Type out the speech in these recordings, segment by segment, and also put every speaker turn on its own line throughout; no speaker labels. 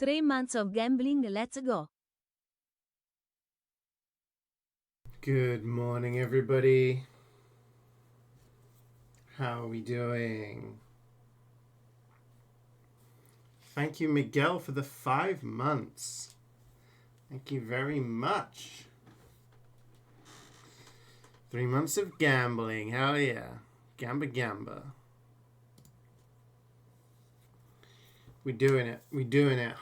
3 months of gambling, let's go.
Good morning, everybody. How are we doing? Thank you, Miguel, for the 5 months. Thank you very much. 3 months of gambling. Hell yeah. Gamba. We're doing it.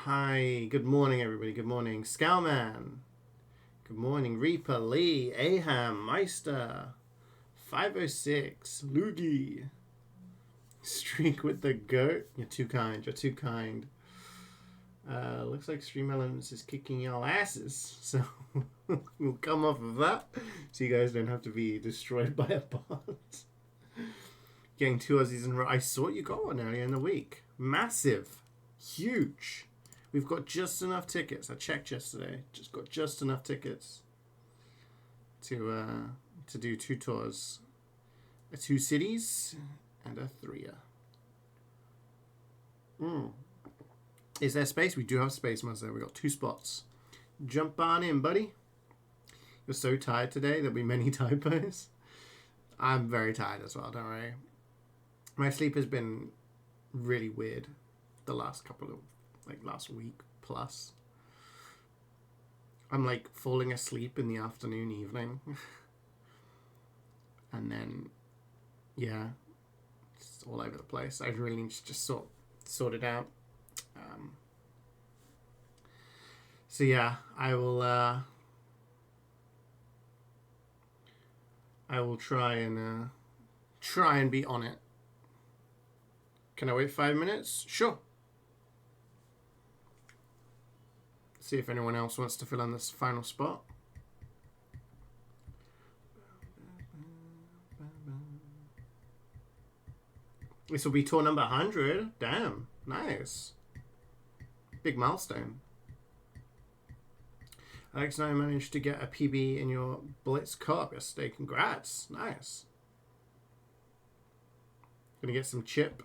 Hi. Good morning, everybody. Good morning. Scowman. Good morning. Reaper, Lee, Aham, Meister, 506, Loogie. Streak with the goat. You're too kind. Looks like Stream Elements is kicking y'all asses. So we'll come off of that so you guys don't have to be destroyed by a bot. Getting 2 Aussies in a row. I saw you got one earlier in the week. Massive. Huge. We've got just enough tickets. I checked yesterday. Just got just enough tickets to do 2 tours. 2 cities and a 3-er. Is there space? We do have space, Mazda. We got 2 spots. Jump on in, buddy. You're so tired today. There'll be many typos. I'm very tired as well, don't worry. My sleep has been really weird the last couple of, last week plus. I'm falling asleep in the afternoon, evening. And then, yeah, it's all over the place. I really need to just sort it out. So yeah, I will try and be on it. Can I wait 5 minutes? Sure. See if anyone else wants to fill in this final spot. This will be tour number 100. Damn, nice. Big milestone. Alex and I managed to get a PB in your Blitz Co-op yesterday. Congrats. Nice. Gonna get some chip.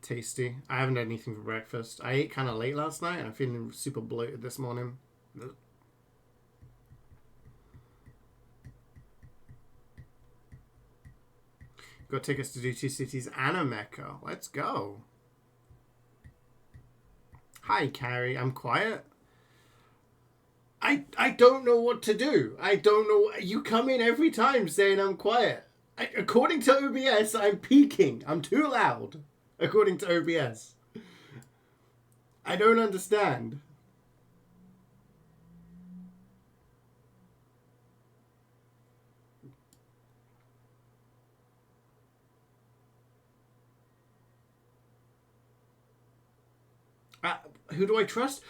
Tasty. I haven't had anything for breakfast. I ate kind of late last night and I'm feeling super bloated this morning. Got tickets to do 2 cities and a Mecca. Let's go. Hi, Carrie. I'm quiet. I don't know what to do. I don't know. You come in every time saying I'm quiet. According to OBS, I'm peaking. I'm too loud. According to OBS. I don't understand. Who do I trust?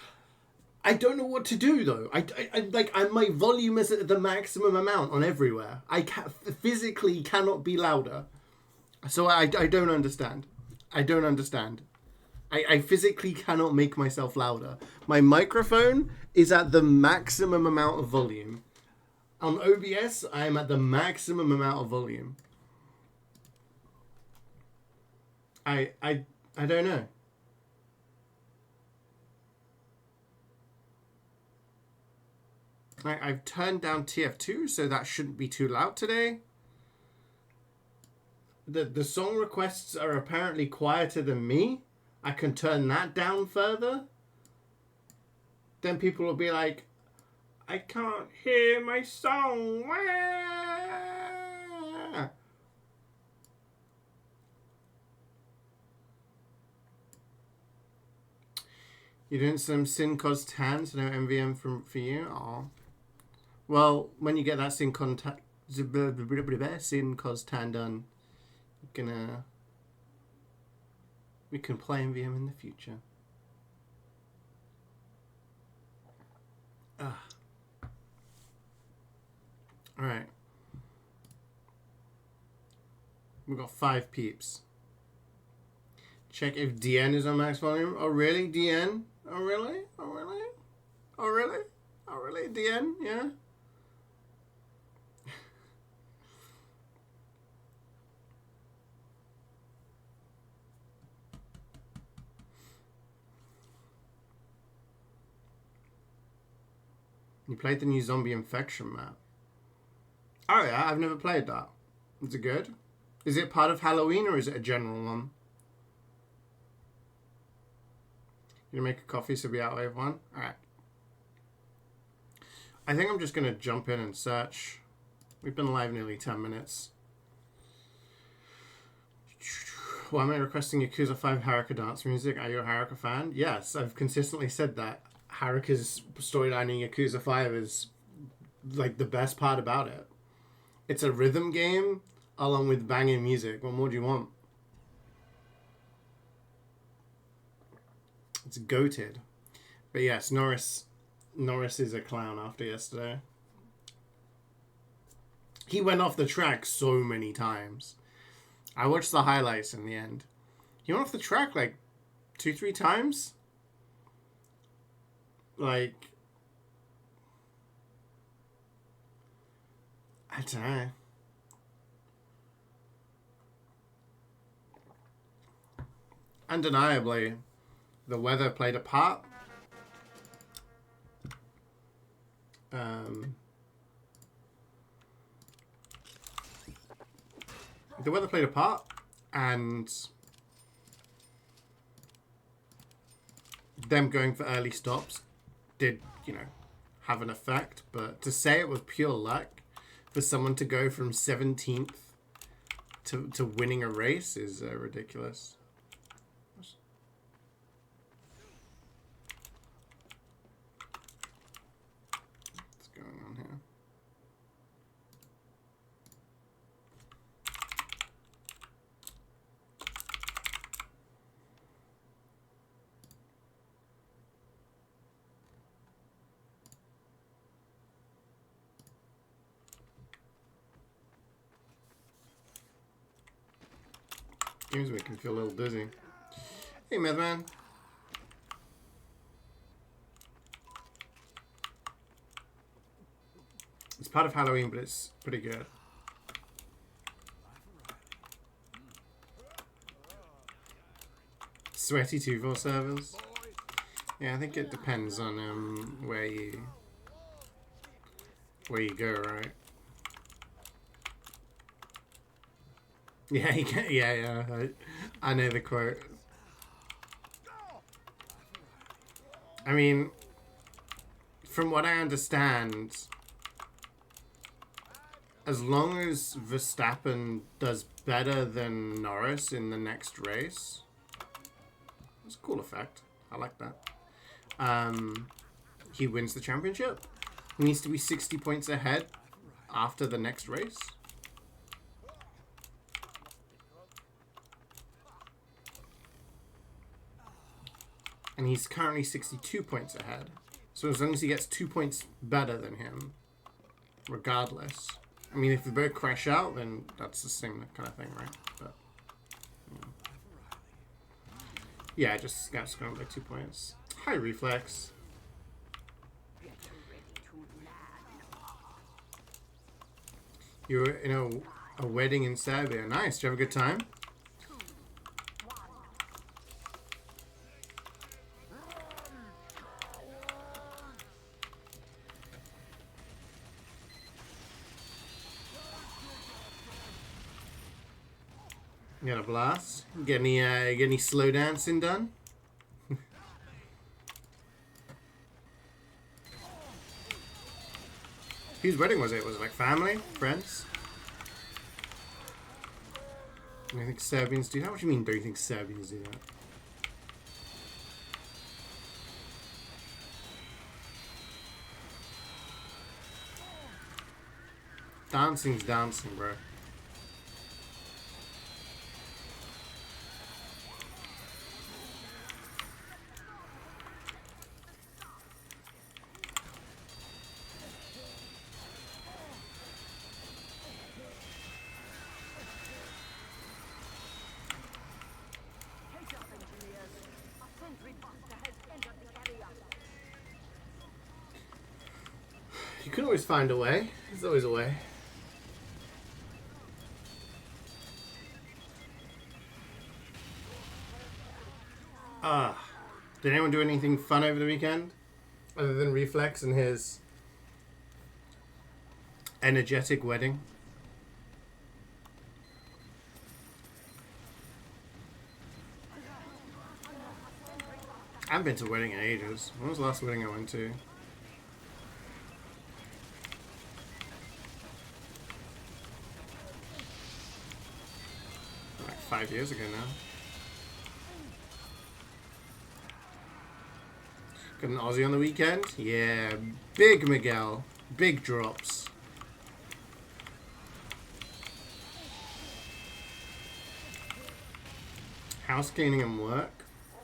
I don't know what to do though. My volume is at the maximum amount on everywhere. I physically cannot be louder. So I don't understand. I don't understand. I physically cannot make myself louder. My microphone is at the maximum amount of volume. On OBS, I am at the maximum amount of volume. I don't know. I've turned down TF2, so that shouldn't be too loud today. The song requests are apparently quieter than me. I can turn that down further. Then people will be like, I can't hear my song. You didn't some sin cause tan, so no MvM for you? Aw. Well, when you get that sin cause tan done, we can play MvM in the future. Alright. We've got 5 peeps. Check if DN is on max volume. Oh really, DN? Oh really? Oh really? Oh really? Oh really? DN? Yeah? You played the new zombie infection map. Oh yeah, I've never played that. Is it good? Is it part of Halloween or is it a general one? You gonna make a coffee so we outwave one? Alright. I think I'm just gonna jump in and search. We've been live nearly 10 minutes. Why am I requesting Yakuza 5 Haruka dance music? Are you a Haruka fan? Yes, I've consistently said that. Haruka's storyline in Yakuza 5 is like the best part about it. It's a rhythm game along with banging music. What more do you want? It's goated. But yes, Norris is a clown after yesterday. He went off the track so many times. I watched the highlights in the end. He went off the track like 2-3 times. Like, I don't know. Undeniably, the weather played a part. The weather played a part, and them going for early stops did, have an effect. But to say it was pure luck for someone to go from 17th to winning a race is ridiculous. What's going on here? Games make me feel a little dizzy. Hey, MvM. It's part of Halloween, but it's pretty good. Sweaty 2-4 servers. Yeah, I think it depends on where you go, right? Yeah, yeah. I know the quote. I mean, from what I understand, as long as Verstappen does better than Norris in the next race, it's a cool effect. I like that. He wins the championship. He needs to be 60 points ahead after the next race. And he's currently 62 points ahead. So as long as he gets 2 points better than him, regardless. I mean, if they both crash out, then that's the same kind of thing, right? But, yeah, just got screwed by 2 points. High reflex. You were in a wedding in Serbia. Nice. Did you have a good time? You got a blast? Get any slow dancing done? Whose wedding was it? Was it like family? Friends? Do you think Serbians do that? What do you mean, do you think Serbians do that? Dancing's dancing, bro. You can always find a way. There's always a way. Did anyone do anything fun over the weekend? Other than Reflex and his energetic wedding. I haven't been to a wedding in ages. When was the last wedding I went to? Like 5 years ago now. Got an Aussie on the weekend? Yeah, big Miguel. Big drops. House cleaning and work?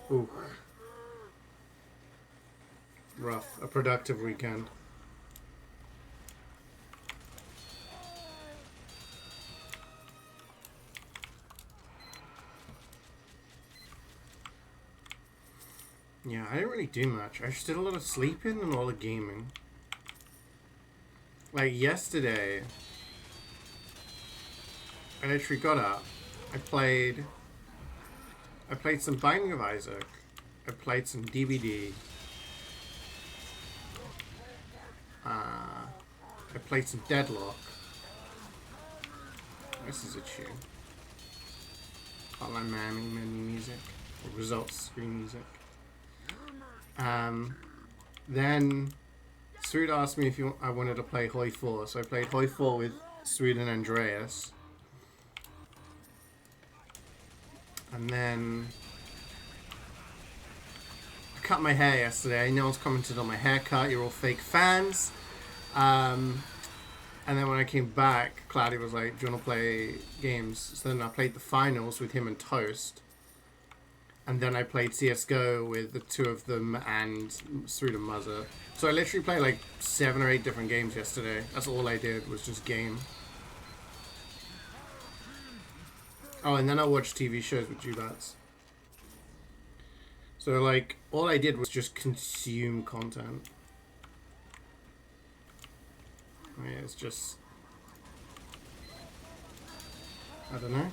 Ooh. Rough. A productive weekend. Yeah, I didn't really do much. I just did a lot of sleeping and a lot of gaming. Like yesterday, I literally got up. I played some Binding of Isaac. I played some DVD. I played some Deadlock. This is a tune. Hotline Miami menu music. Or results screen music. Then Sweet asked me if I wanted to play Hoi 4, so I played Hoi 4 with Sweet and Andreas. And then I cut my hair yesterday. No one's commented on my haircut. You're all fake fans. And then when I came back, Cloudy was like, do you want to play games? So then I played the finals with him and Toast. And then I played CSGO with the two of them and Sweet and Muzzer. So I literally played like 7 or 8 different games yesterday. That's all I did was just game. Oh, and then I watched TV shows with Jubats. So like, all I did was just consume content. I mean, it's just... I don't know.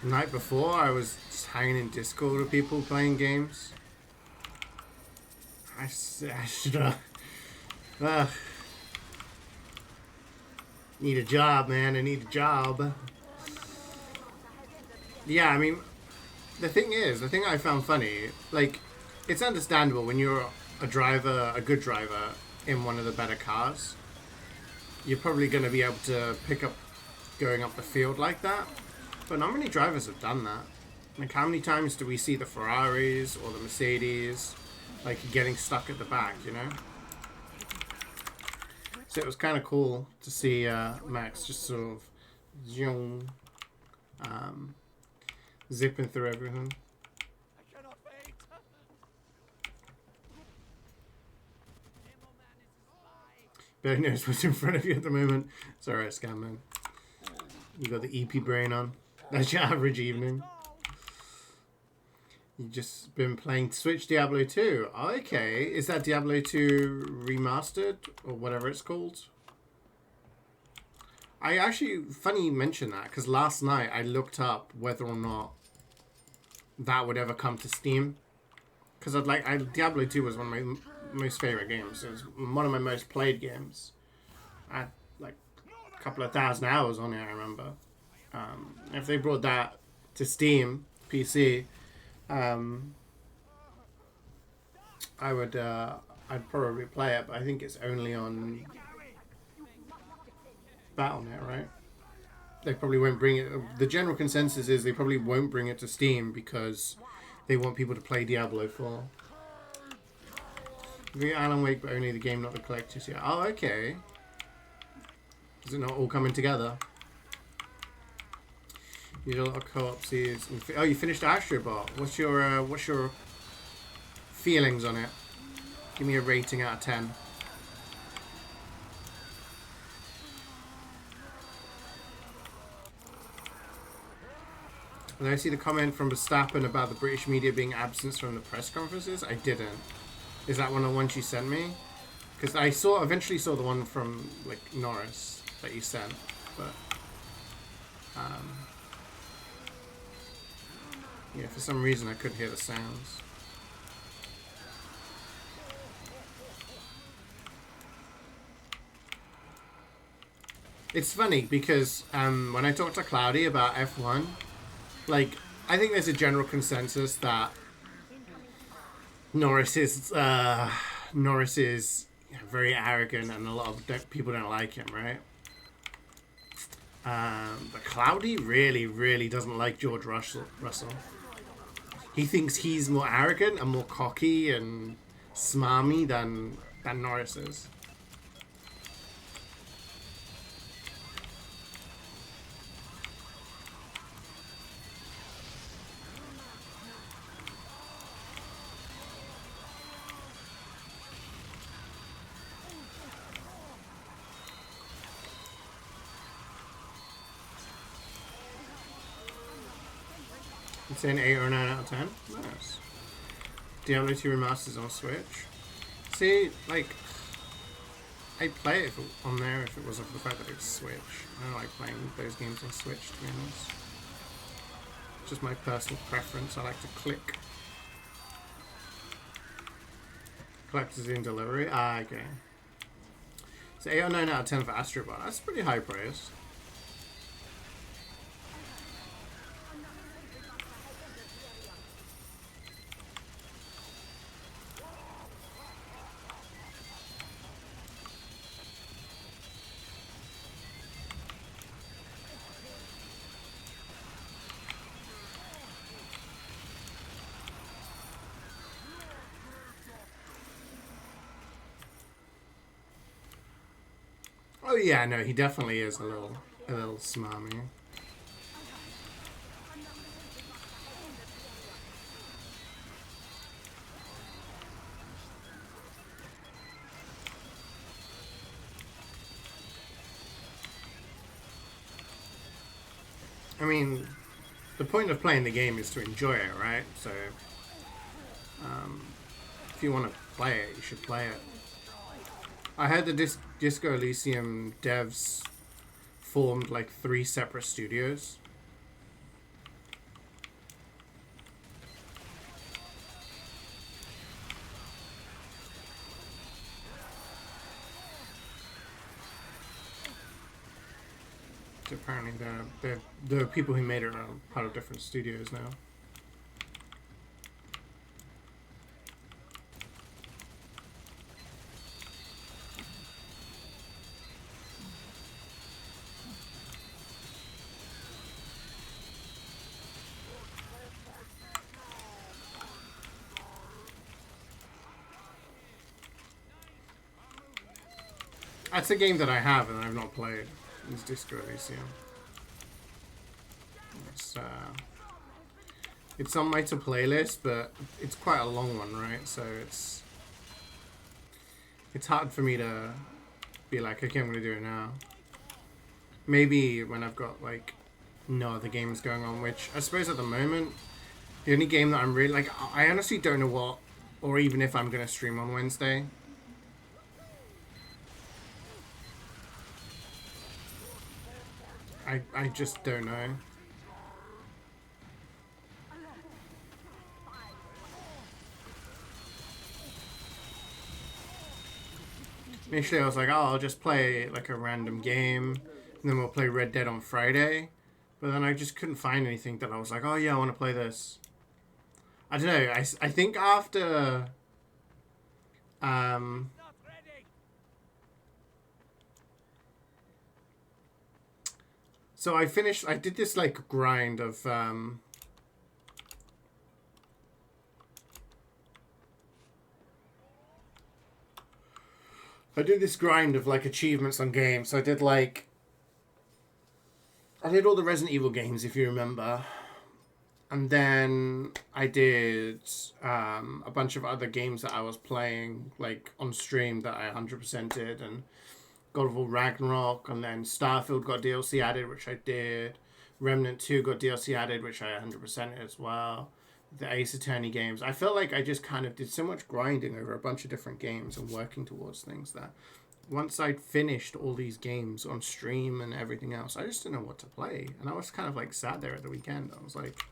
The night before, I was just hanging in Discord with people playing games. I should need a job, man. I need a job. Yeah, I mean, the thing I found funny, like, it's understandable when you're a driver, a good driver, in one of the better cars. You're probably going to be able to pick up going up the field like that. But not many drivers have done that. Like, how many times do we see the Ferraris or the Mercedes, like, getting stuck at the back, you know? So it was kind of cool to see Max just sort of zipping through everything. Barely knows what's in front of you at the moment. It's alright, Scamman. You got the EP brain on. That's your average evening. You've just been playing Switch Diablo 2. Okay, is that Diablo 2 remastered? Or whatever it's called? I actually, funny you mention that, because last night I looked up whether or not that would ever come to Steam. Because Diablo 2 was one of my most favorite games. It was one of my most played games. I had like a couple of thousand hours on it, I remember. If they brought that to Steam, PC, I would, I'd probably play it, but I think it's only on Battle.net, right? They probably won't bring it. The general consensus is they probably won't bring it to Steam because they want people to play Diablo 4. The Alan Wake, but only the game, not the collector's yet. Oh, okay. Is it not all coming together? You did a lot of co-op series. Oh, you finished Astrobot. What's your feelings on it? Give me a rating out of 10. Did I see the comment from Verstappen about the British media being absent from the press conferences? I didn't. Is that one of the ones you sent me? Because I eventually saw the one from like Norris that you sent, but Yeah, for some reason I couldn't hear the sounds. It's funny because when I talk to Cloudy about F1, like, I think there's a general consensus that Norris is very arrogant and a lot of people don't like him, right? But Cloudy really, really doesn't like George Russell. He thinks he's more arrogant and more cocky and smarmy than Norris is. It's an 8 or 9 out of 10. Nice. Diablo 2 Remasters on Switch. See, like, I'd play it on there if it wasn't for the fact that it's Switch. I don't like playing those games on Switch, to be honest. Just my personal preference. I like to click. Collectors in delivery. Ah, okay. So 8 or 9 out of 10 for Astrobot. That's pretty high praise. Oh yeah, no, he definitely is a little smarmy. I mean, the point of playing the game is to enjoy it, right? So, if you want to play it, you should play it. I heard the Disco Elysium devs formed like 3 separate studios. So apparently the people who made it are part of different studios now. That's a game that I have and I've not played. It's Disco Elysium. It's on my to playlist, but it's quite a long one, right? So it's hard for me to be like, okay, I'm gonna do it now. Maybe when I've got like no other games going on, which I suppose at the moment the only game that I'm really like, I honestly don't know what, or even if I'm gonna stream on Wednesday. I just don't know. Initially I was like, oh, I'll just play like a random game and then we'll play Red Dead on Friday. But then I just couldn't find anything that I was like, oh yeah, I want to play this. I don't know, I think after so I did this like grind of I did this grind of like achievements on games. So I did all the Resident Evil games, if you remember. And then I did a bunch of other games that I was playing like on stream that I 100% did, and God of War Ragnarok, and then Starfield got DLC added, which I did. Remnant 2 got DLC added, which I 100% as well. The Ace Attorney games. I felt like I just kind of did so much grinding over a bunch of different games and working towards things that once I'd finished all these games on stream and everything else, I just didn't know what to play. And I was kind of like sat there at the weekend. I was like,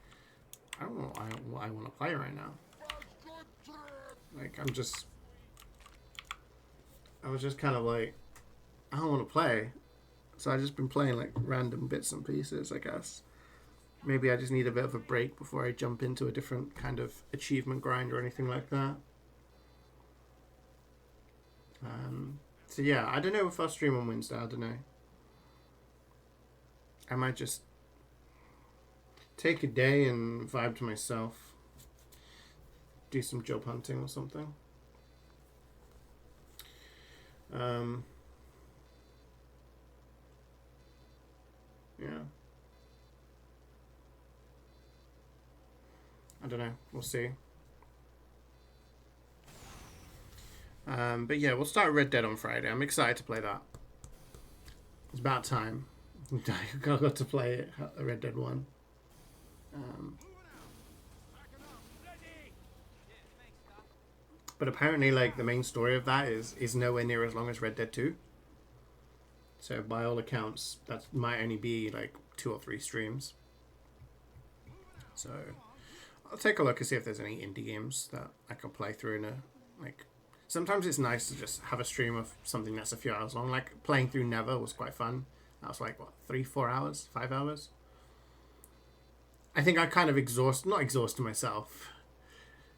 I don't know what I want to play right now. Like, I was just kind of like, I don't want to play. So I've just been playing like random bits and pieces, I guess. Maybe I just need a bit of a break before I jump into a different kind of achievement grind or anything like that. So yeah, I don't know if I'll stream on Wednesday, I don't know. I might just take a day and vibe to myself. Do some job hunting or something. Yeah. I don't know. We'll see. But yeah, we'll start Red Dead on Friday. I'm excited to play that. It's about time. I got to play it, Red Dead 1. But apparently, like, the main story of that is nowhere near as long as Red Dead 2. So by all accounts, that might only be like 2 or 3 streams. So I'll take a look and see if there's any indie games that I can play through in a, like, sometimes it's nice to just have a stream of something that's a few hours long. Like playing through Never was quite fun. That was like, what, 3-4 hours? 5 hours? I think I kind of not exhausted myself.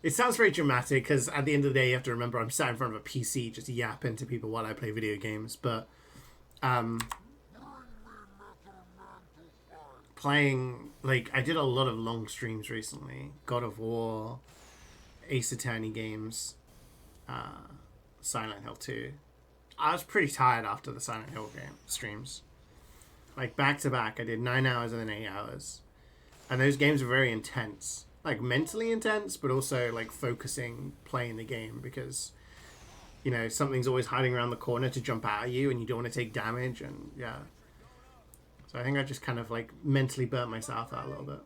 It sounds very dramatic because at the end of the day you have to remember I'm sat in front of a PC just yapping to people while I play video games. But playing, like, I did a lot of long streams recently. God of War, Ace Attorney games, Silent Hill 2. I was pretty tired after the Silent Hill game streams. Like, back to back, I did 9 hours and then 8 hours. And those games were very intense. Like, mentally intense, but also, like, focusing, playing the game. Because, you know, something's always hiding around the corner to jump out at you, and you don't want to take damage, and, yeah. So I think I just kind of, like, mentally burnt myself out a little bit.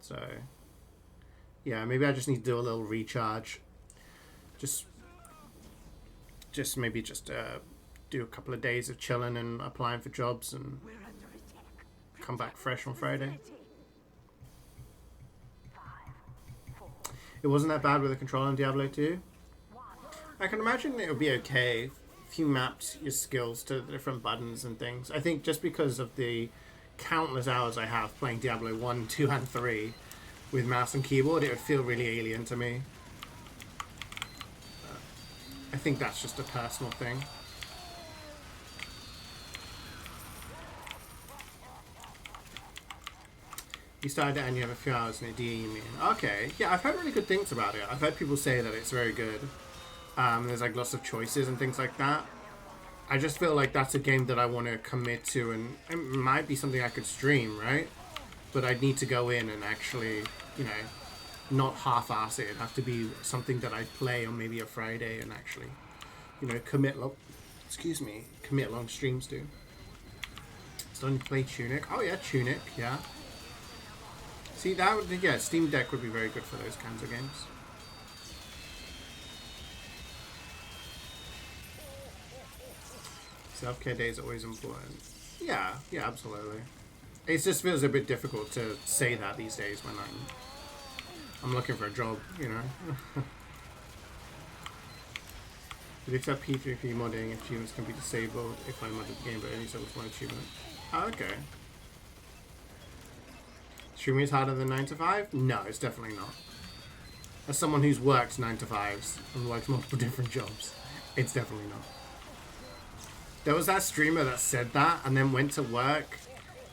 So, yeah, maybe I just need to do a little recharge. Just maybe do a couple of days of chilling and applying for jobs and come back fresh on Friday. It wasn't that bad with the controller in Diablo 2. I can imagine it would be okay if you mapped your skills to the different buttons and things. I think just because of the countless hours I have playing Diablo 1, 2, and 3 with mouse and keyboard, it would feel really alien to me. I think that's just a personal thing. You started it and you have a few hours in it, do you mean? Okay, yeah, I've heard really good things about it. I've heard people say that it's very good. There's like lots of choices and things like that. I just feel like that's a game that I want to commit to, and it might be something I could stream, right? But I'd need to go in and actually, you know, not half-ass it. It'd have to be something that I play on maybe a Friday and actually, you know, commit long streams to. Starting to play Tunic. Oh yeah, Tunic, yeah. See, that would, yeah, Steam Deck would be very good for those kinds of games. Self-care day is always important. Yeah, absolutely. It just feels a bit difficult to say that these days when I'm looking for a job, you know. It accept P3P modding if achievements can be disabled if I modded the game, but only so with one achievement. Oh, okay. Streaming is harder than 9 to 5? No, it's definitely not. As someone who's worked 9 to 5s and worked multiple different jobs, it's definitely not. There was that streamer that said that and then went to work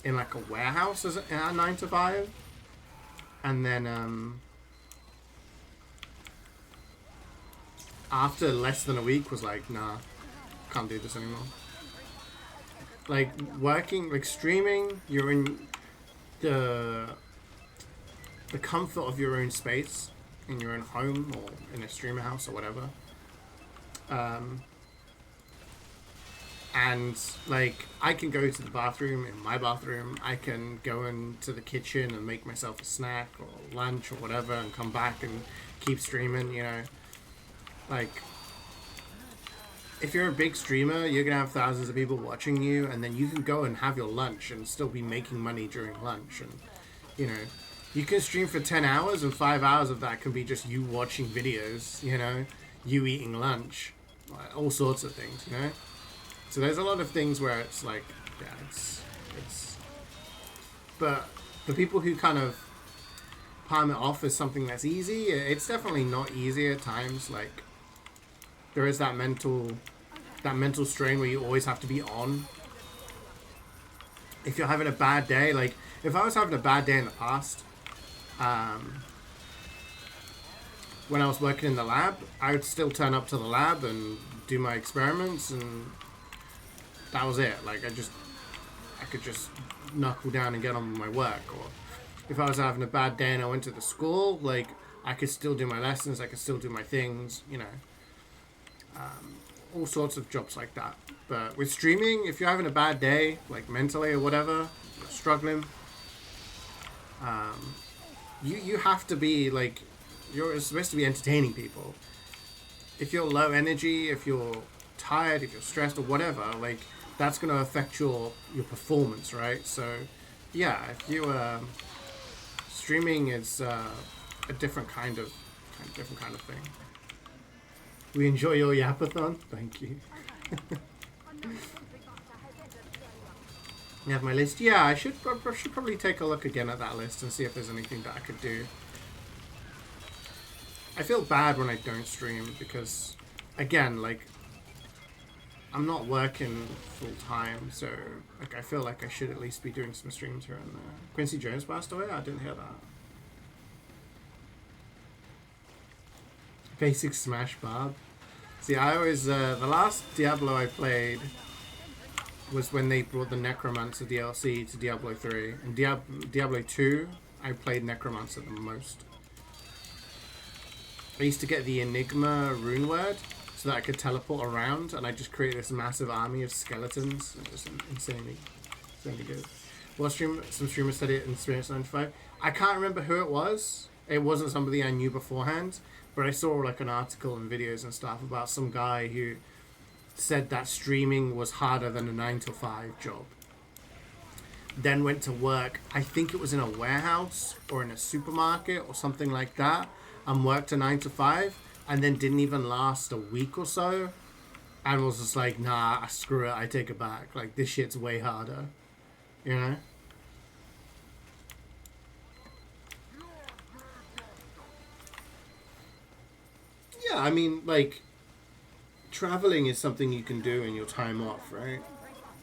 in like a warehouse as a 9 to 5. And then after less than a week was like, nah, can't do this anymore. Like working, like streaming, you're in the comfort of your own space in your own home or in a streamer house or whatever. And like I can go to the bathroom in my bathroom, I can go into the kitchen and make myself a snack or lunch or whatever and come back and keep streaming, you know. Like if you're a big streamer, you're gonna have thousands of people watching you, and then you can go and have your lunch and still be making money during lunch. And you know, you can stream for 10 hours, and 5 hours of that can be just you watching videos. You know, you eating lunch, like, all sorts of things. You know, so there's a lot of things where it's like, yeah, it's. But the people who kind of palm it off as something that's easy, it's definitely not easy at times. Like, there is that mental strain where you always have to be on. If you're having a bad day, like if I was having a bad day in the past, when I was working in the lab, I would still turn up to the lab and do my experiments, and that was it. Like I could just knuckle down and get on with my work. Or if I was having a bad day and I went to the school, like I could still do my lessons, I could still do my things, you know. All sorts of jobs like that. But with streaming, if you're having a bad day, like mentally or whatever, you're struggling, you have to be like, you're supposed to be entertaining people. If you're low energy, if you're tired, if you're stressed or whatever, like that's going to affect your performance, right? So yeah, if you streaming is a different kind of thing. We enjoy your yapathon. Thank you. You have my list. Yeah, I should probably take a look again at that list and see if there's anything that I could do. I feel bad when I don't stream because, again, like, I'm not working full time, so like I feel like I should at least be doing some streams here and there. Quincy Jones passed away? I didn't hear that. Basic Smash Bob. See, I always, the last Diablo I played was when they brought the Necromancer DLC to Diablo 3. And Diablo 2, I played Necromancer the most. I used to get the Enigma rune word so that I could teleport around, and I just created this massive army of skeletons. It was insanely good. Well, some streamers said it in Experience 95. I can't remember who it was. It wasn't somebody I knew beforehand. But I saw like an article and videos and stuff about some guy who said that streaming was harder than a 9-to-5 job. Then went to work, I think it was in a warehouse or in a supermarket or something like that, and worked a 9-to-5, and then didn't even last a week or so, and was just like, nah, screw it, I take it back. Like, this shit's way harder, you know? Yeah, I mean, like, traveling is something you can do in your time off, right?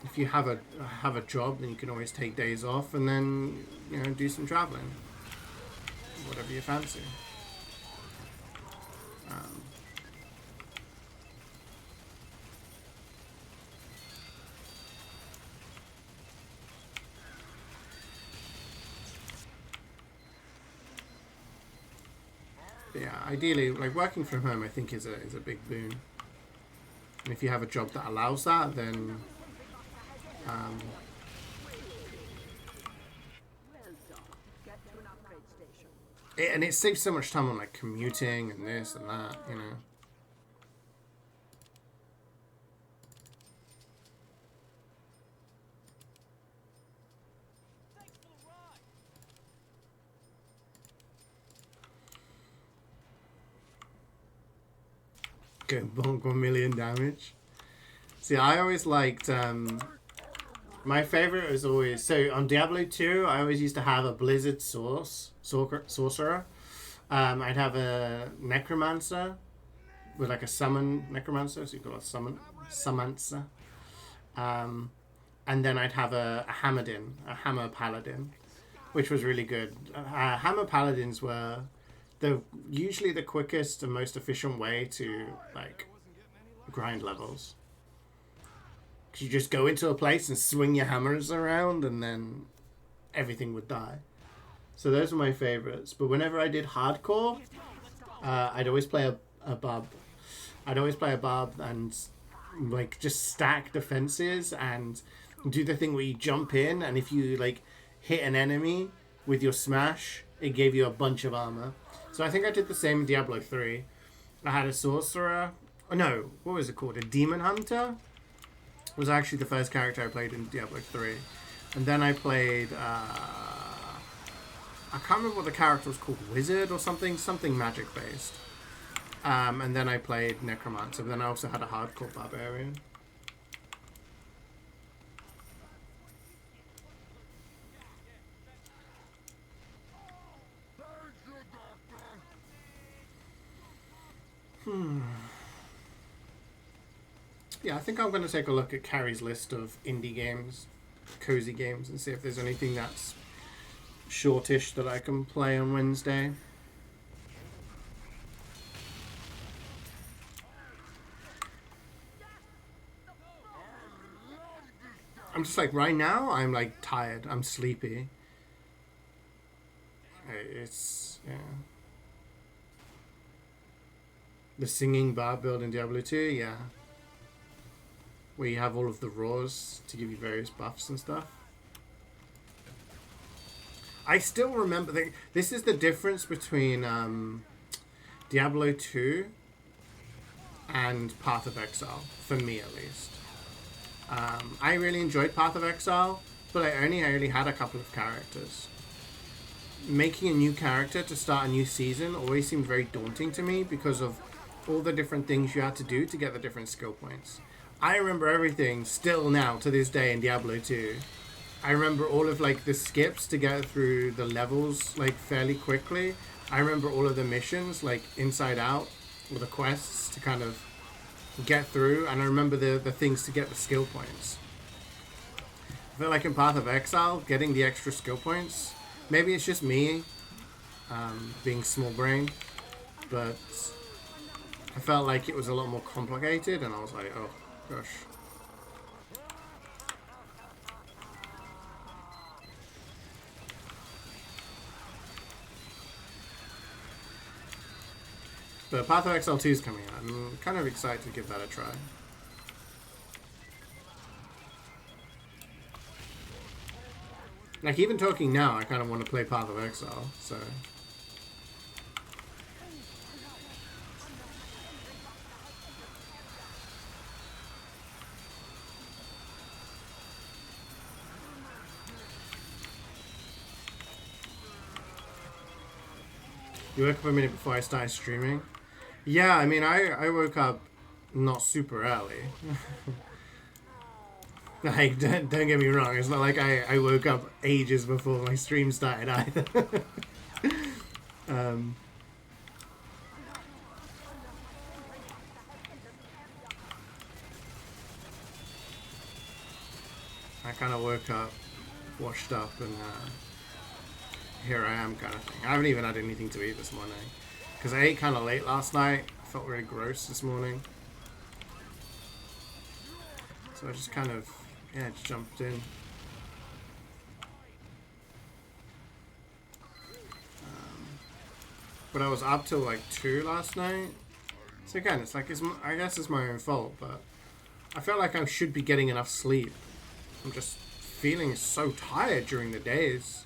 If you have a job, then you can always take days off and then, you know, do some traveling. Whatever you fancy. Yeah, ideally, like, working from home, I think is a big boon. And if you have a job that allows that, then and it saves so much time on like commuting and this and that, you know. Go bonk 1 million damage. See, I always liked, my favorite was always, so on Diablo 2, I always used to have a Blizzard sorcerer. I'd have a Necromancer with like a summon Necromancer, so you call it Summoncer. And then I'd have a Hammer Paladin, which was really good. Hammer Paladins were usually the quickest and most efficient way to like grind levels. Cause you just go into a place and swing your hammers around, and then everything would die. So those were my favorites. But whenever I did hardcore, I'd always play a Bob. I'd always play a Bob and like just stack defenses and do the thing where you jump in, and if you like hit an enemy with your smash, it gave you a bunch of armor. So I think I did the same in Diablo 3. I had a sorcerer, Oh, no, what was it called? A Demon Hunter was actually the first character I played in Diablo 3. And then I played, I can't remember what the character was called, Wizard or something magic based. And then I played Necromancer, but then I also had a hardcore Barbarian. Yeah, I think I'm going to take a look at Carrie's list of indie games, cozy games, and see if there's anything that's shortish that I can play on Wednesday. I'm just like, right now, I'm like tired. I'm sleepy. It's, yeah. The singing bar build in Diablo 2, yeah. Where you have all of the roars to give you various buffs and stuff. I still remember, this is the difference between Diablo 2 and Path of Exile, for me at least. I really enjoyed Path of Exile, but I only really had a couple of characters. Making a new character to start a new season always seemed very daunting to me because of all the different things you had to do to get the different skill points. I remember everything still now to this day in Diablo 2. I remember all of like the skips to get through the levels like fairly quickly. I remember all of the missions like inside out, or the quests to kind of get through, and I remember the things to get the skill points. I feel like in Path of Exile, getting the extra skill points, maybe it's just me being small brain, but I felt like it was a lot more complicated, and I was like, oh gosh. But Path of Exile 2 is coming out. I'm kind of excited to give that a try. Like, even talking now, I kind of want to play Path of Exile, so... You woke up a minute before I started streaming? Yeah, I mean, I woke up not super early. Like, don't get me wrong, it's not like I woke up ages before my stream started either. I kind of woke up, washed up, and here I am kind of thing. I haven't even had anything to eat this morning. Because I ate kind of late last night. I felt really gross this morning. So I just kind of, yeah, just jumped in. But I was up till like 2 last night. So again, it's like, I guess it's my own fault, but I feel like I should be getting enough sleep. I'm just feeling so tired during the days.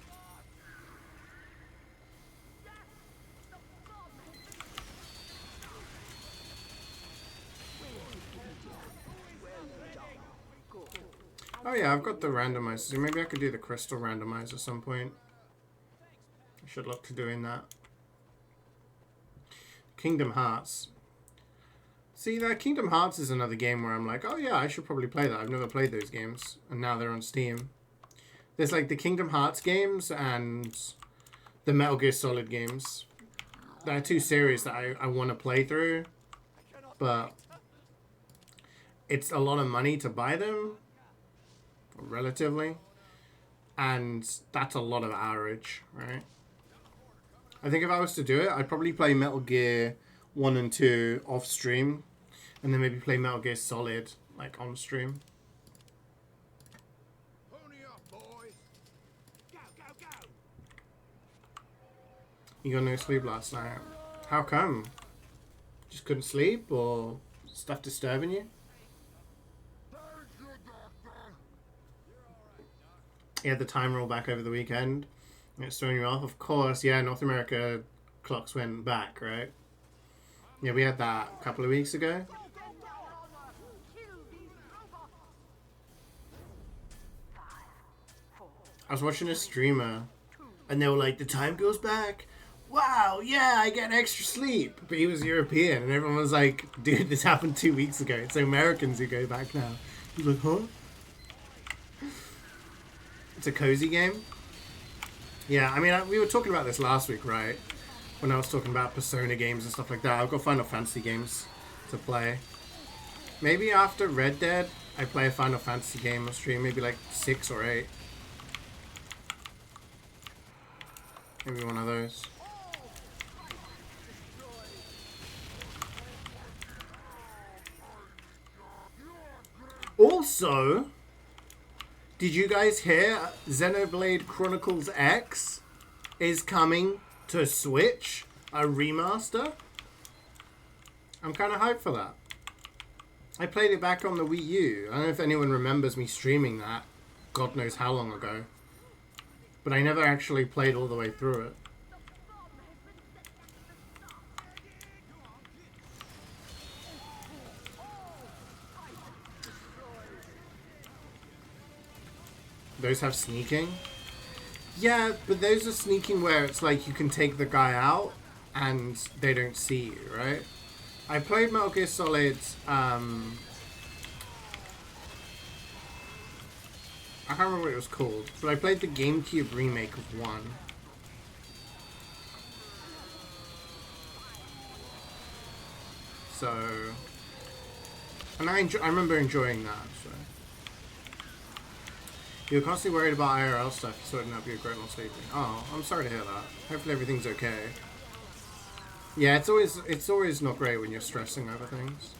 Oh yeah, I've got the randomizer. Maybe I could do the crystal randomizer at some point. I should look to doing that. Kingdom Hearts. See, that Kingdom Hearts is another game where I'm like, oh yeah, I should probably play that. I've never played those games, and now they're on Steam. There's like the Kingdom Hearts games and the Metal Gear Solid games. There are 2 series that I want to play through, but it's a lot of money to buy them, relatively, and that's a lot of hourage, right? I think if I was to do it, I'd probably play Metal Gear 1 and 2 off stream, and then maybe play Metal Gear Solid like on stream. You got no sleep last night. How come? Just couldn't sleep, or stuff disturbing you? You had the time roll back over the weekend. It's throwing you off. Of course, yeah, North America clocks went back, right? Yeah, we had that a couple of weeks ago. I was watching a streamer, and they were like, the time goes back. Wow, yeah, I get extra sleep. But he was European, and everyone was like, dude, this happened 2 weeks ago. It's Americans who go back now. He's like, huh? It's a cozy game. Yeah, I mean, we were talking about this last week, right? When I was talking about Persona games and stuff like that. I've got Final Fantasy games to play. Maybe after Red Dead, I play a Final Fantasy game on stream. Maybe like 6 or 8. Maybe one of those. Also, did you guys hear Xenoblade Chronicles X is coming to Switch? A remaster? I'm kind of hyped for that. I played it back on the Wii U. I don't know if anyone remembers me streaming that. God knows how long ago. But I never actually played all the way through it. Those have sneaking? Yeah, but those are sneaking where it's like you can take the guy out and they don't see you, right? I played Metal Gear Solid, I can't remember what it was called, but I played the GameCube remake of 1. So, and I remember enjoying that, so. You're constantly worried about IRL stuff, you sorting out your great while sleeping. Oh, I'm sorry to hear that. Hopefully everything's okay. Yeah, it's always not great when you're stressing over things.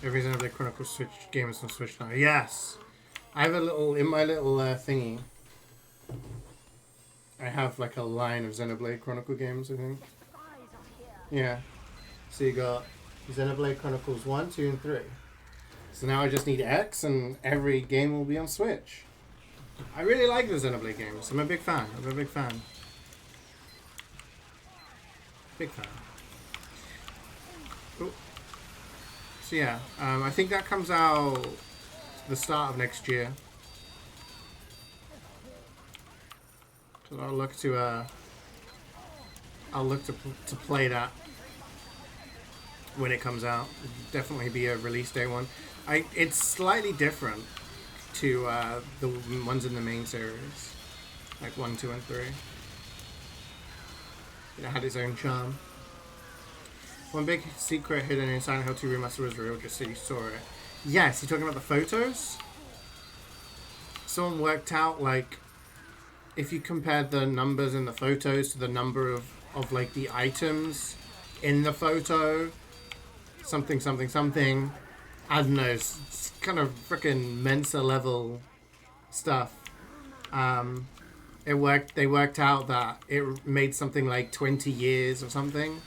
Every Xenoblade Chronicles Switch game is on Switch now. Yes! I have a little, in my little thingy, I have like a line of Xenoblade Chronicle games, I think. Yeah. So you got Xenoblade Chronicles 1, 2, and 3. So now I just need X and every game will be on Switch. I really like the Xenoblade games. I'm a big fan. Big fan. Ooh. So yeah, I think that comes out the start of next year. So I'll look to play that when it comes out. Definitely be a release day one. It's slightly different to the ones in the main series, like 1, 2, and 3. It had its own charm. One big secret hidden in Silent Hill 2 Remaster was real, just so you saw it. Yes, you're talking about the photos? Someone worked out, like, if you compared the numbers in the photos to the number of like, the items in the photo, something, I don't know, it's kind of freaking Mensa level stuff. They worked out that it made something like 20 years or something,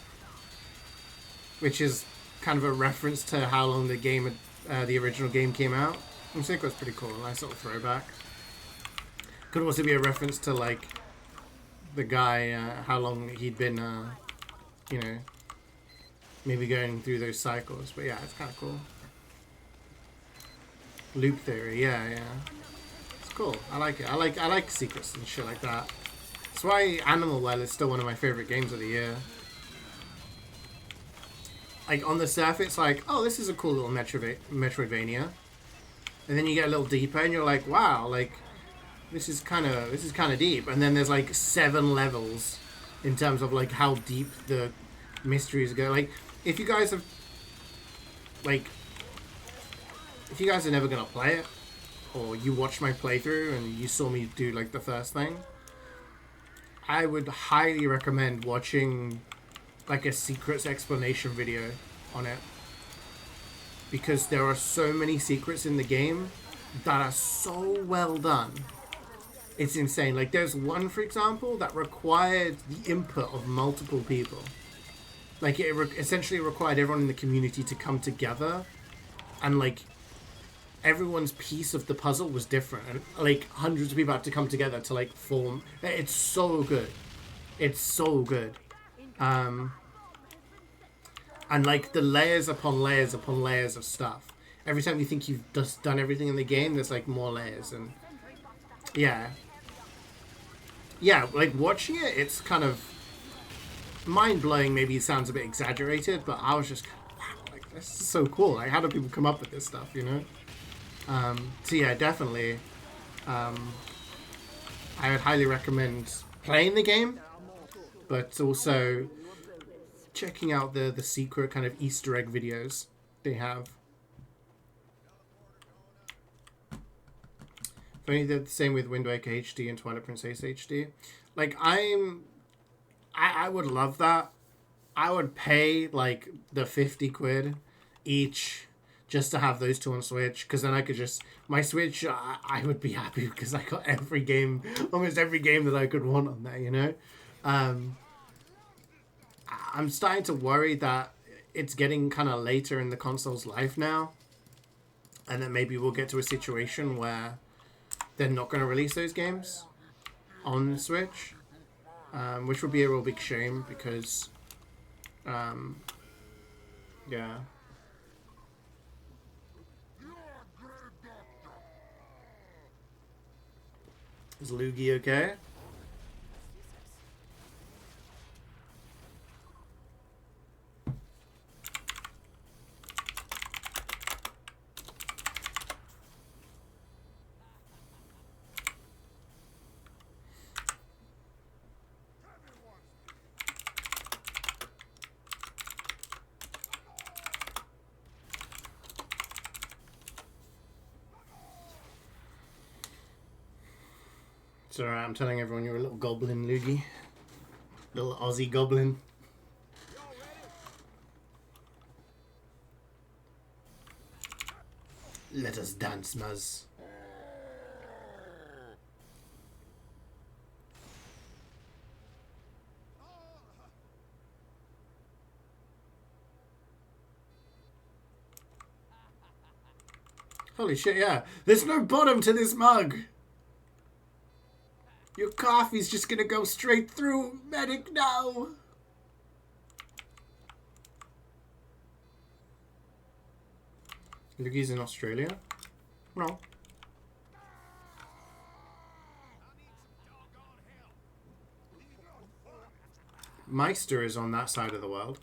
which is kind of a reference to how long the game, the original game came out. I think it was pretty cool, nice little throwback. Could also be a reference to like the guy, how long he'd been, you know, maybe going through those cycles. But yeah, it's kind of cool. Loop theory, yeah. It's cool. I like it. I like secrets and shit like that. That's why Animal Well is still one of my favorite games of the year. Like on the surface, like, oh, this is a cool little Metroidvania, and then you get a little deeper, and you're like, wow, like this is kind of deep. And then there's like 7 levels in terms of like how deep the mysteries go. Like if you guys are never gonna play it, or you watched my playthrough and you saw me do like the first thing, I would highly recommend watching like a secrets explanation video on it, because there are so many secrets in the game that are so well done. It's insane. Like there's one, for example, that required the input of multiple people. Like it essentially required everyone in the community to come together, and like everyone's piece of the puzzle was different, and like hundreds of people had to come together to like form. It's so good. It's so good. And like the layers upon layers upon layers of stuff. Every time you think you've just done everything in the game, there's like more layers. And yeah. Yeah, like watching it, it's kind of mind-blowing. Maybe it sounds a bit exaggerated, but I was just kind of, wow, like this is so cool. Like how do people come up with this stuff, you know? So yeah, definitely. I would highly recommend playing the game, but also checking out the secret kind of Easter egg videos they have. If only they're the same with Wind Waker HD and Twilight Princess HD. Like I would love that. I would pay like the 50 quid each just to have those two on Switch, because then I could just my Switch I would be happy because I got every game, almost every game that I could want on there, you know. I'm starting to worry that it's getting kind of later in the console's life now, and that maybe we'll get to a situation where they're not going to release those games on the Switch, which would be a real big shame because, yeah. Is Luigi okay? It's alright, I'm telling everyone you're a little goblin, Luigi. Little Aussie goblin. Let us dance, Muzz. Holy shit, yeah. There's no bottom to this mug. Your coffee's just gonna go straight through. Medic, no! Luigi's in Australia? No. Meister is on that side of the world.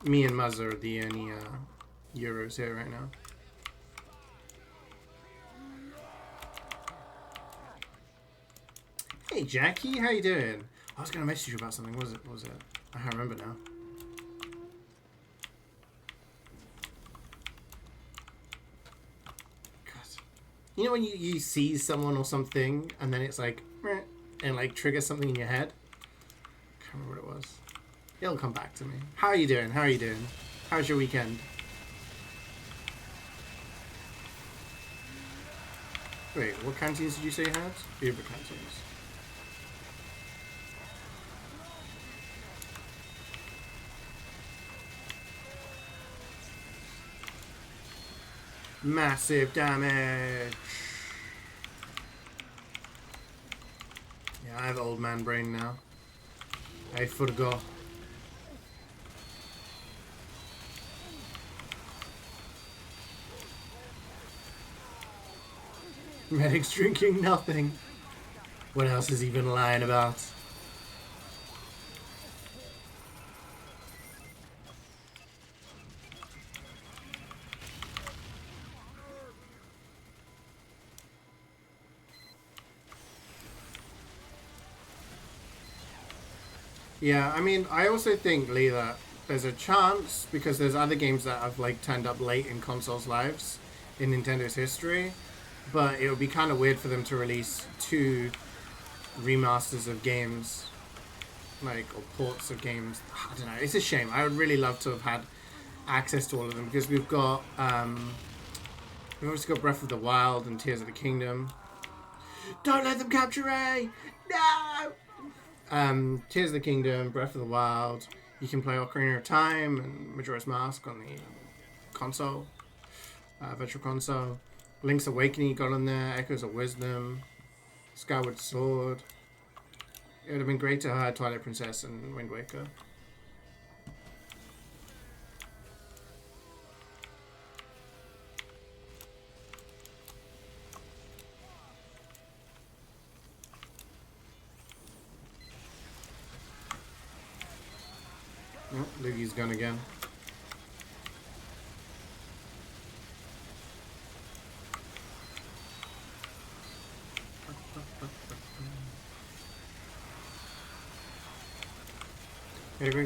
Me and Muzz are the only Euros here right now. Hey Jackie, how you doing? I was gonna message you about something. What was it? I can't remember now. God. You know when you see someone or something and then it's like, meh, and like triggers something in your head? I can't remember what it was. It'll come back to me. How are you doing? How are you doing? How's your weekend? Wait, what canteens did you say you had? Uber canteens. Massive damage. Yeah, I have old man brain now. I forgot. Medic's drinking nothing. What else is he been lying about? Yeah, I mean, I also think, Lee, that there's a chance, because there's other games that have like turned up late in consoles' lives in Nintendo's history, but it would be kind of weird for them to release 2 remasters of games, like, or ports of games. I don't know, it's a shame. I would really love to have had access to all of them, because we've got we've obviously got Breath of the Wild and Tears of the Kingdom. Don't let them capture A! No! Tears of the Kingdom, Breath of the Wild, You can play Ocarina of Time and Majora's Mask on the console, Virtual Console. Link's Awakening you got on there, Echoes of Wisdom, Skyward Sword. It would have been great to have Twilight Princess and Wind Waker. Oh, Luigi's gone again.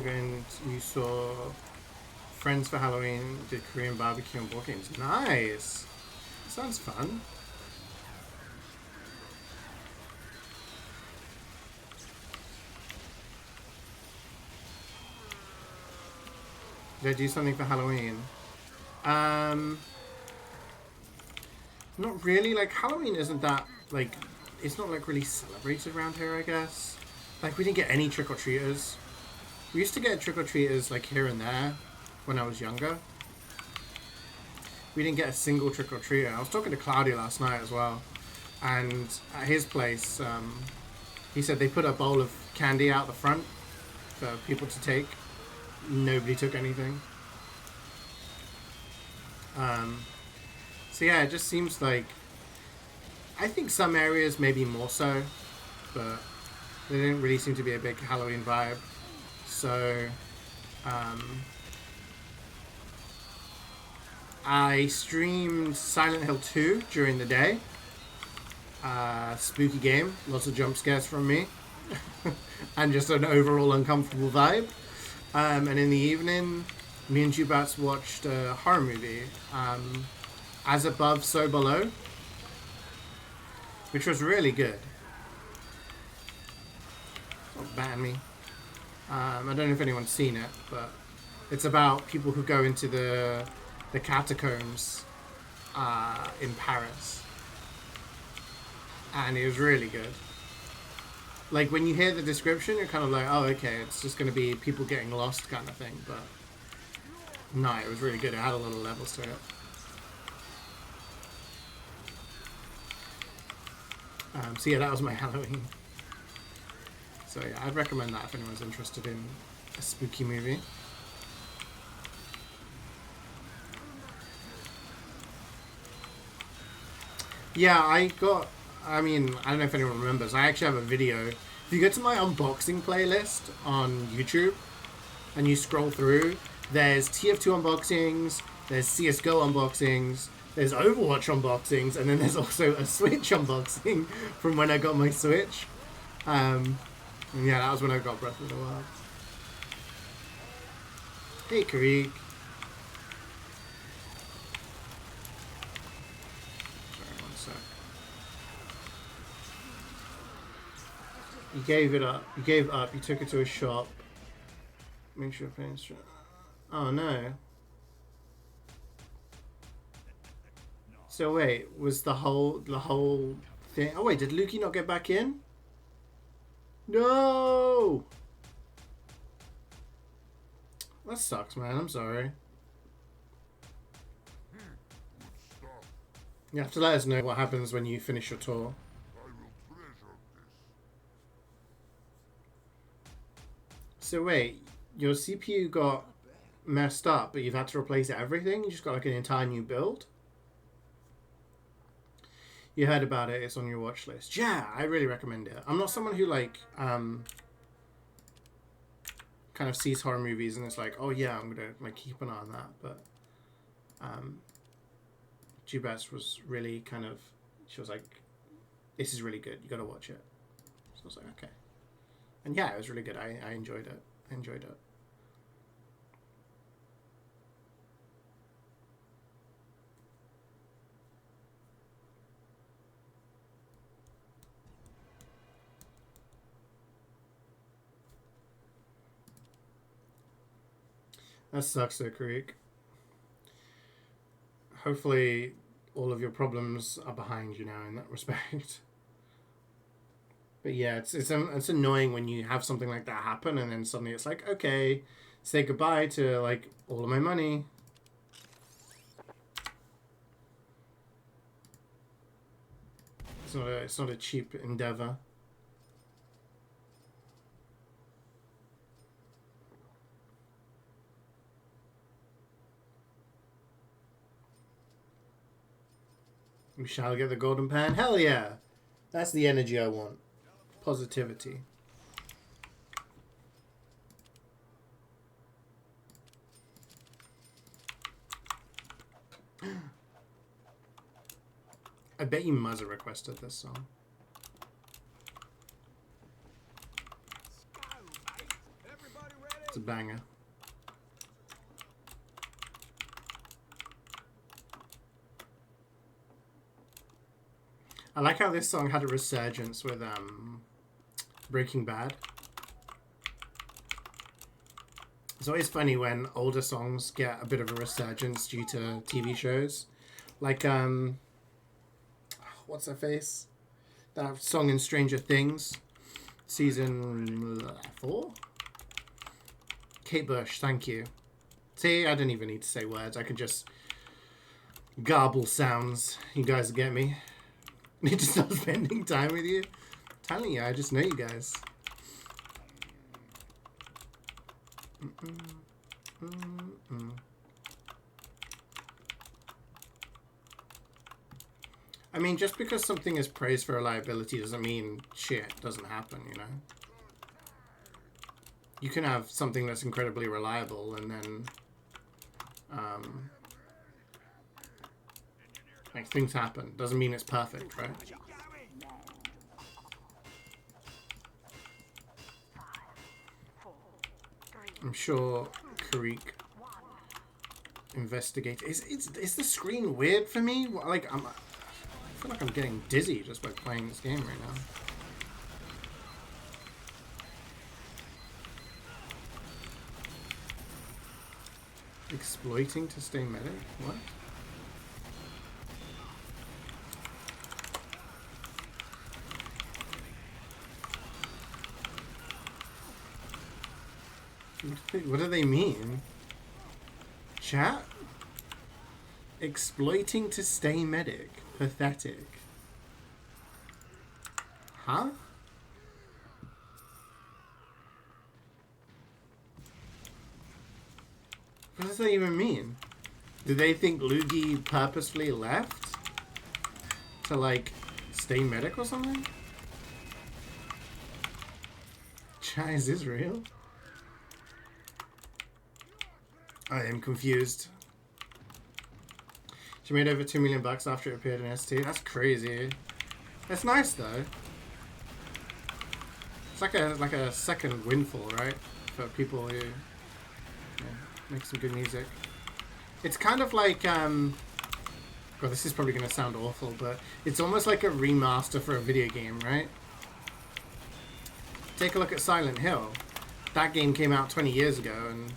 And you saw Friends for Halloween did Korean barbecue and board games. Nice! Sounds fun. Did I do something for Halloween? Not really. Like, Halloween isn't that, like, it's not, like, really celebrated around here, I guess. Like, we didn't get any trick-or-treaters. We used to get trick-or-treaters, like, here and there when I was younger. We didn't get a single trick-or-treater. I was talking to Claudia last night as well. And at his place, he said they put a bowl of candy out the front for people to take. Nobody took anything. So yeah, it just seems like, I think some areas maybe more so, but there didn't really seem to be a big Halloween vibe. So I streamed Silent Hill 2 during the day. Spooky game, lots of jump scares from me, and just an overall uncomfortable vibe. And in the evening, me and Jubats watched a horror movie, As Above, So Below, which was really good. Don't ban me. I don't know if anyone's seen it, but it's about people who go into the catacombs in Paris. And it was really good. Like, when you hear the description, you're kind of like, oh, okay, it's just going to be people getting lost kind of thing, but no, it was really good. It had a lot of levels to it. So yeah, that was my Halloween. So yeah, I'd recommend that if anyone's interested in a spooky movie. Yeah, I don't know if anyone remembers, I actually have a video. If you go to my unboxing playlist on YouTube and you scroll through, there's TF2 unboxings, there's CSGO unboxings, there's Overwatch unboxings, and then there's also a Switch unboxing from when I got my Switch. And yeah, that was when I got Breath of the Wild. Hey, Kareek. Sorry, one sec. You gave it up. You gave up. You took it to a shop. Make sure paying straight. Oh no. So wait, was the whole thing? Oh wait, did Lukey not get back in? No. That sucks, man. I'm sorry. You have to let us know what happens when you finish your tour. So wait, your CPU got messed up, but you've had to replace everything? You just got like an entire new build? You heard about it, it's on your watch list. Yeah, I really recommend it. I'm not someone who like kind of sees horror movies and it's like, oh yeah, I'm gonna like keep an eye on that, but Jubas was really kind of, she was like, this is really good, you gotta watch it. So I was like, okay. And yeah, it was really good. I enjoyed it. That sucks though, Kareek. Hopefully all of your problems are behind you now in that respect. But yeah, it's annoying when you have something like that happen and then suddenly it's like, okay, say goodbye to like all of my money. It's not a cheap endeavor. We shall get the golden pan. Hell yeah. That's the energy I want. Positivity. I bet you Muzza requested this song. It's a banger. I like how this song had a resurgence with Breaking Bad. It's always funny when older songs get a bit of a resurgence due to TV shows. Like, what's her face? That song in Stranger Things, season 4? Kate Bush, thank you. See, I didn't even need to say words. I could just garble sounds. You guys get me? I need to start spending time with you. I'm telling you, I just know you guys. I mean, just because something is praised for reliability doesn't mean shit doesn't happen, you know? You can have something that's incredibly reliable and then, like, things happen. Doesn't mean it's perfect, right? I'm sure Karik investigate. Is the screen weird for me? Like, I feel like I'm getting dizzy just by playing this game right now. Exploiting to stay medic? What? What do they mean? Chat? Exploiting to stay medic. Pathetic. Huh? What does that even mean? Do they think Luigi purposefully left? To, like, stay medic or something? Chat, is this real? I am confused. She made over $2 million after it appeared in ST. That's crazy. That's nice though. It's like a second windfall, right? For people who make some good music. It's kind of like God, this is probably gonna sound awful, but it's almost like a remaster for a video game, right? Take a look at Silent Hill. That game came out 20 years ago, and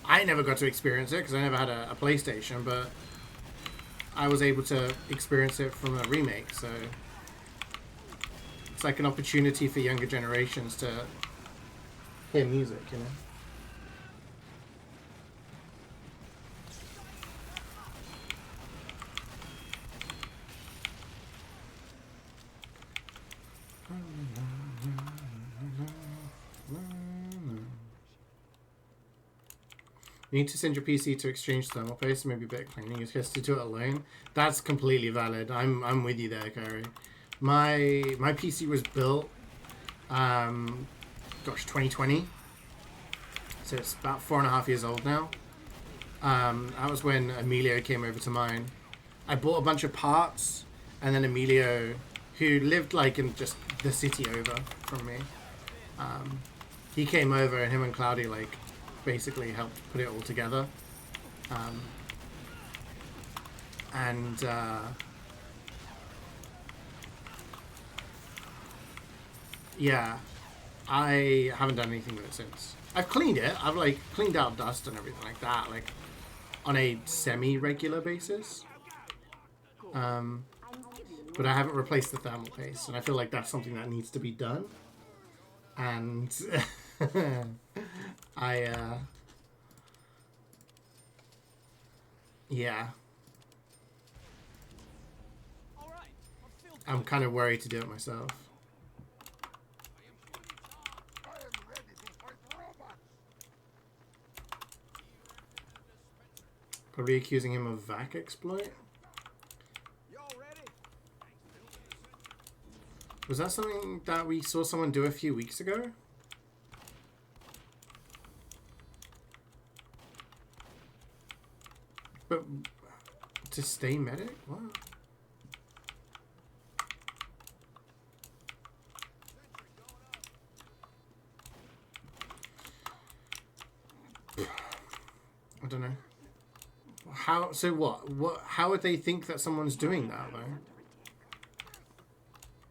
I never got to experience it because I never had a PlayStation, but I was able to experience it from a remake, so it's like an opportunity for younger generations to hear music, you know? You need to send your PC to exchange thermal paste, maybe a bit of cleaning. You have to do it alone. That's completely valid. I'm with you there, Gary. My PC was built, gosh, 2020. So it's about 4.5 years old now. That was when Emilio came over to mine. I bought a bunch of parts, and then Emilio, who lived like in just the city over from me, he came over, and him and Cloudy like basically helped put it all together. Yeah, I haven't done anything with it since. I've cleaned it. I've like cleaned out dust and everything like that, like on a semi-regular basis. But I haven't replaced the thermal paste, and I feel like that's something that needs to be done. And Yeah. I'm kind of worried to do it myself. Probably accusing him of VAC exploit. Was that something that we saw someone do a few weeks ago? But to stay medic? What? I don't know. How? So what? What? How would they think that someone's doing that though?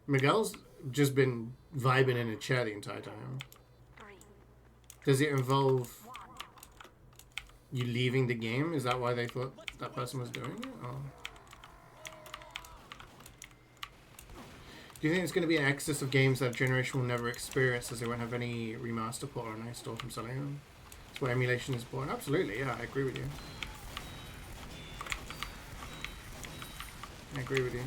Miguel's just been vibing in a chair the entire time. Does it involve you leaving the game? Is that why they thought that person was doing it? Or? Do you think it's going to be an excess of games that generation will never experience as they won't have any remaster port or nice store from selling them? That's where emulation is born. Absolutely, yeah, I agree with you. I agree with you.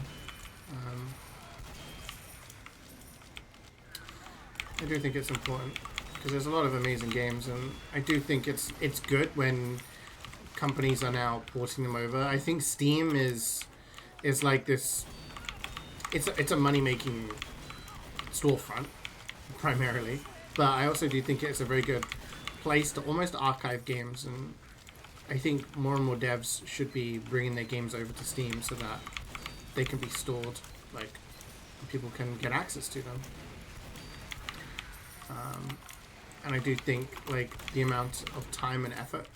I do think it's important because there's a lot of amazing games, and I do think it's good when companies are now porting them over. I think Steam is like this. It's a money making storefront primarily, but I also do think it's a very good place to almost archive games, and I think more and more devs should be bringing their games over to Steam so that they can be stored, like people can get access to them. And I do think like the amount of time and effort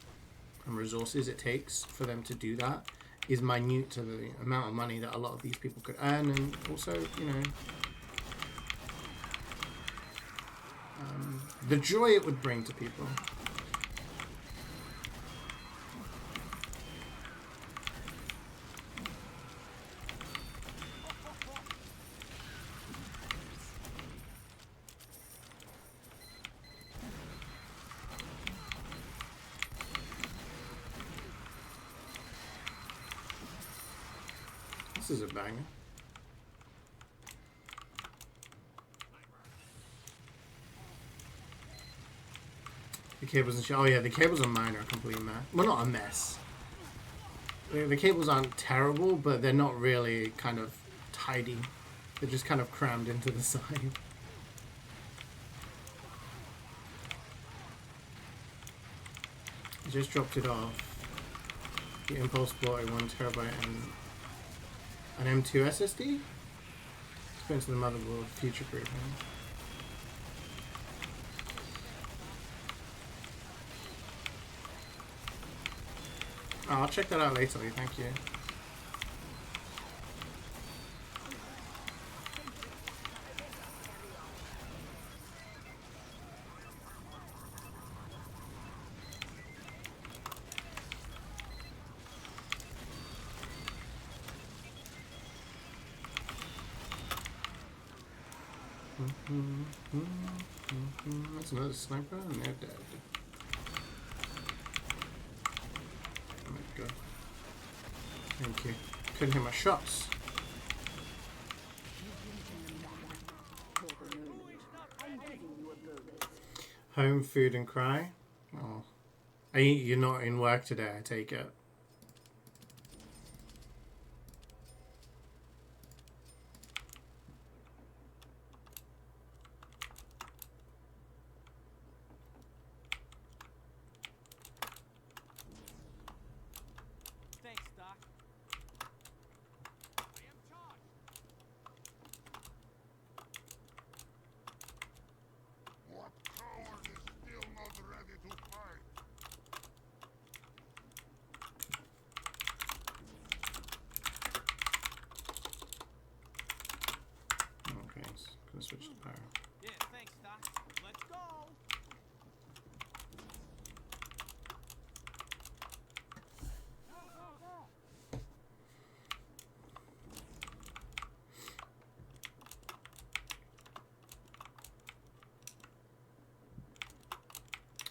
and resources it takes for them to do that is minute to the amount of money that a lot of these people could earn, and also, you know, the joy it would bring to people. This is a banger. The cables and shit. Oh yeah, the cables on mine are a complete mess. Well, not a mess. The cables aren't terrible, but they're not really kind of tidy. They're just kind of crammed into the side. I just dropped it off. The Impulse bought a 1 terabyte and an M2 SSD. Let's go into the motherboard future proofing. Oh, I'll check that out later, thank you. That's another sniper, and they're dead. Oh my god. Thank you. Couldn't hit my shots. Home, food, and cry. Oh. You're not in work today, I take it. Switch to power. Yeah, thanks, Doc. Let's go.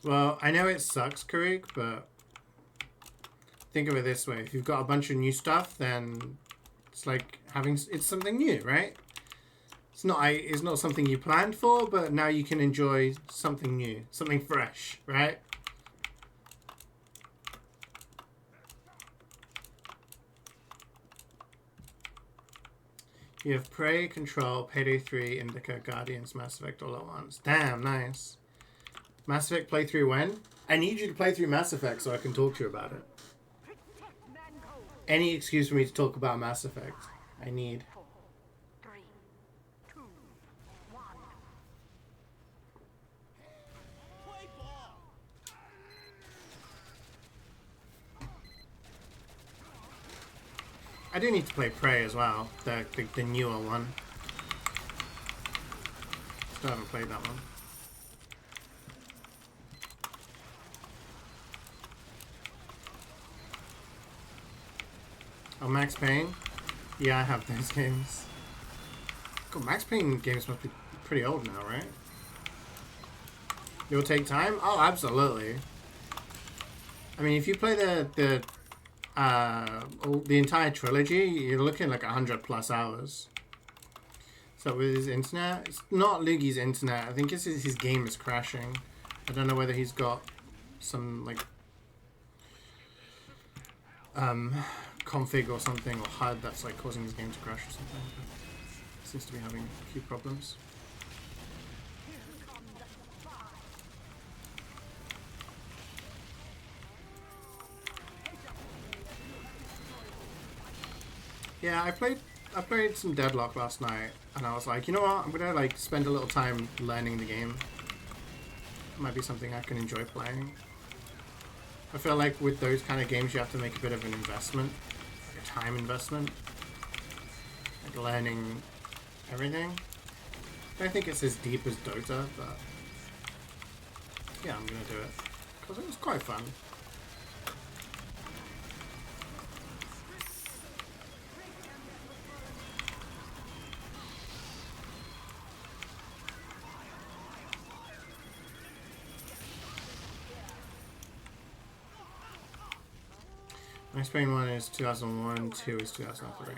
Well, I know it sucks, Karik, but think of it this way: if you've got a bunch of new stuff, then it's like it's something new, right? It's not something you planned for, but now you can enjoy something new, something fresh, right? You have Prey, Control, Payday 3, Indica, Guardians, Mass Effect all at once. Damn, nice. Mass Effect playthrough when? I need you to play through Mass Effect so I can talk to you about it. Any excuse for me to talk about Mass Effect. I need. I do need to play Prey as well, the newer one. Still haven't played that one. Oh, Max Payne? Yeah, I have those games. God, Max Payne games must be pretty old now, right? It'll take time? Oh, absolutely. I mean, if you play the entire trilogy, you're looking like 100+ hours. So with his internet, it's not Lugi's internet. I think it's his game is crashing. I don't know whether he's got some like config or something or HUD that's like causing his game to crash or something. But seems to be having a few problems. Yeah, I played some Deadlock last night, and I was like, you know what? I'm gonna like spend a little time learning the game. It might be something I can enjoy playing. I feel like with those kind of games, you have to make a bit of an investment, like a time investment, like learning everything. I don't think it's as deep as Dota, but yeah, I'm gonna do it because it was quite fun. My Spain one is 2001, 2 is 2003.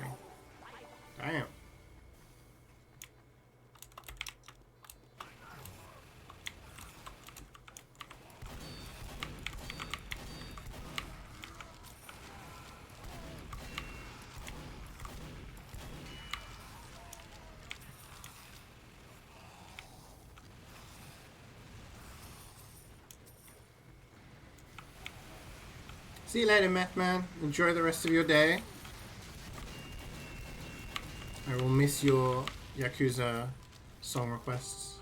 Damn. See you later, Meth Man. Enjoy the rest of your day. I will miss your Yakuza song requests.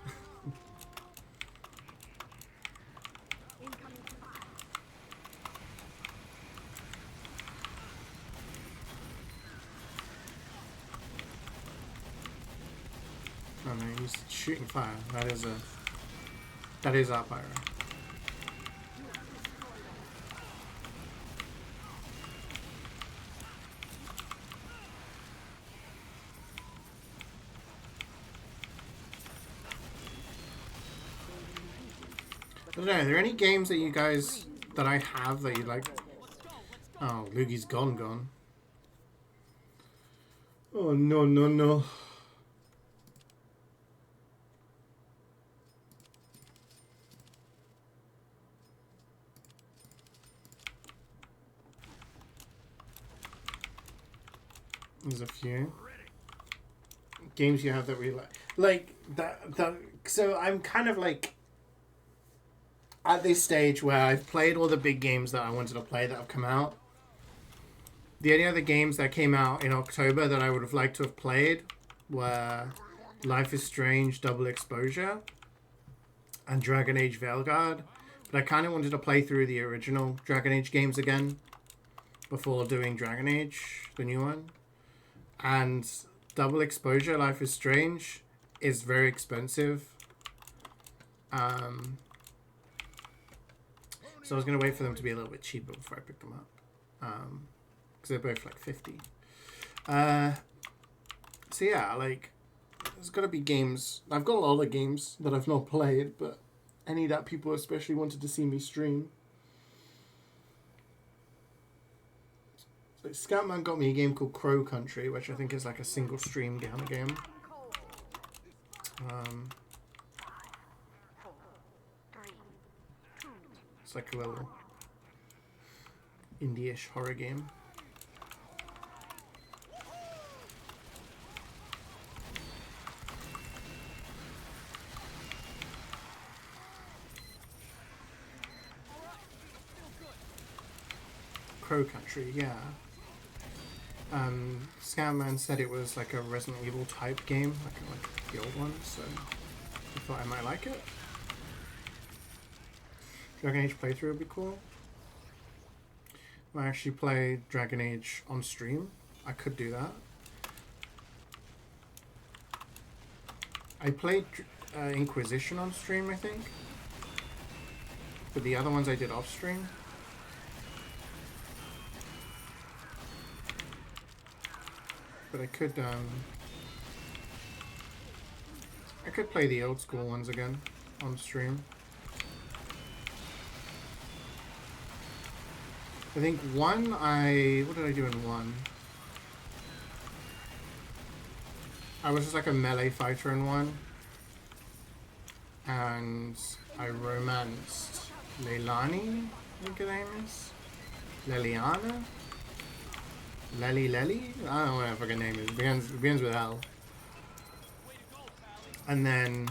Oh no, he's shooting fire. That is our pyro. I don't know, are there any games that you guys, that I have that you like? Oh, Lugi's gone. Oh, no. There's a few games you have that we like that. So I'm kind of like at this stage where I've played all the big games that I wanted to play that have come out. The only other games that came out in October that I would have liked to have played were Life is Strange, Double Exposure, and Dragon Age Veilguard. But I kind of wanted to play through the original Dragon Age games again before doing Dragon Age, the new one. And Double Exposure, Life is Strange, is very expensive. So I was going to wait for them to be a little bit cheaper before I picked them up. Because they're both like 50. So yeah, like, there's got to be games. I've got a lot of games that I've not played, but any that people especially wanted to see me stream. So Scatman got me a game called Crow Country, which I think is like a single stream kind of game. It's like a little indie-ish horror game. Crow Country, yeah. Scatman said it was like a Resident Evil type game, like the old one, so I thought I might like it. Dragon Age playthrough would be cool. I actually play Dragon Age on stream. I could do that. I played Inquisition on stream, I think. But the other ones I did off stream. But I could play the old school ones again on stream. I think one what did I do in one? I was just like a melee fighter in one. And I romanced Leilani, I think her name is. Leliana? Lely? I don't know what her fucking name is. It begins with L. And then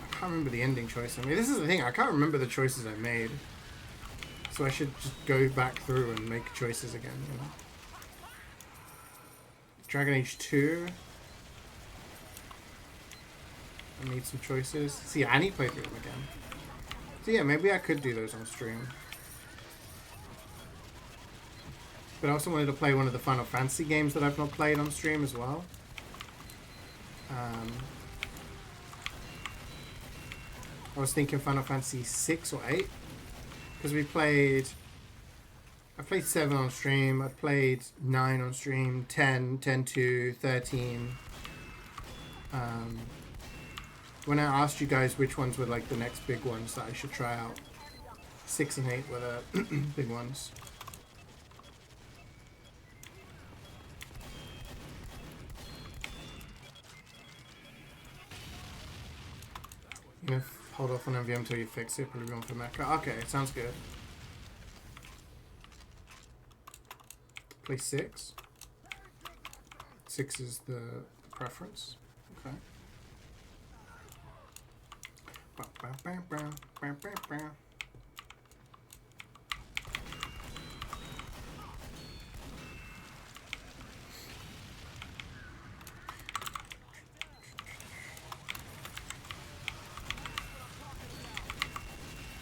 I can't remember the ending choice I made. This is the thing, I can't remember the choices I made. So I should just go back through and make choices again, you know. Dragon Age 2. I made some choices. See, Annie played through them again. So yeah, maybe I could do those on stream. But I also wanted to play one of the Final Fantasy games that I've not played on stream as well. I was thinking Final Fantasy 6 or 8. Because I played 7 on stream, I played 9 on stream, 10, 10-2, 13. When I asked you guys which ones were like the next big ones that I should try out, 6 and 8 were the big ones. You know, hold off on MvM until you fix it, probably going for Mecca. Okay, sounds good. Play 6. 6 is the preference. Okay.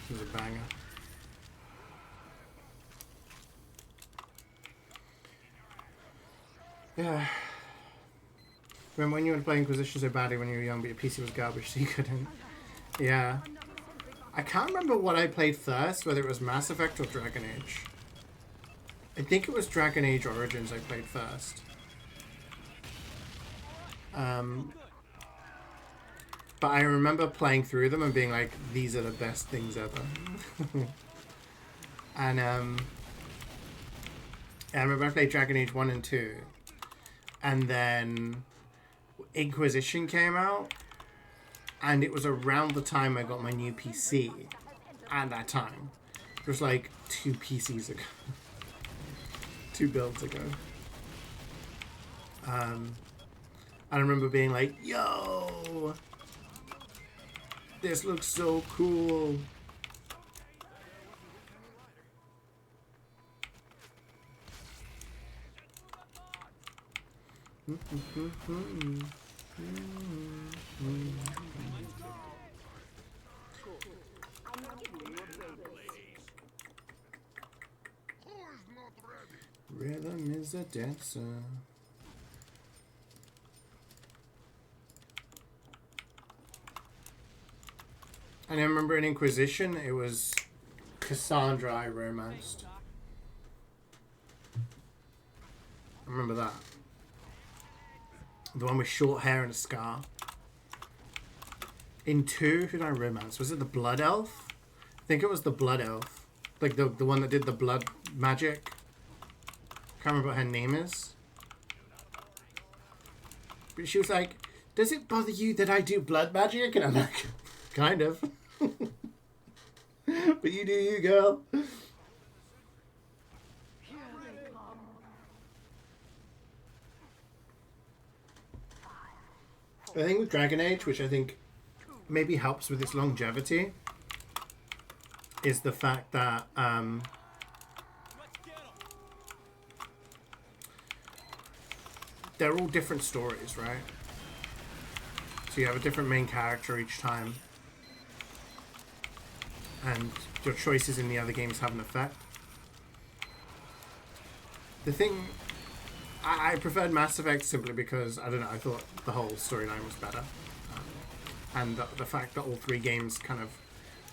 This is a banger. Yeah. Remember when you would play Inquisition so badly when you were young, but your PC was garbage, so you couldn't? Yeah. I can't remember what I played first, whether it was Mass Effect or Dragon Age. I think it was Dragon Age Origins I played first. But I remember playing through them and being like, these are the best things ever. And I remember I played Dragon Age 1 and 2. And then Inquisition came out. And it was around the time I got my new PC. At that time. It was like 2 PCs ago. 2 builds ago. I remember being like, yo! This looks so cool. Rhythm is a dancer. And I remember in Inquisition, it was Cassandra I romanced. I remember that. The one with short hair and a scar. In 2, who did I romance? Was it the Blood Elf? I think it was the Blood Elf like the one that did the blood magic. Can't remember what her name is. But she was like, does it bother you that I do blood magic? And I'm like, kind of. But you do you, girl. The thing with Dragon Age, which I think maybe helps with its longevity, is the fact that they're all different stories, right? So you have a different main character each time, and your choices in the other games have an effect. The thing, I preferred Mass Effect simply because, I don't know, I thought the whole storyline was better. And the fact that all three games kind of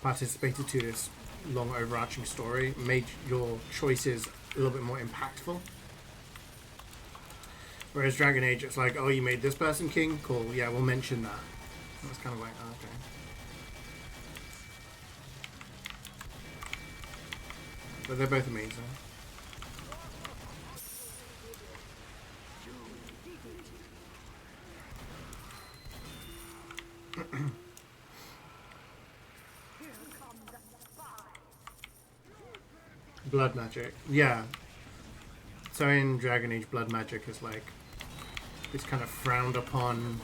participated to this long overarching story made your choices a little bit more impactful. Whereas Dragon Age, it's like, oh, you made this person king? Cool, yeah, we'll mention that. It's kind of like, oh, okay. But they're both amazing. Blood magic, yeah. So in Dragon Age, blood magic is like this kind of frowned upon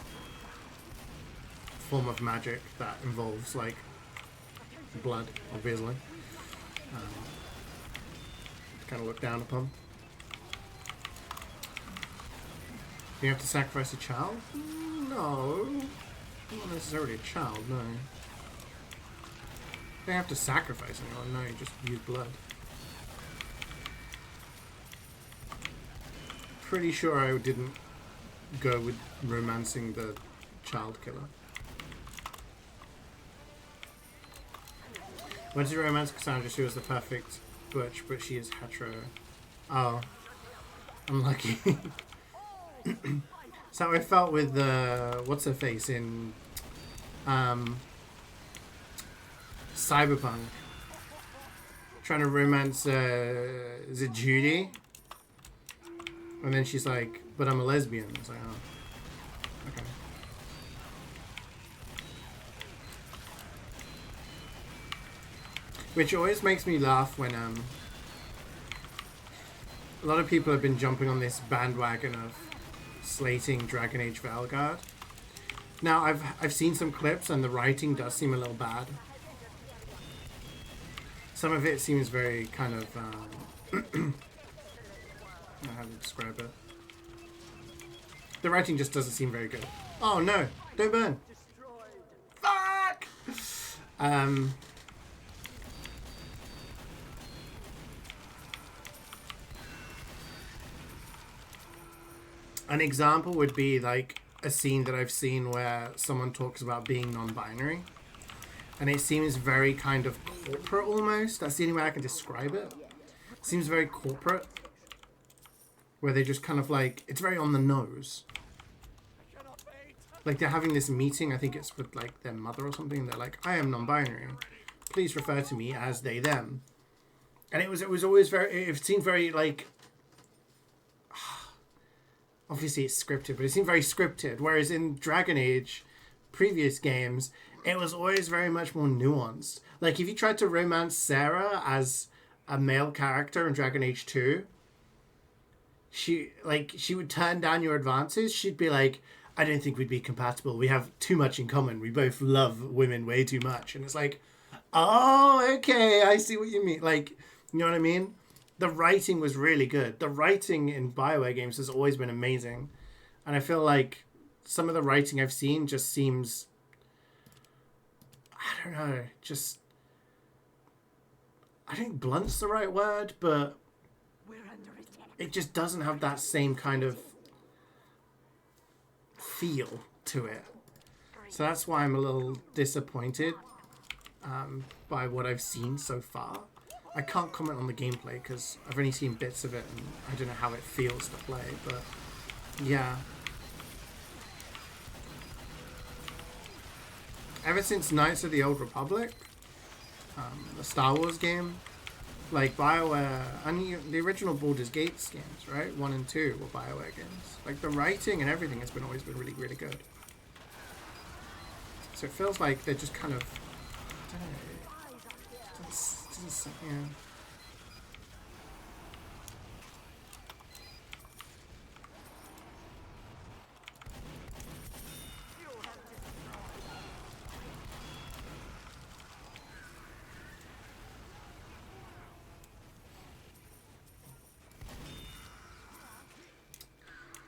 form of magic that involves like blood, obviously. Kind of looked down upon. You have to sacrifice a child? No, not necessarily a child. No, you don't have to sacrifice anyone. No, you just use blood. Pretty sure I didn't go with romancing the child killer. Went to romance Cassandra. She was the perfect butch, but she is hetero. Oh, unlucky. So I felt with what's her face in Cyberpunk, trying to romance is it Judy? And then she's like, but I'm a lesbian. It's like, oh, okay. Which always makes me laugh when a lot of people have been jumping on this bandwagon of slating Dragon Age Valgard. Now, I've seen some clips and the writing does seem a little bad. Some of it seems very kind of... I don't know how to describe it. The writing just doesn't seem very good. Oh no! Don't burn! Fuck! An example would be like a scene that I've seen where someone talks about being non-binary. And it seems very kind of corporate almost. That's the only way I can describe it. It seems very corporate. Where they just kind of like, it's very on the nose. Like they're having this meeting, I think it's with like their mother or something. They're like, I am non-binary. Please refer to me as they, them. And it was always very, it seemed very like, obviously it's scripted, but it seemed very scripted. Whereas in Dragon Age, previous games, it was always very much more nuanced. Like if you tried to romance Sarah as a male character in Dragon Age 2, she would turn down your advances. She'd be like, I don't think we'd be compatible. We have too much in common. We both love women way too much. And it's like, oh, okay, I see what you mean. Like, you know what I mean? The writing was really good. The writing in BioWare games has always been amazing. And I feel like some of the writing I've seen just seems, I don't know, just, I think blunt's the right word, but it just doesn't have that same kind of feel to it. So that's why I'm a little disappointed by what I've seen so far. I can't comment on the gameplay because I've only seen bits of it and I don't know how it feels to play, but yeah. Ever since Knights of the Old Republic, the Star Wars game, Like BioWare, and the original Baldur's Gate games, right? 1 and 2 were BioWare games. Like the writing and everything has always been really, really good. So it feels like they're just kind of, I don't know, yeah.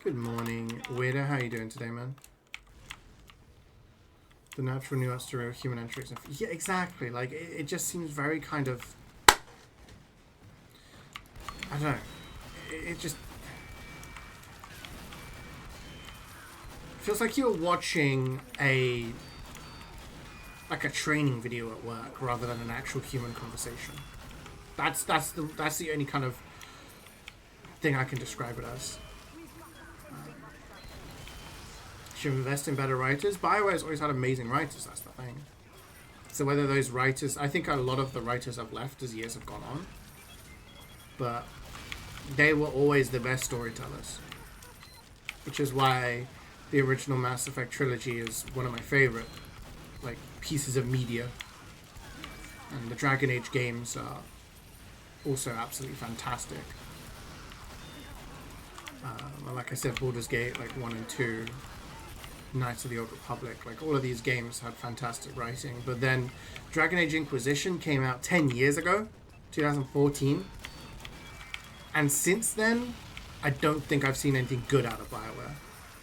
Good morning, Weirdo. How you doing today, man? The natural nuance to human entries. Yeah, exactly. Like, it just seems very kind of... I don't know. It just... feels like you're watching like a training video at work rather than an actual human conversation. That's the only kind of thing I can describe it as. Should invest in better writers. BioWare's always had amazing writers, that's the thing. So whether those writers... I think a lot of the writers have left as years have gone on. But they were always the best storytellers. Which is why the original Mass Effect trilogy is one of my favorite like pieces of media. And the Dragon Age games are also absolutely fantastic. Like I said, Baldur's Gate, like 1 and 2... Knights of the Old Republic, like all of these games had fantastic writing. But then Dragon Age Inquisition came out 10 years ago, 2014. And since then, I don't think I've seen anything good out of BioWare.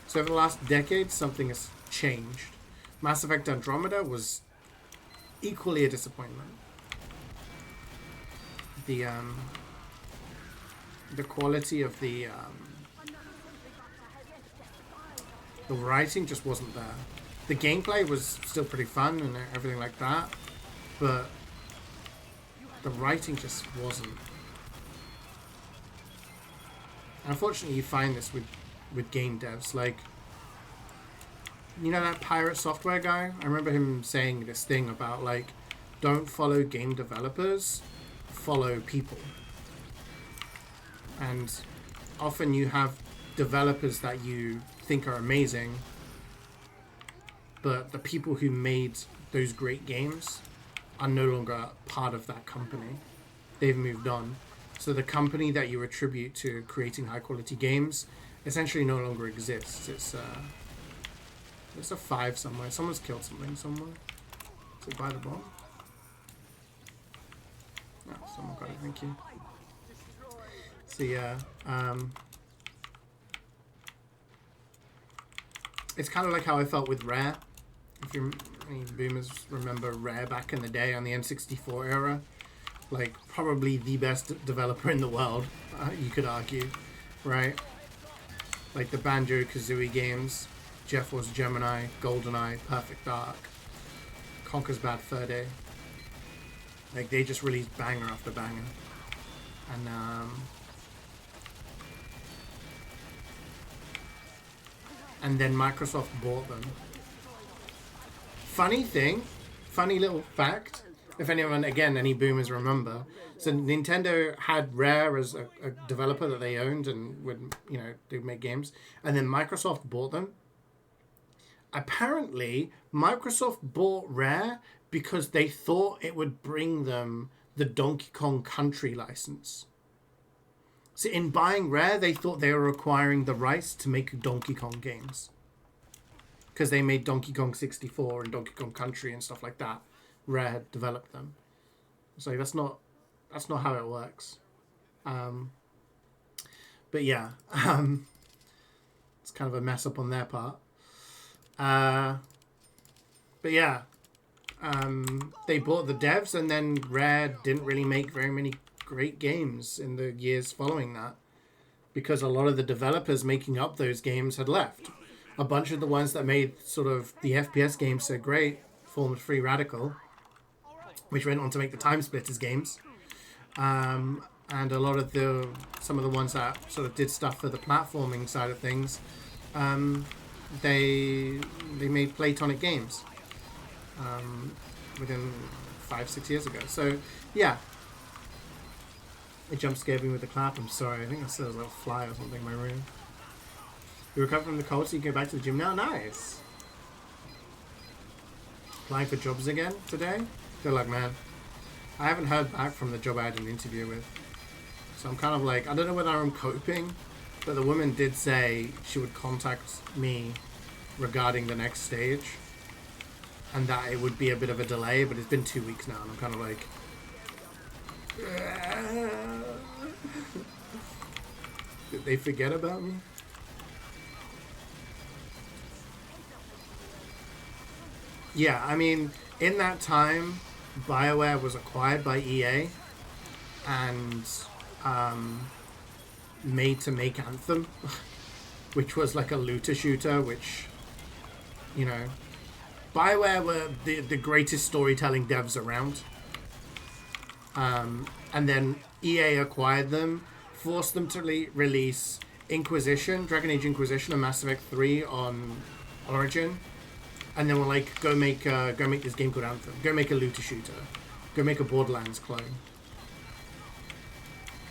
So over the last decade, something has changed. Mass Effect Andromeda was equally a disappointment. The quality of the writing just wasn't there. The gameplay was still pretty fun and everything like that, but the writing just wasn't. And unfortunately, you find this with game devs. Like, you know that Pirate Software guy? I remember him saying this thing about, like, don't follow game developers, follow people. And often you have developers that you think are amazing, but the people who made those great games are no longer part of that company. They've moved on. So the company that you attribute to creating high quality games essentially no longer exists. It's a 5 somewhere. Someone's killed something somewhere. Is it by the bomb? No, someone got it, thank you. So yeah, it's kind of like how I felt with Rare. If any boomers remember Rare back in the day on the N64 era, like probably the best developer in the world, you could argue, right? Like the Banjo-Kazooie games, Jet Force Gemini, GoldenEye, Perfect Dark, Conker's Bad Fur Day. Like they just released banger after banger, and then Microsoft bought them. Funny little fact, if anyone, again, any boomers remember, so Nintendo had Rare as a developer that they owned and would, they'd make games, and then Microsoft bought them. Apparently, Microsoft bought Rare because they thought it would bring them the Donkey Kong Country license. So in buying Rare, they thought they were acquiring the rights to make Donkey Kong games. Because they made Donkey Kong 64 and Donkey Kong Country and stuff like that. Rare had developed them. So that's not how it works. But yeah, it's kind of a mess up on their part. But yeah, they bought the devs, and then Rare didn't really make very many great games in the years following that, because a lot of the developers making up those games had left. A bunch of the ones that made sort of the FPS games so great formed Free Radical, which went on to make the Time Splitters games, and a lot of some of the ones that sort of did stuff for the platforming side of things, they made Playtonic games within 5-6 years ago. So yeah, It jump scared me with the clap. I'm sorry. I think I said a little fly or something in my room. You recovered from the cold, so you can go back to the gym now? Nice. Applying for jobs again today? Good luck, man. I haven't heard back from the job I had an interview with. So I'm kind of like, I don't know whether I'm coping, but the woman did say she would contact me regarding the next stage. And that it would be a bit of a delay, but it's been 2 weeks now, and I'm kind of like... Did they forget about me? Yeah, I mean, in that time, BioWare was acquired by EA and made to make Anthem, which was like a looter shooter, which, you know, BioWare were the greatest storytelling devs around. And then EA acquired them, forced them to release Inquisition, Dragon Age Inquisition, and Mass Effect 3 on Origin. And then we're like, go make this game called Anthem. Go make a looter shooter. Go make a Borderlands clone.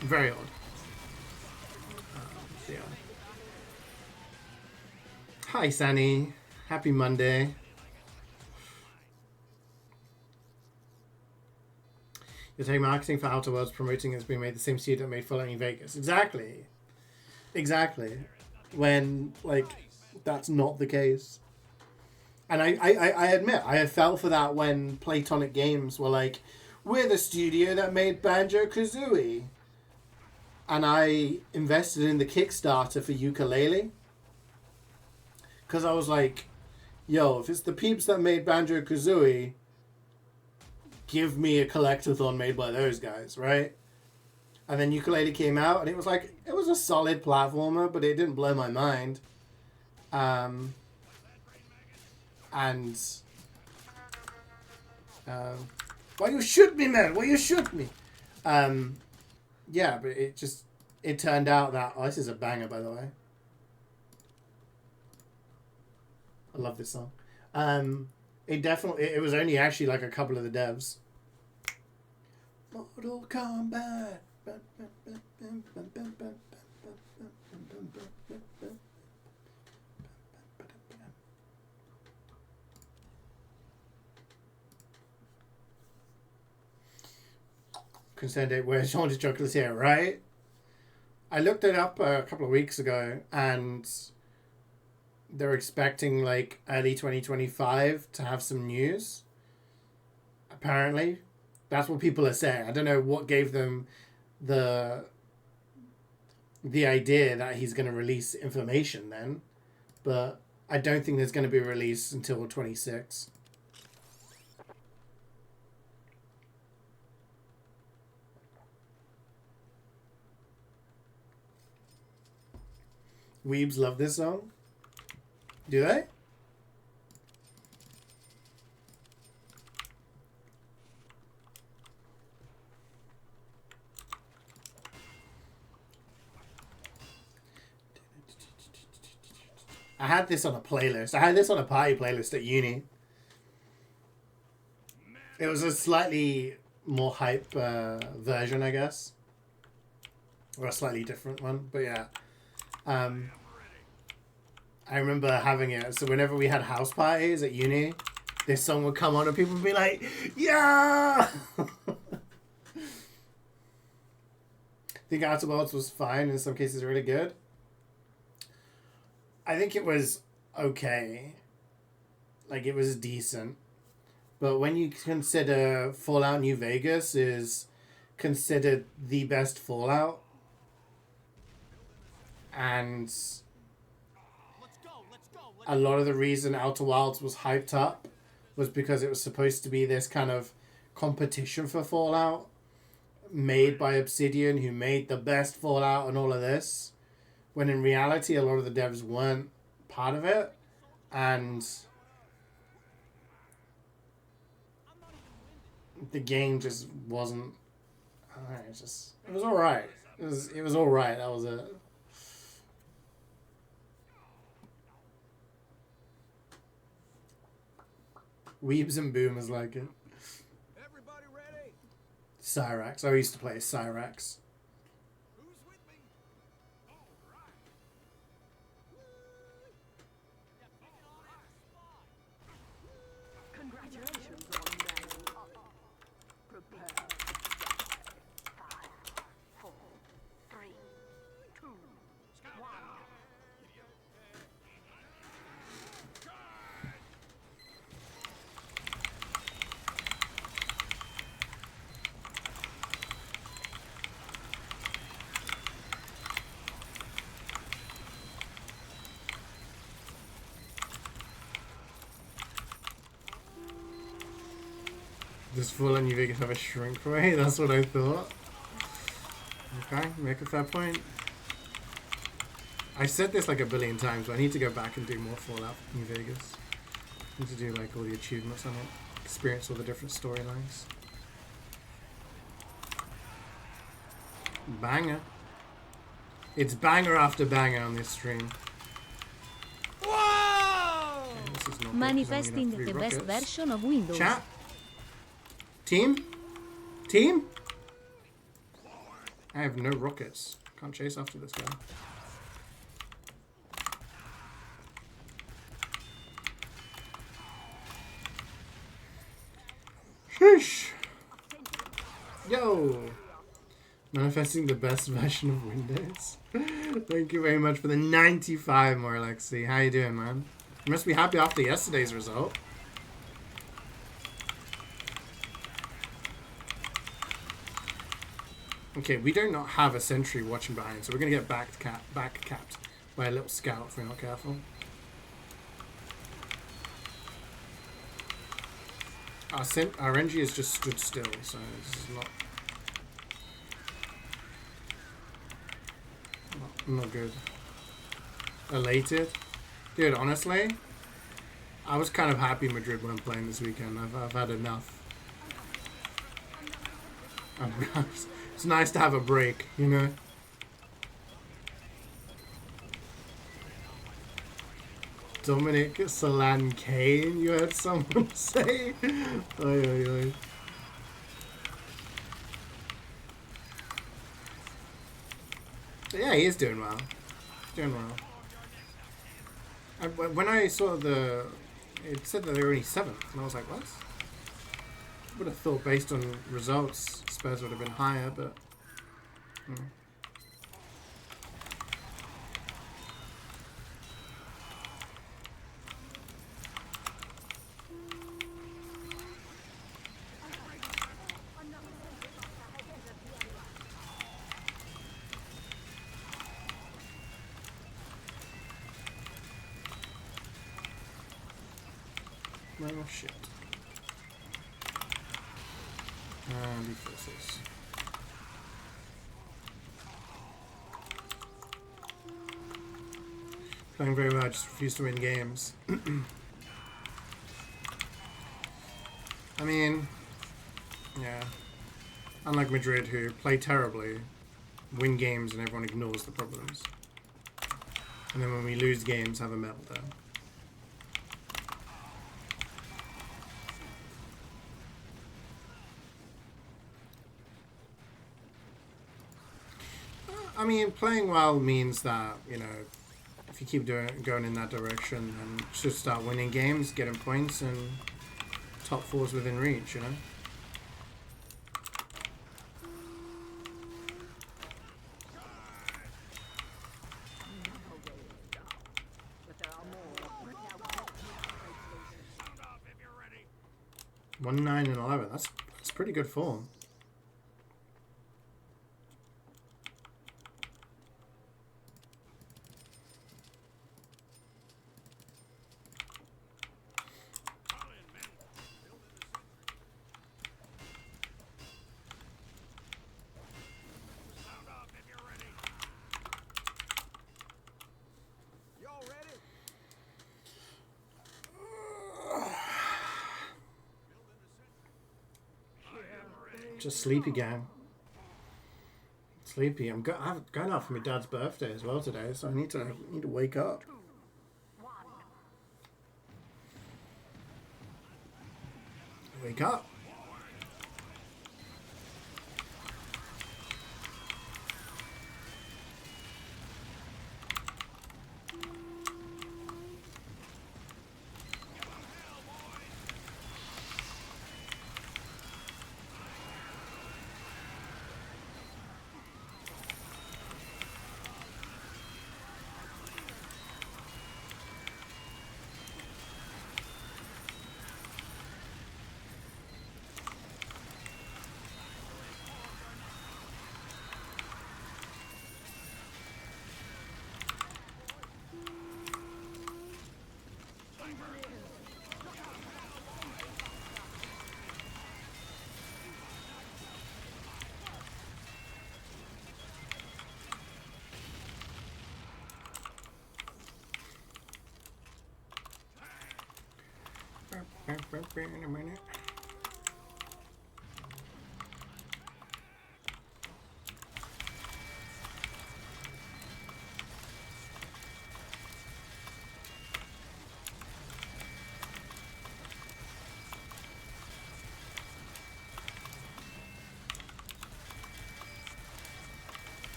Very odd. Yeah. Hi, Sunny. Happy Monday. You're taking marketing for Outer Worlds, promoting it's being made the same studio that made Fallout New Vegas. Exactly. Exactly. When, like, that's not the case. And I admit, I fell for that when Playtonic Games were like, we're the studio that made Banjo-Kazooie. And I invested in the Kickstarter for Yooka-Laylee. Because I was like, yo, if it's the peeps that made Banjo-Kazooie, give me a collectathon made by those guys, right? And then Yooka-Laylee came out, and it was like, it was a solid platformer, but it didn't blow my mind. Why you shoot me, man? Why you shoot me? Yeah, but it turned out that... Oh, this is a banger, by the way. I love this song. It was only actually like a couple of the devs. Mortal Kombat. Concerned date, where's Haunted Chocolate's here, right? I looked it up a couple of weeks ago, and they're expecting like early 2025 to have some news. Apparently, that's what people are saying. I don't know what gave them the idea that he's going to release information then, but I don't think there's going to be a release until 26. Weebs love this song. Do they? I had this on a playlist. I had this on a party playlist at uni. It was a slightly more hype version, I guess. Or a slightly different one, but yeah. I remember having it. So whenever we had house parties at uni, this song would come on and people would be like, yeah! I think Outer Worlds was fine. In some cases, really good. I think it was okay. Like, it was decent. But when you consider Fallout New Vegas is considered the best Fallout, and a lot of the reason Outer Wilds was hyped up was because it was supposed to be this kind of competition for Fallout made by Obsidian, who made the best Fallout and all of this, when in reality a lot of the devs weren't part of it, and the game just wasn't... it was alright. It was alright, that was it. Weebs and Boomers like it. Everybody ready? Cyrax. I used to play Cyrax. Does full on New Vegas have a shrink ray? That's what I thought. Okay, make a fair point. I said this like a billion times, but I need to go back and do more Fallout New Vegas. I need to do like all the achievements on it, experience all the different storylines. Banger. It's banger after banger on this stream.
Whoa!
Okay, this is not
Manifesting the best version of Windows.
Chat. Team? Team? I have no rockets. Can't chase after this guy. Sheesh. Yo. Manifesting the best version of Windows. Thank you very much for the 95 more, Alexi. How you doing, man? You must be happy after yesterday's result. Okay, we do not have a sentry watching behind, so we're going to get back capped by a little scout if we're not careful. Our NG has just stood still, so this is not good. Elated? Dude, honestly, I was kind of happy Madrid weren't playing this weekend. I've had enough. It's nice to have a break, you know? Dominic Solan Kane, you heard someone say? Oy, oy, oy. Yeah, he is doing well. Doing well. When I saw it said that they were only 7th, and I was like, what? I would have thought based on results, Spurs would have been higher, but... Oh shit. And he forces. Playing very well, I just refuse to win games. I mean, yeah. Unlike Madrid, who play terribly, win games and everyone ignores the problems. And then when we lose games, have a meltdown. I mean, playing well means that, you know, if you keep going in that direction, then you should start winning games, getting points, and top 4's within reach, you know? One 9 and 11. That's pretty good form. Just sleepy, gang. Sleepy. I'm going out for my dad's birthday as well today, so I need to wake up. Wake up.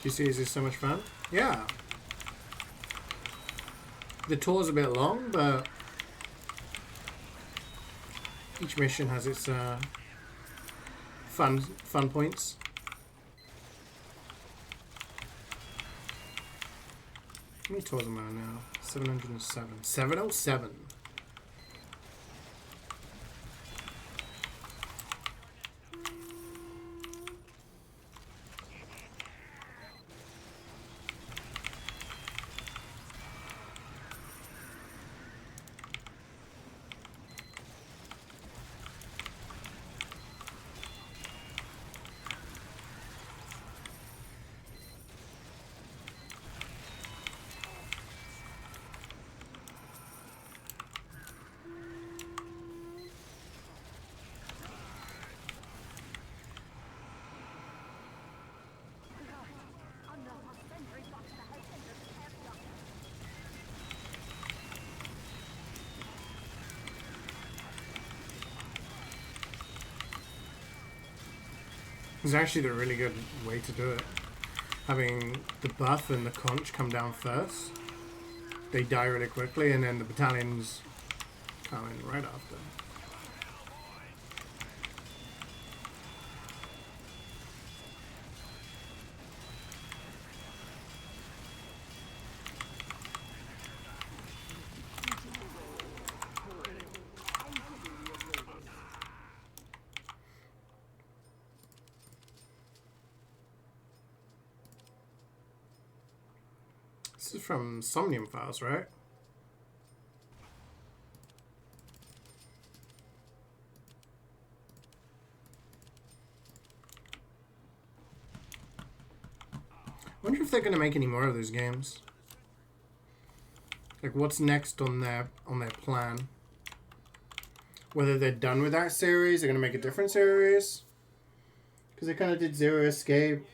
Do you see, is this so much fun? Yeah. The tour's a bit long, but each mission has its fun points. How many tours am I on now? 707. 707. It's actually a really good way to do it. Having the buff and the conch come down first. They die really quickly, and then the battalions come in right after. This is from MvM files, right? I wonder if they're going to make any more of those games. Like, what's next on their plan? Whether they're done with that series, they're going to make a different series. Because they kind of did Zero Escape,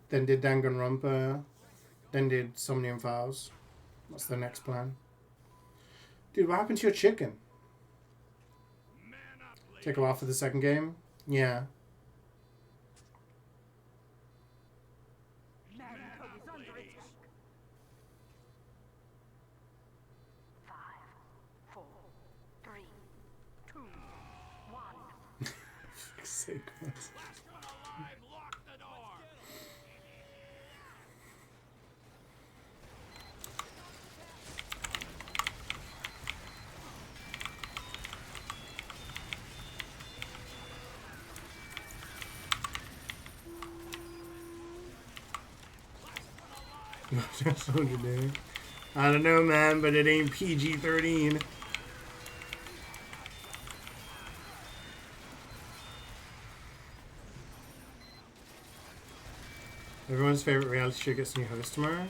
then did Danganronpa, then did MvM Files. What's the next plan? Dude, what happened to your chicken? Take a while for the second game? Yeah. I don't know, man, but it ain't PG-13. Everyone's favorite reality show gets a new host tomorrow?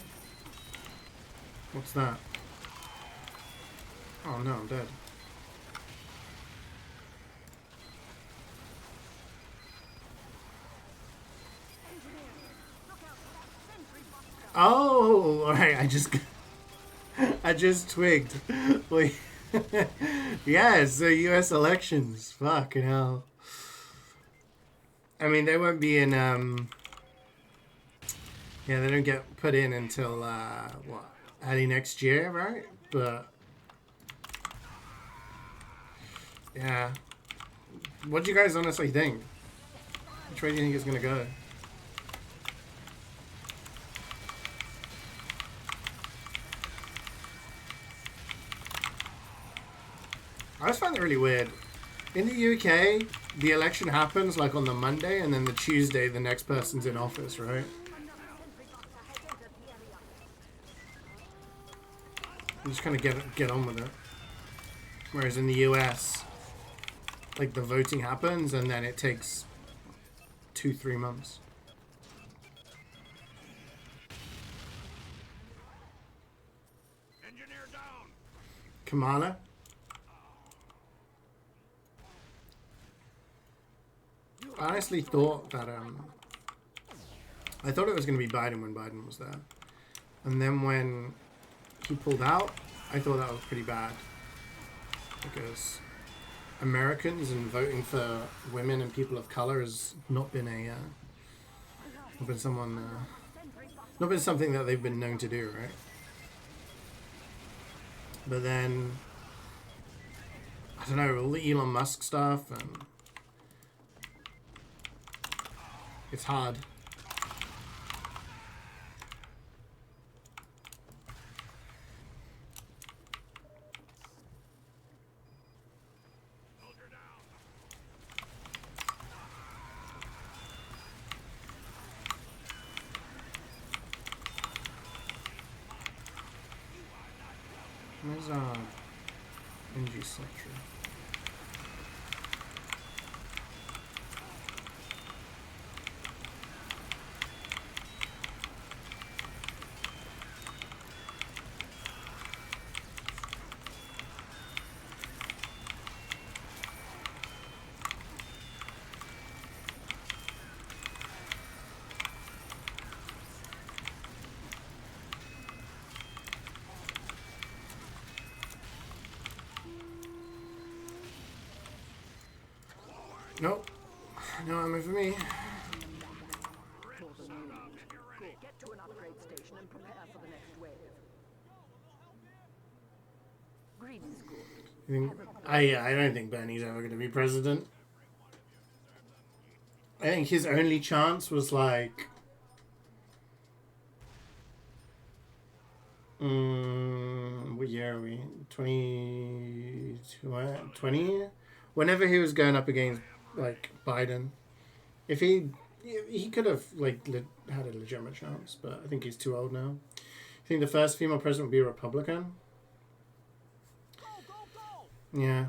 What's that? Oh no, I'm dead. Oh, alright, I just twigged. Wait. Yeah, it's the US elections. Fucking hell. I mean, they won't be in, yeah, they don't get put in until, what, early next year, right? But, yeah. What do you guys honestly think? Which way do you think it's gonna go? find it really weird. In the UK, the election happens like on the Monday, and then the Tuesday, the next person's in office, right? You just kind of get on with it. Whereas in the US, like the voting happens, and then it takes 2-3 months.
Engineer down.
Kamala. I honestly thought that I thought it was going to be Biden when Biden was there, and then when he pulled out, I thought that was pretty bad because Americans and voting for women and people of color has not been not been something that they've been known to do, right? But then I don't know, all the Elon Musk stuff, and it's hard. Where's NG Sector? Nope. No ammo for me.
Get to an upgrade station and prepare for the next wave. Greetings, good.
I don't think Bernie's ever going to be president. I think his only chance was like what year are we? 2020? Whenever he was going up against like Biden, if he could have like had a legitimate chance, but I think he's too old now. I think the first female president would be a Republican. Yeah.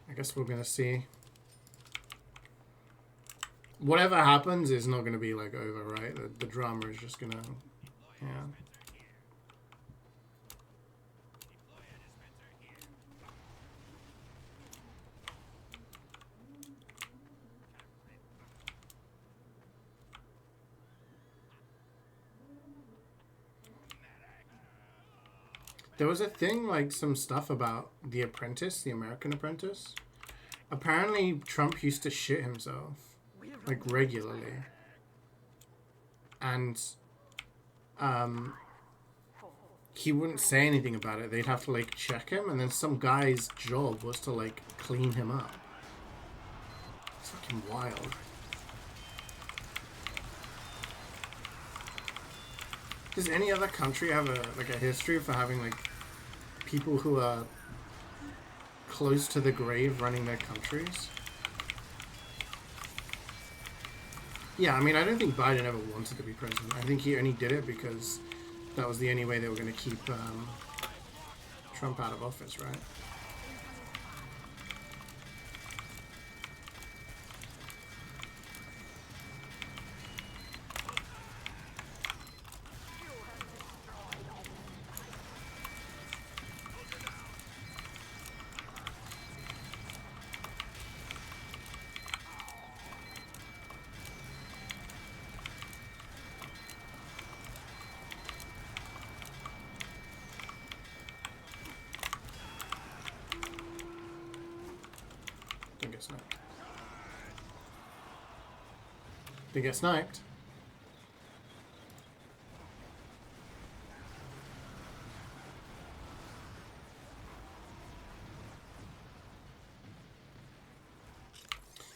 I guess we're gonna see. Whatever happens is not gonna be like over, right? The drama is just gonna, yeah. There was a thing, like some stuff about The Apprentice, the American Apprentice. Apparently, Trump used to shit himself, like regularly. And he wouldn't say anything about it. They'd have to like check him, and then some guy's job was to like clean him up. It's fucking wild. Does any other country have a history for having like people who are close to the grave running their countries? Yeah, I mean, I don't think Biden ever wanted to be president. I think he only did it because that was the only way they were going to keep Trump out of office, right? They get sniped.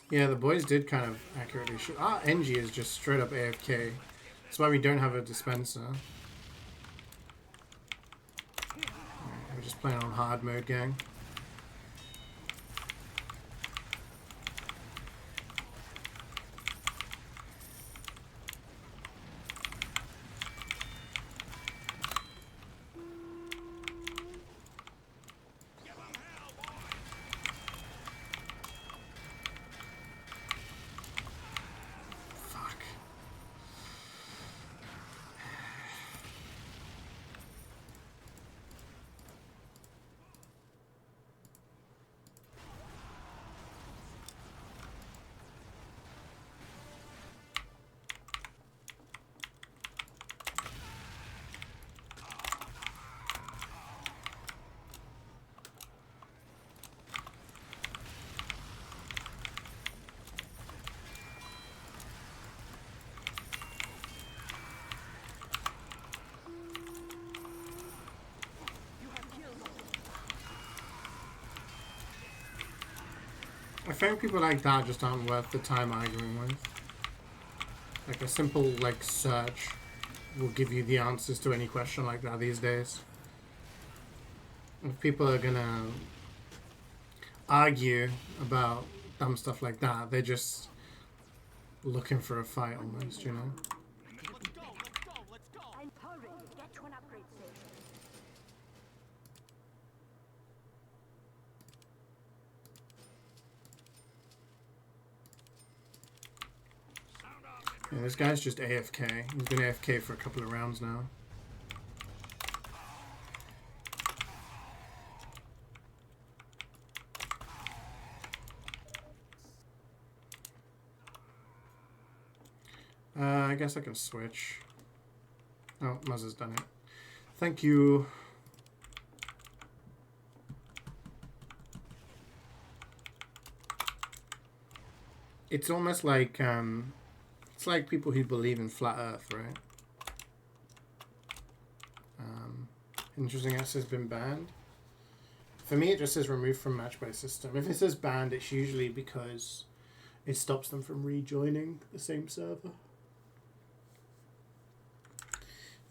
Yeah, the boys did kind of accurately shoot. NG is just straight up AFK. That's why we don't have a dispenser. We're just Playing on hard mode, gang. I think people like that just aren't worth the time arguing with. Like a simple like search will give you the answers to any question like that these days. If people are gonna argue about dumb stuff like that, they're just looking for a fight almost, you know?
And hurry, get to an upgrade station.
Yeah, this guy's just AFK. He's been AFK for a couple of rounds now. I guess I can switch. Oh, Muzz has done it. Thank you. It's almost like it's like people who believe in flat Earth, right? Interesting S has been banned. For me, it just says removed from match by system. If it says banned, it's usually because it stops them from rejoining the same server.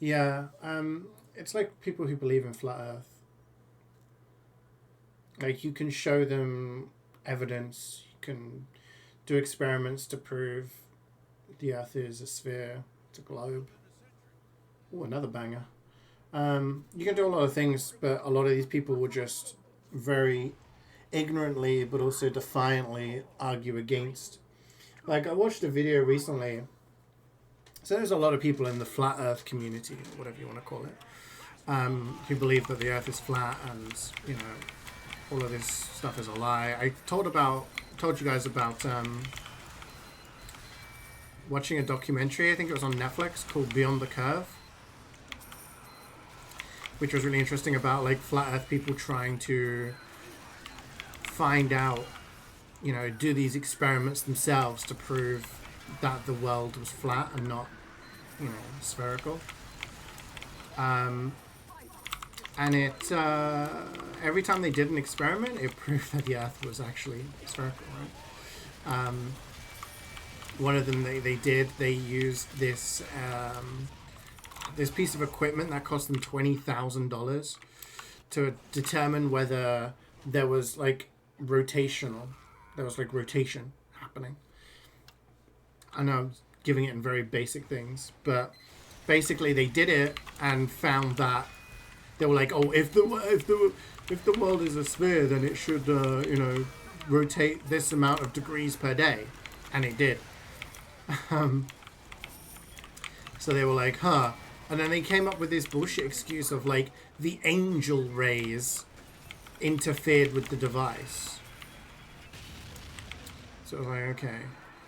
Yeah, it's like people who believe in flat Earth. Like, you can show them evidence, you can do experiments to prove the Earth is a sphere, it's a globe. Oh, another banger. You can do a lot of things, but a lot of these people will just very ignorantly, but also defiantly argue against. Like, I watched a video recently. So there's a lot of people in the flat Earth community, or whatever you want to call it, who believe that the Earth is flat and, you know, all of this stuff is a lie. I told you guys about watching a documentary, I think it was on Netflix, called Beyond the Curve, which was really interesting about, like, flat Earth people trying to find out, you know, do these experiments themselves to prove that the world was flat and not, you know, spherical. And it, every time they did an experiment, it proved that the Earth was actually spherical, right? One of them they used this, this piece of equipment that cost them $20,000 to determine whether there was, like, rotation happening. I know I'm giving it in very basic things, but basically they did it and found that they were like, oh, if the world is a sphere, then it should you know, rotate this amount of degrees per day, and it did. So they were like, huh, and then they came up with this bullshit excuse of, like, the angel rays interfered with the device. So I was like, okay.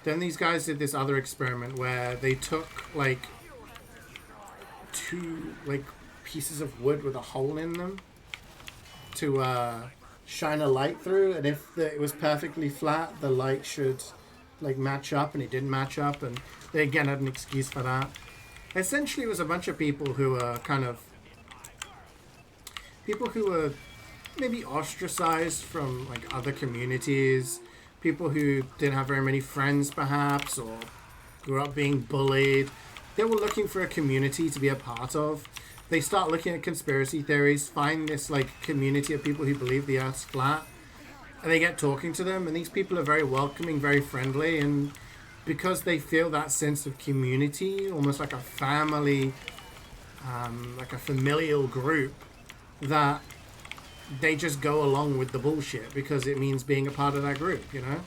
Then these guys did this other experiment where they took, like, 2, like, pieces of wood with a hole in them to shine a light through, and if it was perfectly flat, the light should, like, match up, and it didn't match up, and they again had an excuse for that. Essentially, it was a bunch of people who were maybe ostracized from, like, other communities. People who didn't have very many friends, perhaps, or grew up being bullied. They were looking for a community to be a part of. they start looking at conspiracy theories, find this like community of people who believe the Earth's flat, and they get talking to them, and these people are very welcoming, very friendly, and because they feel that sense of community, almost like a family, like a familial group, that they just go along with the bullshit because it means being a part of that group, you know?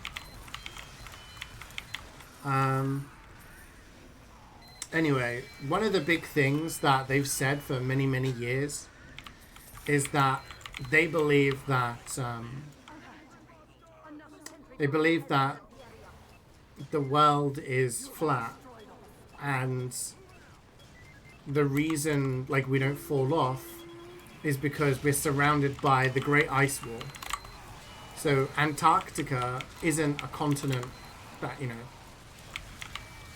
Anyway, one of the big things that they've said for many, many years is that they believe that the world is flat, and the reason like we don't fall off is because we're surrounded by the Great Ice Wall. So Antarctica isn't a continent that, you know,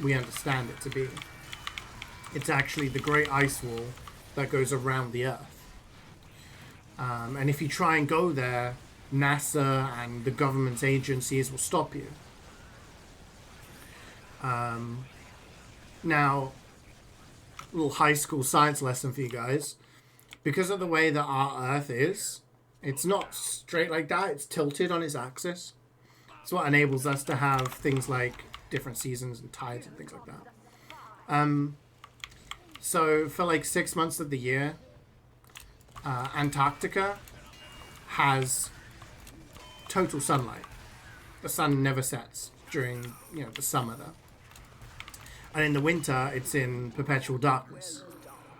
we understand it to be. It's actually the Great Ice Wall that goes around the Earth. And if you try and go there, NASA and the government's agencies will stop you. Now, a little high school science lesson for you guys. Because of the way that our Earth is, it's not straight like that, it's tilted on its axis. It's what enables us to have things like different seasons and tides and things like that. So for like 6 months of the year, Antarctica has total sunlight. The sun never sets during, you know, the summer though. And in the winter, it's in perpetual darkness,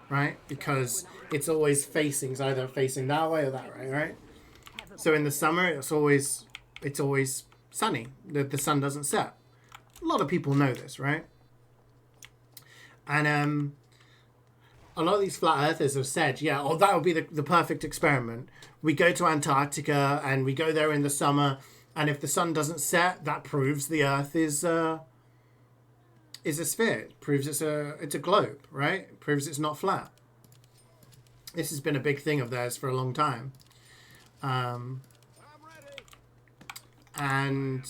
right? Because it's always facing, it's either facing that way or that way, right? So in the summer, it's always sunny. The sun doesn't set. A lot of people know this, right? And a lot of these flat earthers have said, yeah, oh, that would be the perfect experiment. We go to Antarctica and we go there in the summer, and if the sun doesn't set, that proves the Earth is a sphere. It proves it's a globe, right? It proves it's not flat. This has been a big thing of theirs for a long time. And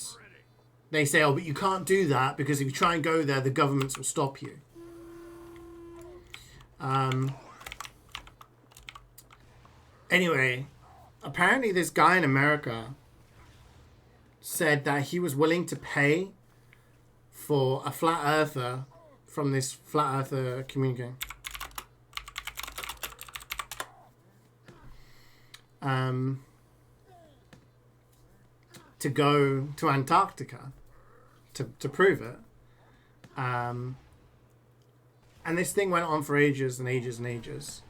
they say, oh, but you can't do that because if you try and go there, the governments will stop you. Anyway, apparently this guy in America said that he was willing to pay for a flat earther from this flat earther community. To go to Antarctica to prove it. And this thing went on for ages and ages and ages.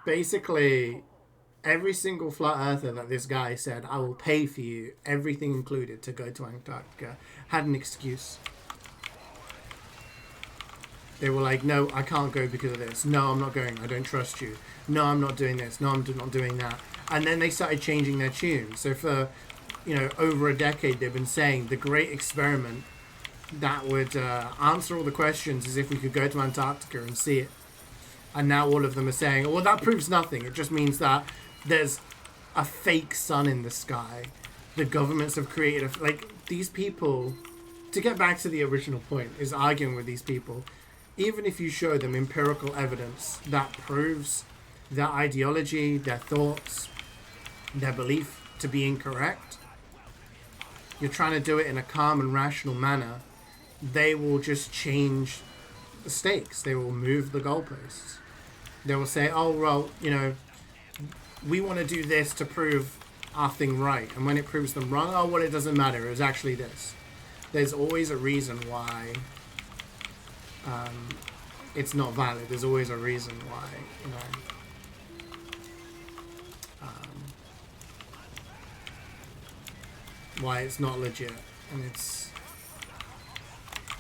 Basically, every single flat earther that this guy said, I will pay for you, everything included, to go to Antarctica, had an excuse. They were like, no, I can't go because of this. No, I'm not going. I don't trust you. No, I'm not doing this. No, I'm not doing that. And then they started changing their tune. So for, you know, over a decade, they've been saying the great experiment that would answer all the questions is if we could go to Antarctica and see it. And now all of them are saying, well, that proves nothing. It just means that there's a fake sun in the sky. The governments have created these people, to get back to the original point, is arguing with these people. Even if you show them empirical evidence that proves their ideology, their thoughts, their belief to be incorrect, you're trying to do it in a calm and rational manner, they will just change the stakes. They will move the goalposts. They will say, oh, well, you know, we want to do this to prove our thing right. And when it proves them wrong, oh, well, it doesn't matter. It was actually this. There's always a reason why it's not valid. There's always a reason why, you know, why it's not legit. And it's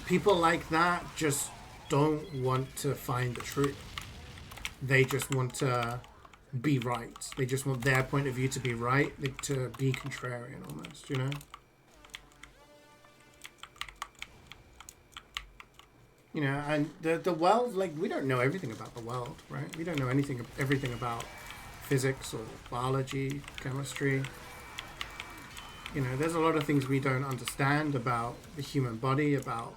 people like that just don't want to find the truth. They just want to be right. They just want their point of view to be right, to be contrarian almost, you know? You know, and the world, like, we don't know everything about the world, right? We don't know everything about physics or biology, chemistry. You know, there's a lot of things we don't understand about the human body, about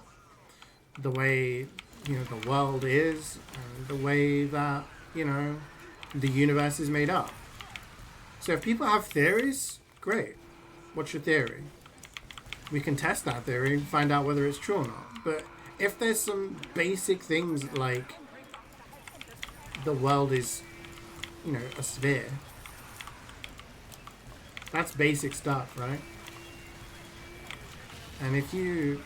the way, you know, the world is, and the way that, you know, the universe is made up. So if people have theories, great. What's your theory? We can test that theory and find out whether it's true or not. But if there's some basic things like the world is, you know, a sphere, that's basic stuff, right? And if you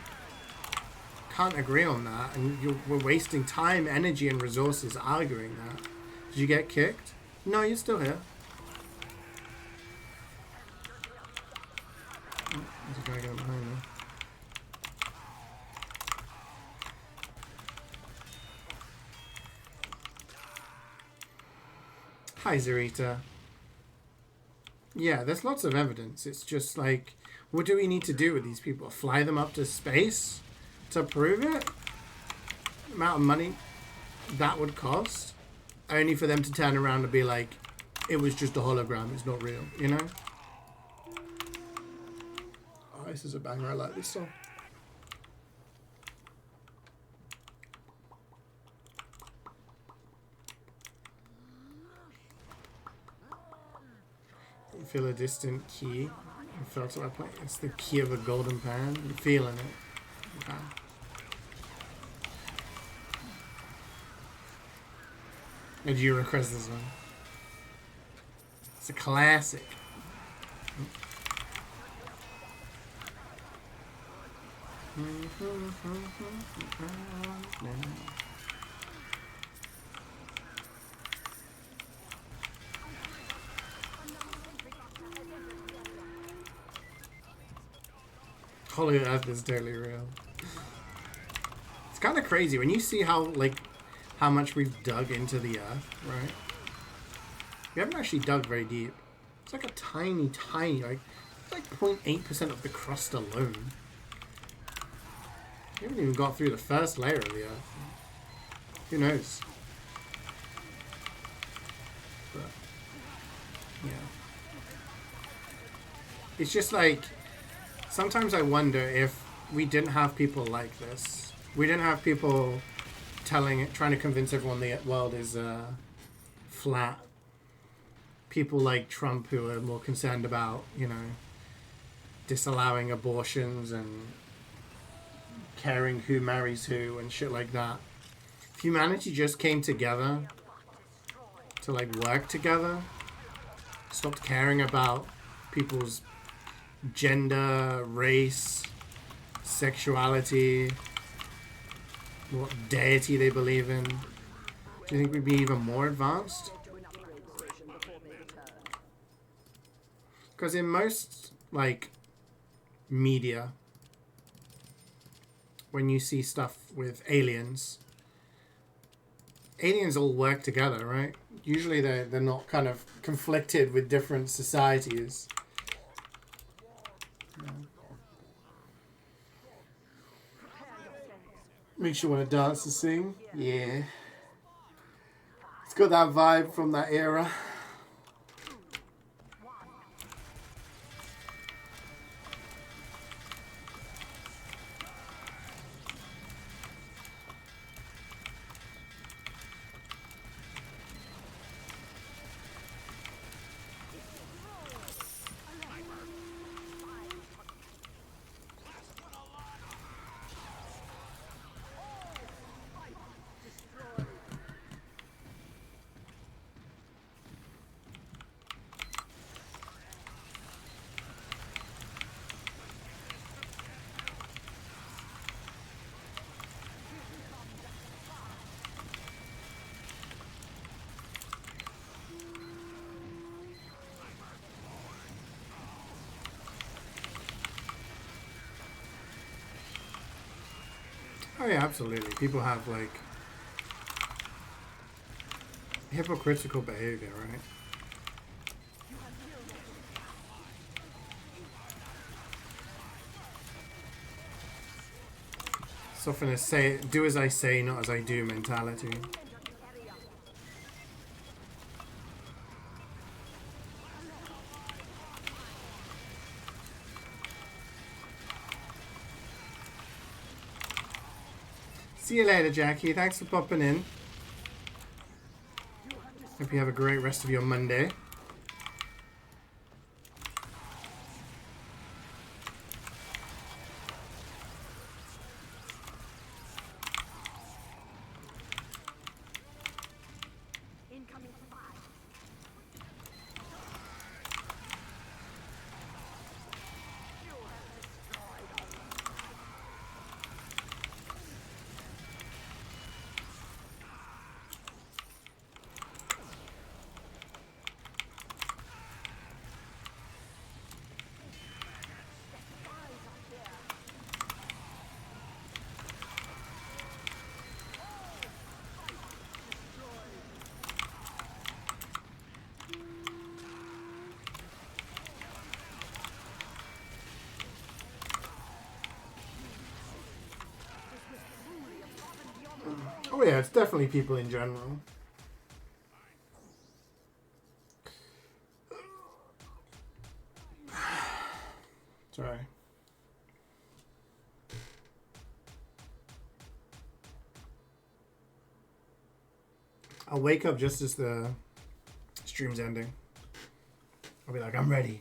can't agree on that and we're wasting time, energy, and resources arguing that, did you get kicked? No, you're still here. Oh, there's a guy going behind me. Hi, Zarita. Yeah, there's lots of evidence. It's just like, what do we need to do with these people? Fly them up to space to prove it? The amount of money that would cost? Only for them to turn around and be like, it was just a hologram, it's not real, you know? Oh, this is a banger, I like this song. You feel a distant key. You felt it. It's the key of a golden pan. You're feeling it. Okay. Did you request this one? It's a classic. Holy Earth is totally real. It's kind of crazy when you see how much we've dug into the Earth, right? We haven't actually dug very deep. It's like a tiny, like 0.8% of the crust alone. We haven't even got through the first layer of the Earth. Who knows? But, yeah. It's just like, sometimes I wonder if we didn't have people like this. We didn't have people trying to convince everyone the world is flat. People like Trump who are more concerned about, you know, disallowing abortions and caring who marries who and shit like that. If humanity just came together to like work together, stopped caring about people's gender, race, sexuality, what deity they believe in, do you think we'd be even more advanced? Because in most, like, media, when you see stuff with aliens all work together, right? Usually they're not kind of conflicted with different societies. Makes you want to dance and sing. Yeah. It's got that vibe from that era. Oh yeah, absolutely. People have like hypocritical behavior, right? It's often a do as I say, not as I do mentality. See you later, Jackie. Thanks for popping in. Hope you have a great rest of your Monday.
Incoming fire. You have destroyed all.
Oh yeah, it's definitely people in general. Sorry. I'll wake up just as the stream's ending. I'll be like, I'm ready.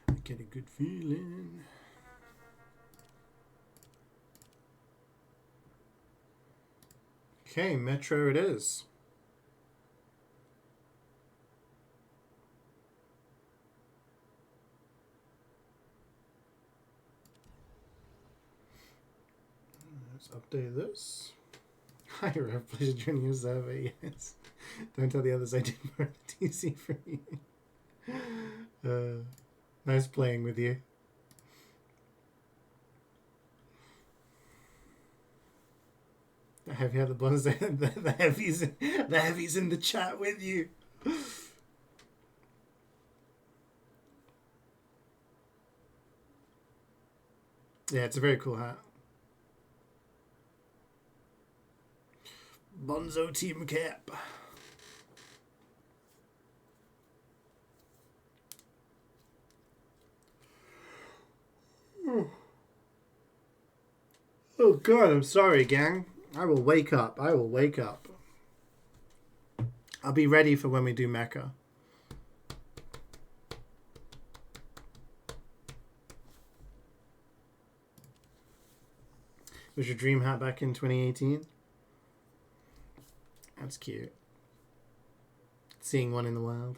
I get a good feeling. Okay, Metro it is. Let's update this. Hi, Rev. Pleasure joining your server. Yes. Don't tell the others I didn't burn a TC for you. Nice playing with you. Have you had the bonus? The heavies in the chat with you. Yeah, it's a very cool hat. Bonzo team cap. Oh god, I'm sorry, gang. I will wake up. I will wake up. I'll be ready for when we do Mecha. Was your dream hat back in 2018? That's cute. Seeing one in the wild.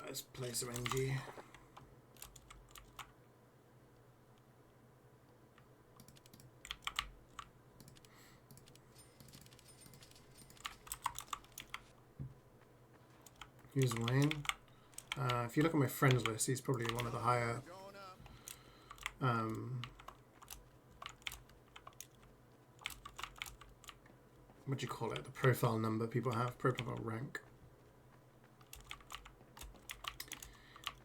Let's play some NG. Here's Wayne. If you look at my friends list, he's probably one of the higher what do you call it? The profile number people have, profile rank.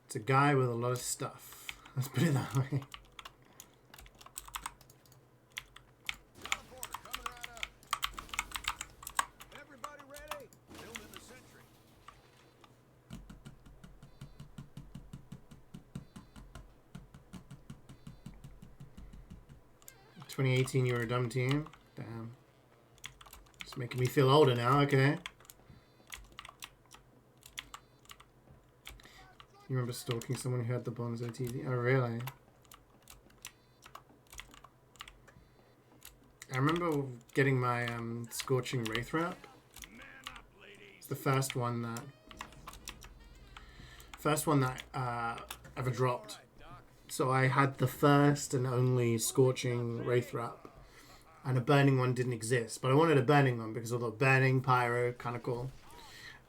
It's a guy with a lot of stuff. Let's put it that way.
Everybody ready? Building the sentry.
2018, you were a dumb team. Damn. It's making me feel older now. Okay. You remember stalking someone who had the Bonzo TV? Oh, really? I remember getting my Scorching Wraith Wrap. It's the first one that ever dropped. So I had the first and only Scorching Wraith Wrap. And a burning one didn't exist. But I wanted a burning one because I thought burning, pyro, kind of cool.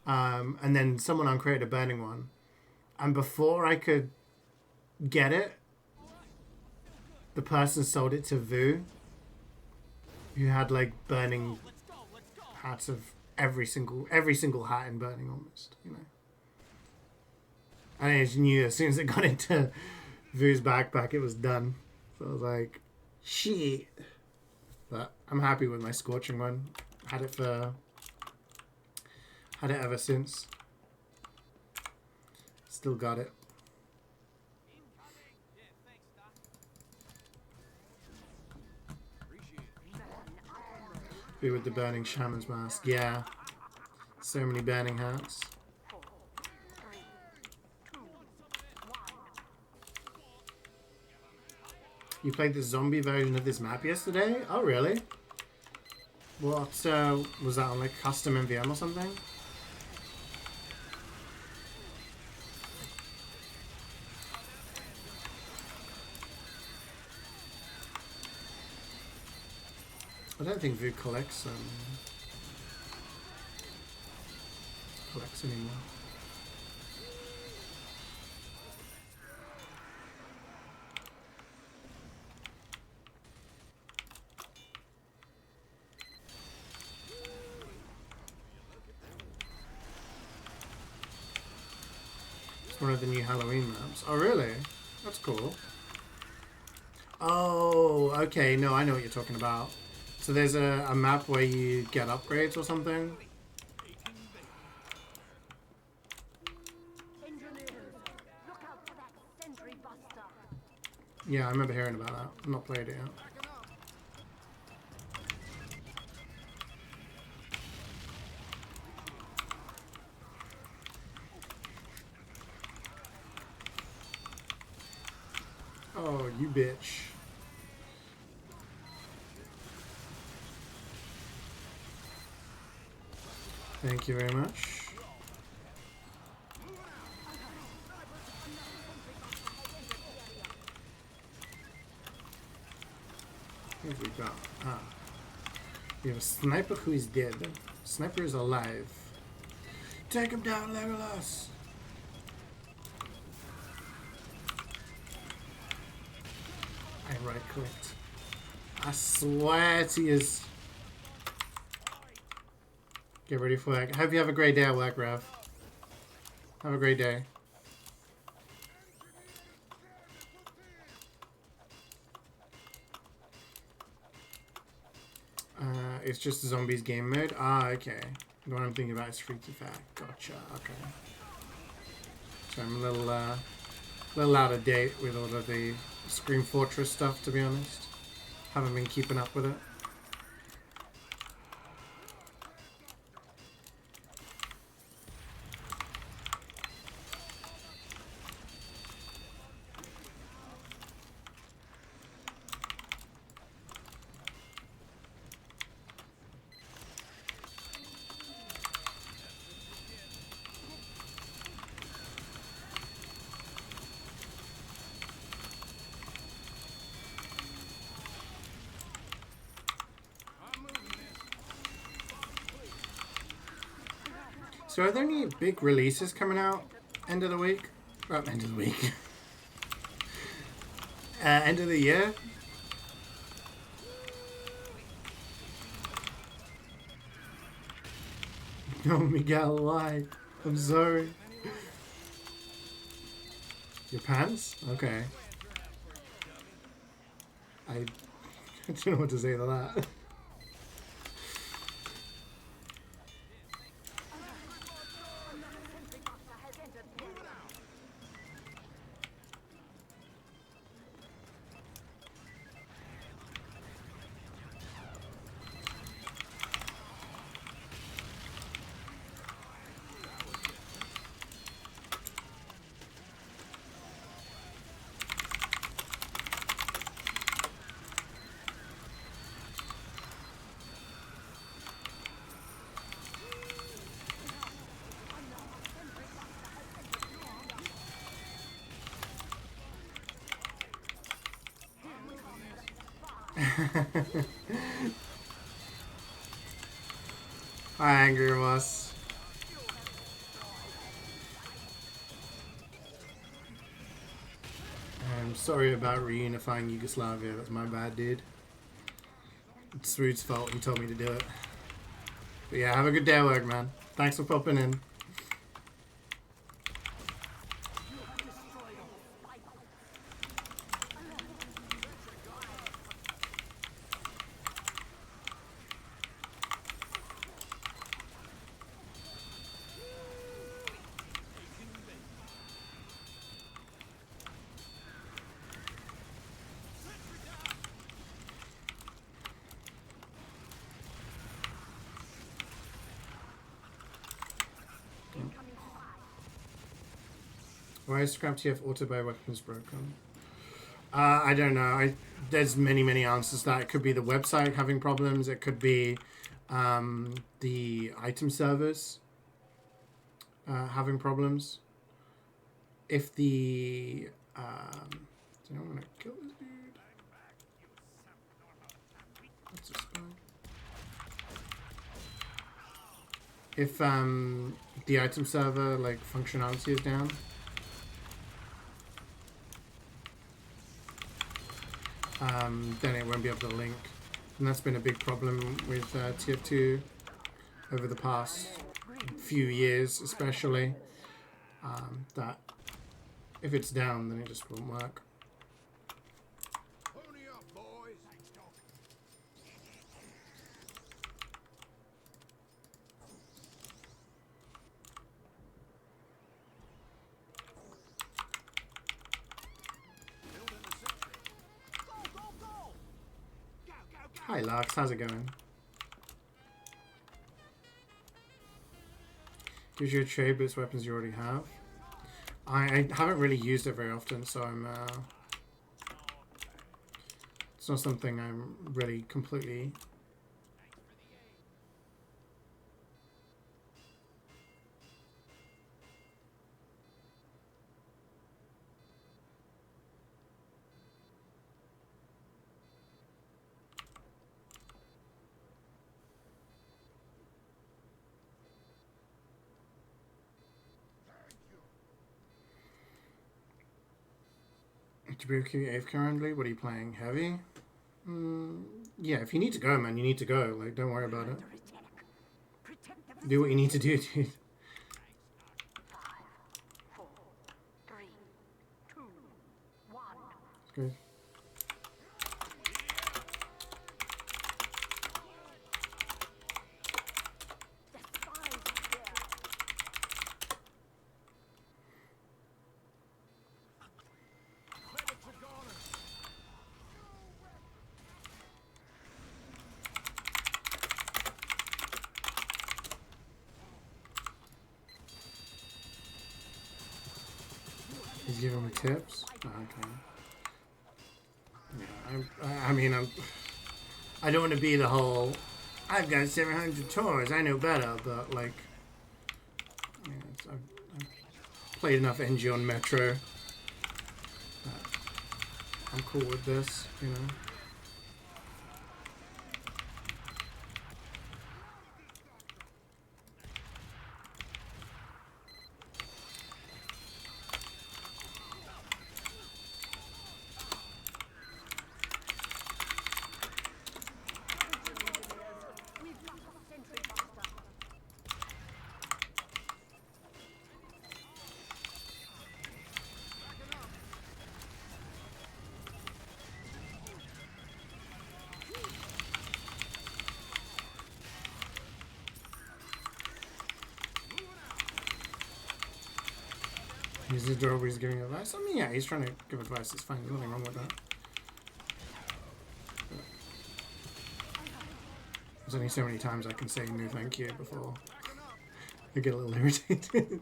And then someone uncreated a burning one. And before I could get it, the person sold it to Vu, who had like burning hats of every single hat in Burning almost, you know. I just knew as soon as it got into Vu's backpack it was done. So I was like, shit. But I'm happy with my Scorching one. Had it ever since. Still got it. Be with the Burning Shaman's Mask. Yeah. So many burning hats. You played the zombie version of this map yesterday? Oh, really? What, was that on like custom MvM or something? I don't think Vu collects anymore. It's one of the new Halloween maps. Oh, really? That's cool. Oh, okay. No, I know what you're talking about. So there's a map where you get upgrades or something? Yeah, I remember hearing about that. I've not played it yet. Oh, you bitch. Thank you very much. What have we got? Ah. We have a sniper who is dead. Sniper is alive. Take him down, Legolas! I right clicked. I swear to you. Get ready for work. Hope you have a great day at work, Rev. Have a great day. It's just zombies game mode. Ah, okay. The one I'm thinking about is Freaky Fat. Gotcha. Okay. So I'm a little out of date with all of the Scream Fortress stuff, to be honest. Haven't been keeping up with it. So are there any big releases coming out end of the week? Oh, end of the week. End of the year? No, Miguel, why? I'm sorry. Your pants? Okay. I don't know what to say to that. Hi, Angry Moss. I'm sorry about reunifying Yugoslavia. That's my bad, dude. It's Rude's fault. He told me to do it. But yeah, have a good day at work, man. Thanks for popping in. Why is Scrap TF auto buy weapons broken? I don't know. There's many answers to that. It could be the website having problems. It could be the item servers having problems. If the do I want to kill this dude? That's a spy. If the item server like functionality is down. Then it won't be able to link. And that's been a big problem with TF2 over the past few years especially. That if it's down then it just won't work.
Pony up, boys. Building the sentry. Go, go, go! Go, go, go!
Hi Lux, how's it going? Gives you a trade but it's weapons you already have. I haven't really used it very often, so I'm it's not something I'm really completely. To be AFK currently, what are you playing? Heavy? Yeah, if you need to go, man, you need to go. Like, don't worry about it. Do what you need to do, dude.
5, 4, 3, 2, 1.
Good.
Medics are gone.
He's giving me tips? Oh, okay. Yeah, I mean, I don't want to be the whole, I've got 700 tours, I know better, but like, yeah, I've played enough NG on Metro. I'm cool with this, you know.
We've got a sentry buster.
He's adorable, he's giving advice. I mean, yeah, he's trying to give advice, it's fine, there's nothing wrong with that. There's only so many times I can say no thank you before I get a little irritated.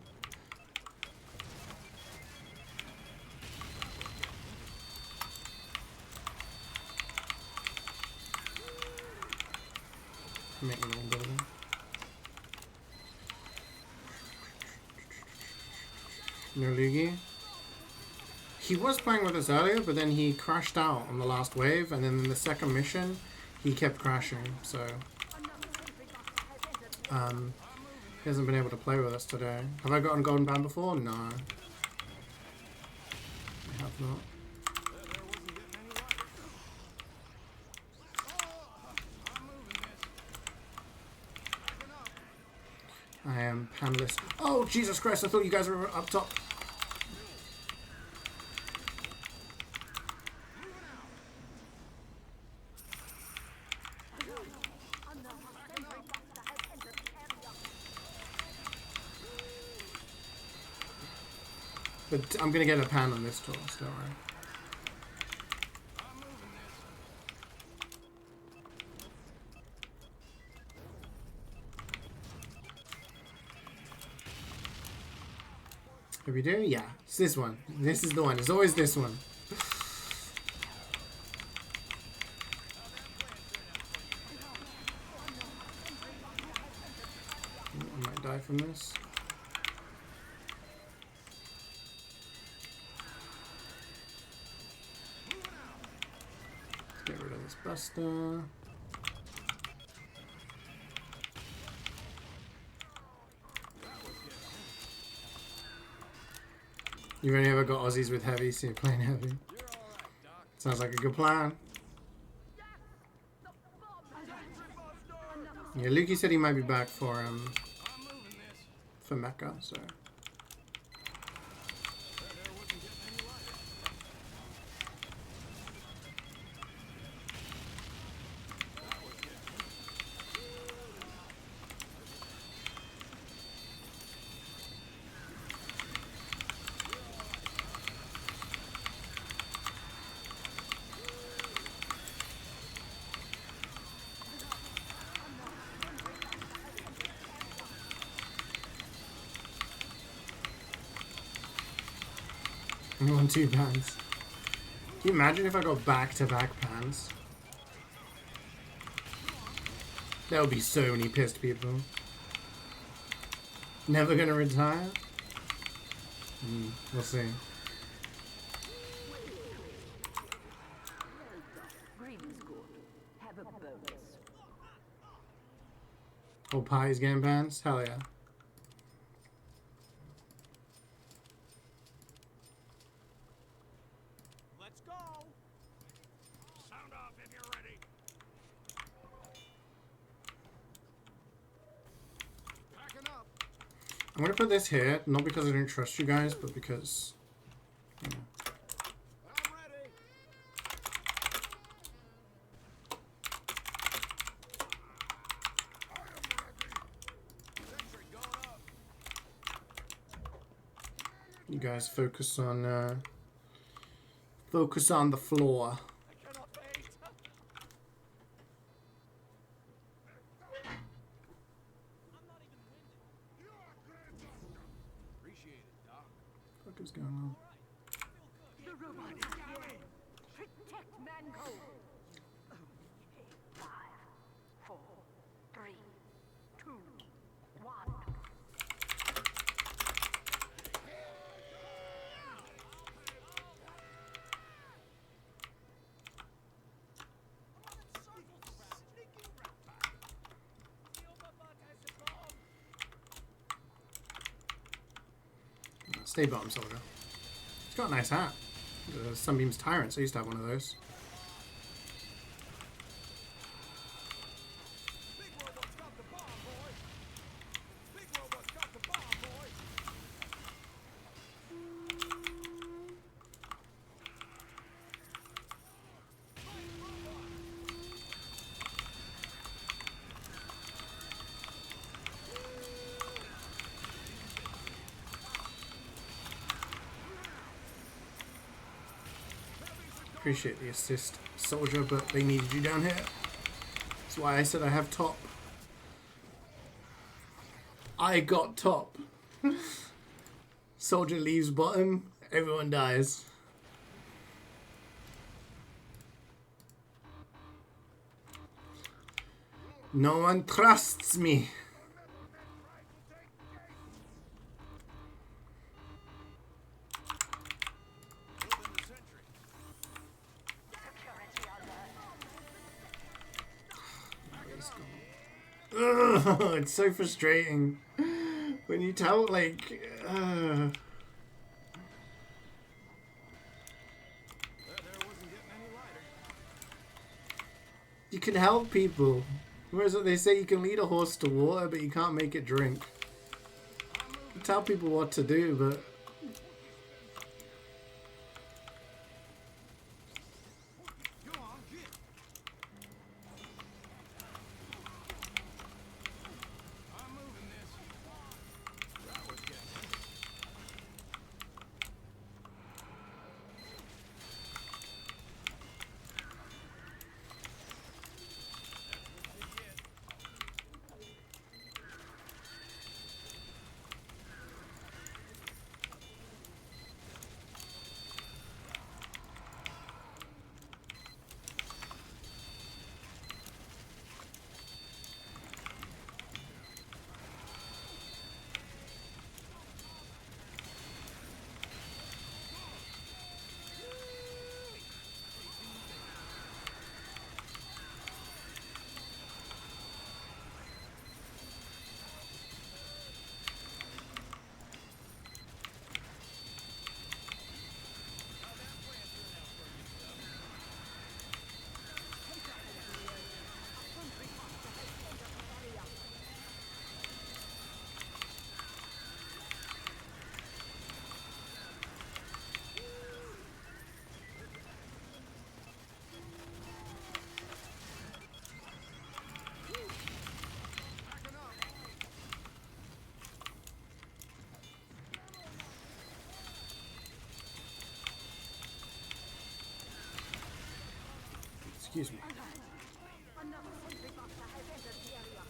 Make my own building. No Luigi. He was playing with us earlier, but then he crashed out on the last wave, and then in the second mission, he kept crashing, so he hasn't been able to play with us today. Have I gotten Golden Band before? No. I have not. I am panelist. Oh, Jesus Christ, I thought you guys were up top. But I'm going to get a pan on this tour, so don't worry. Are we doing? Yeah, it's this one. This is the one. It's always this one. I might die from this. Let's get rid of this buster. You've only ever got Aussies with heavy, so you're playing heavy. Sounds like a good plan. Yeah, Lukey said he might be back for Mecca, so. I'm on 2 pans. Can you imagine if I got back-to-back pans? There would be so many pissed people. Never gonna retire? We'll see.
Green is good. Have a bonus.
Oh, Pie's getting pans? Hell yeah.
Let's go. Sound off if you're ready. Packing up.
I'm gonna put this here, not because I don't trust you guys, but because, you know.
I'm ready. Sentry going up.
You guys focus on the floor.
I cannot wait. Appreciate it, Doc.
What the fuck is going on?
The robot is here. Protect mankind. 5, 4, 3, 2, 1.
Stay bottom, soldier. It's got a nice hat. Sunbeam's Tyrants. I used to have one of those.
Big robot's got the bomb, boy. Big robot's got the bomb, boy.
Appreciate the assist, soldier, but they needed you down here. That's why I said I have top. I got top. Soldier leaves bottom, everyone dies. No one trusts me.
Building the sentry.
Ugh, it's so frustrating when you tell, like,
That air wasn't getting any lighter.
you can help people. Whereas they say you can lead a horse to water, but you can't make it drink. tell people what to do, but
Go on, get. I'm moving this. That was good.
excuse me.
Another sentry buster has entered the area.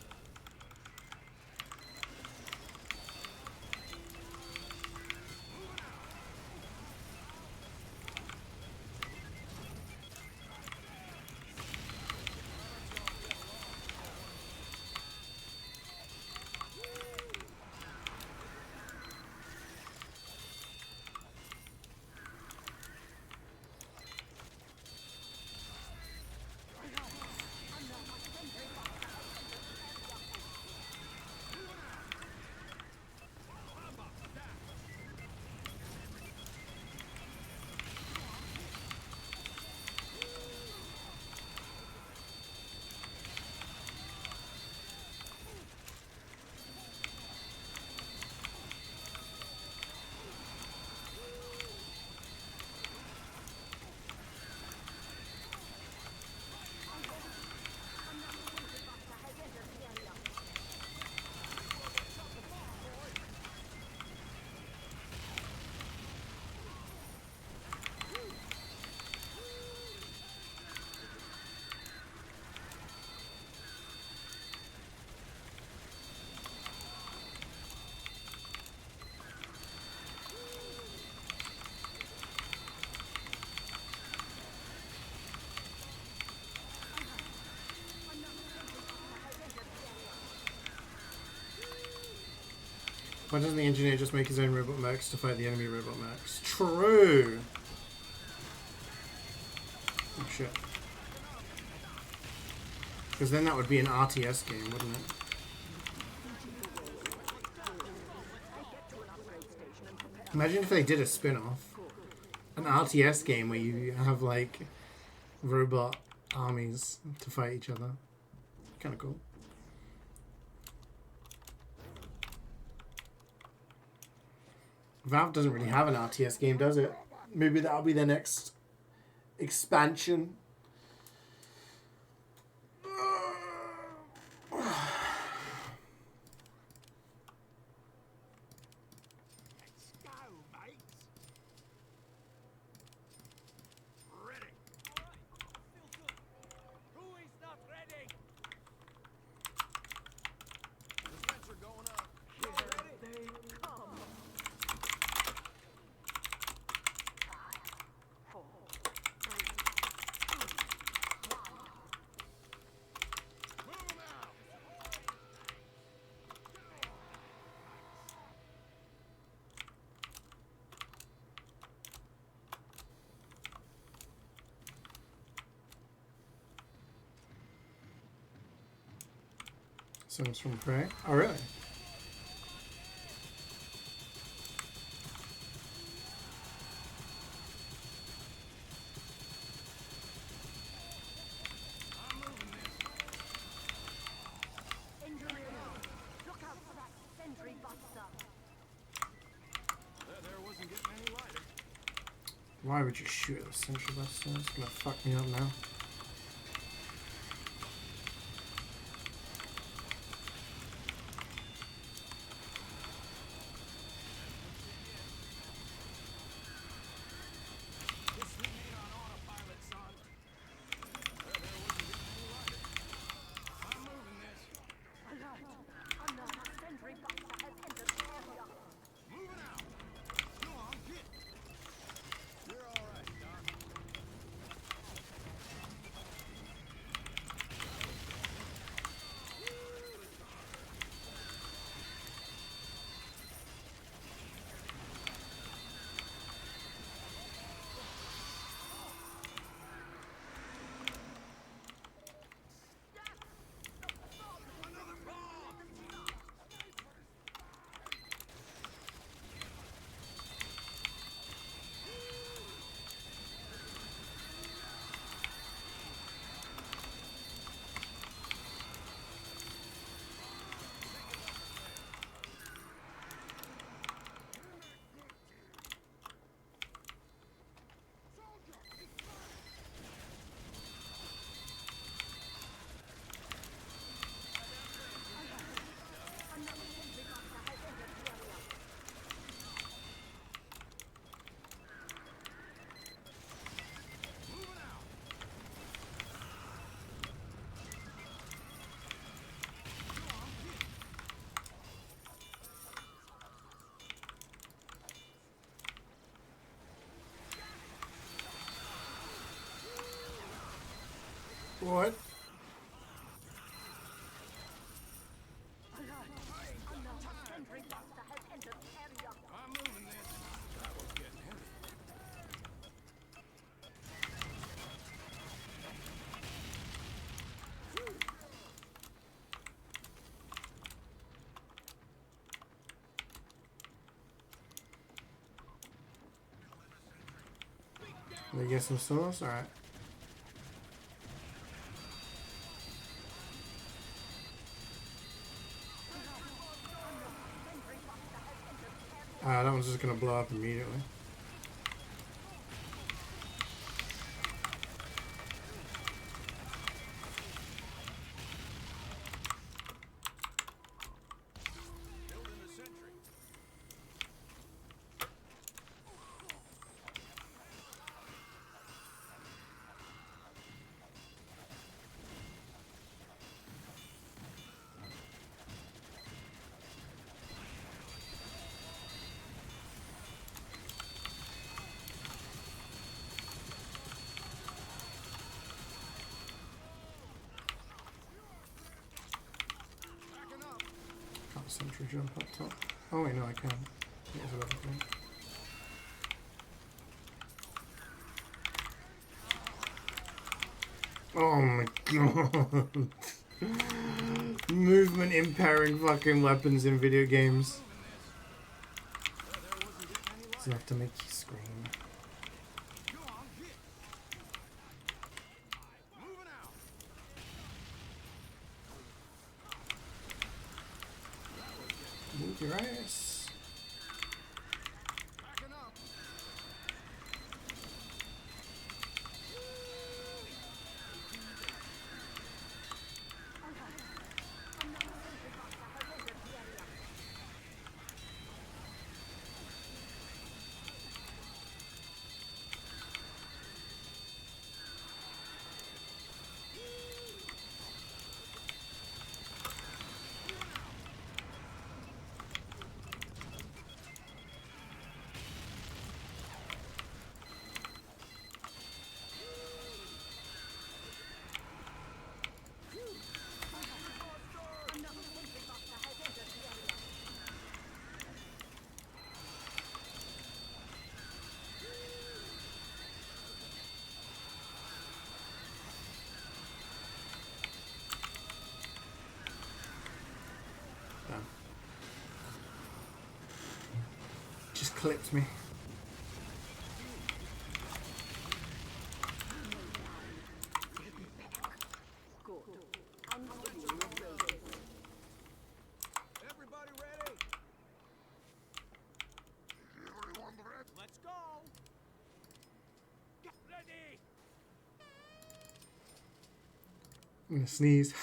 Why doesn't the engineer just make his own robot mechs to fight the enemy robot mechs? True! Oh shit. Because then that would be an RTS game, wouldn't it? Imagine if they did a spin-off. An RTS game where you have like robot armies to fight each other. Kind of cool. Valve doesn't really have an RTS game, does it? Maybe that'll be their next expansion.
Let's go, mates. Ready. Who is not ready? The sensor going up. Y'all ready?
They come. 5, 4, 3, 2, 1.
Move 'em out.
Someone's from Prey. Oh, really?
I'm moving this.
Engineer, look out for that sentry buster.
Why would you shoot at the central buster? It's gonna fuck me up now. What? They get some solos? Alright. That one's just gonna blow up immediately. Sentry jump up top. Oh wait, no, I can. There's another thing. Oh my god. Movement impairing fucking weapons in video games. It's enough to make you scream. Move your ass. Just clipped me.
Everybody ready? Everyone ready? Let's go.
I'm gonna sneeze.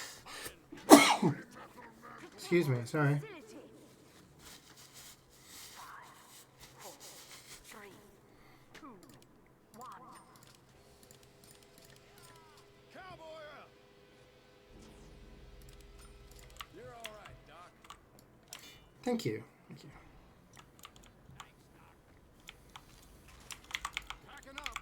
Excuse me, sorry.
Facility. 5, 4, 3, 2, 1.
Cowboy up! You're all right, Doc.
Thank you. Thank you.
Packing up.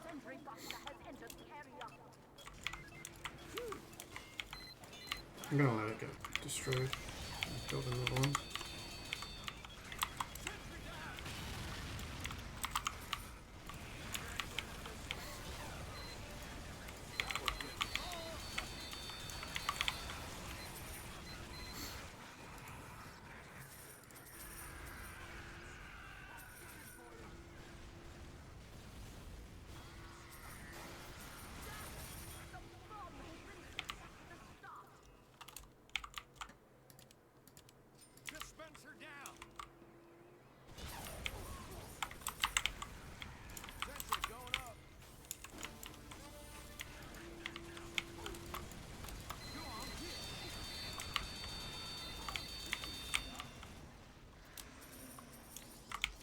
Sentry buster has entered the area.
I'm gonna let it get destroyed. Build another one.
Dispenser down. Sentry going up. Go on, hit.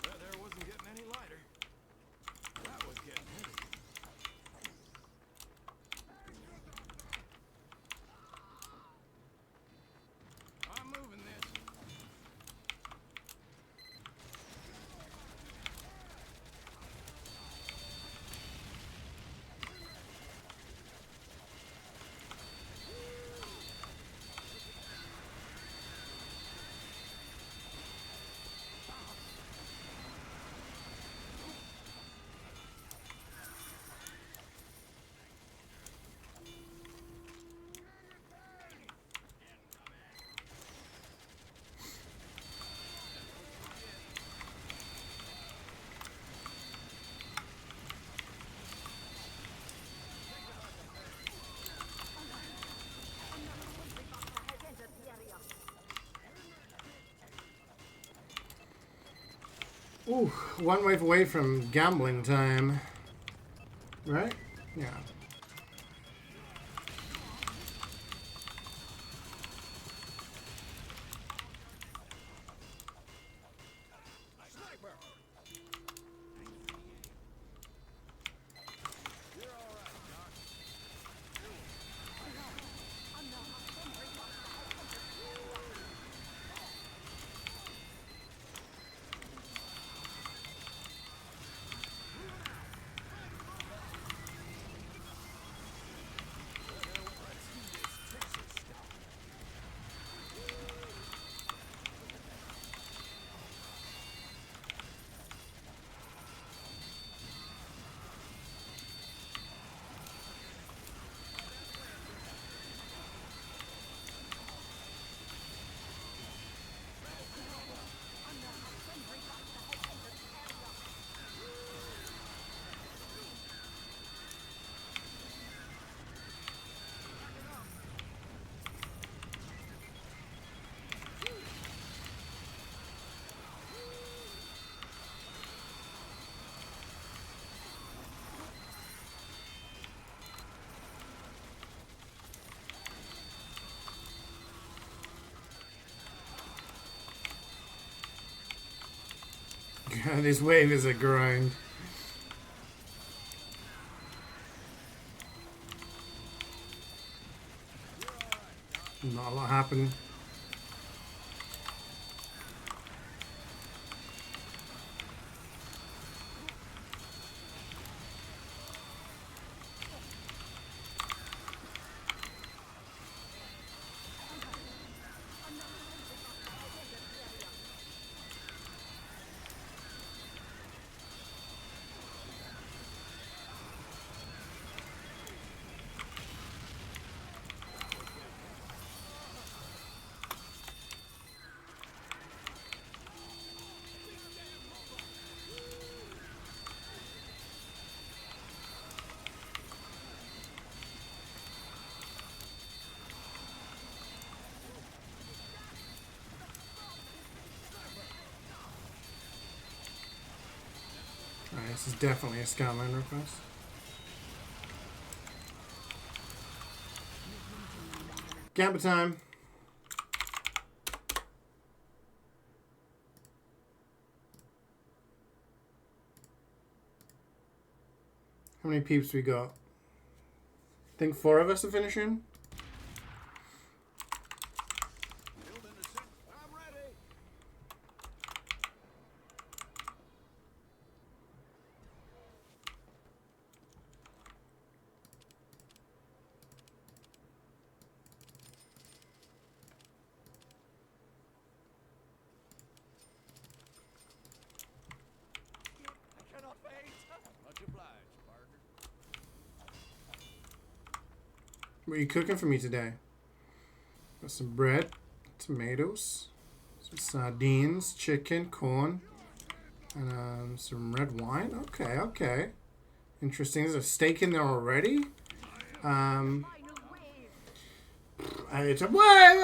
That there wasn't getting any lighter. That was getting heavy. I'm moving this.
Has entered the area.
Ooh, one wave away from gambling time. Right? Yeah.
Sniper. You're all right, Doc.
This wave is a grind. Not a lot happened. This is definitely a Scoutland request. Gambit time. How many peeps we got? I think 4 of us are finishing.
Building a set. I'm ready. I cannot wait. Much obliged, partner.
What are you cooking for me today? Got some bread, tomatoes, some sardines, chicken, corn, and some red wine. Okay, okay. Interesting. There's a steak in there already. It's a wait,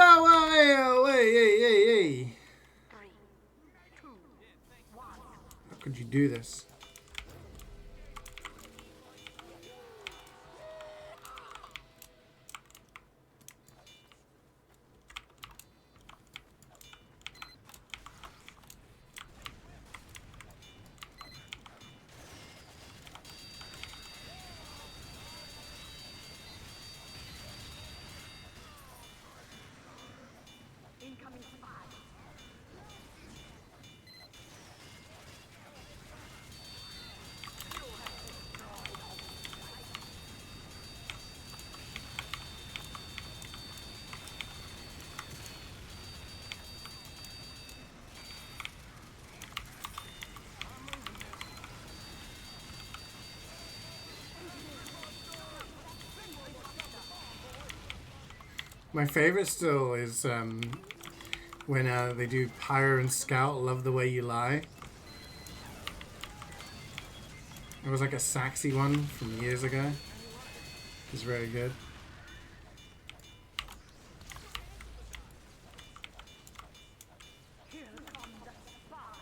How could you do this?
Incoming spy.
My favorite still is when they do Pyre and Scout, Love the Way You Lie. It was like a Saxy one from years ago. It's very good.
Here comes the spy.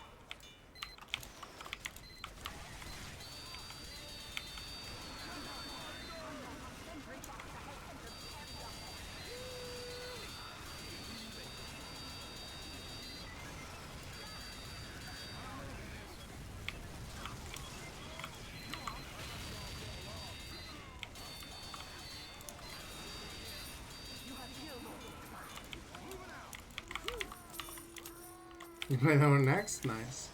You play that one next? Nice.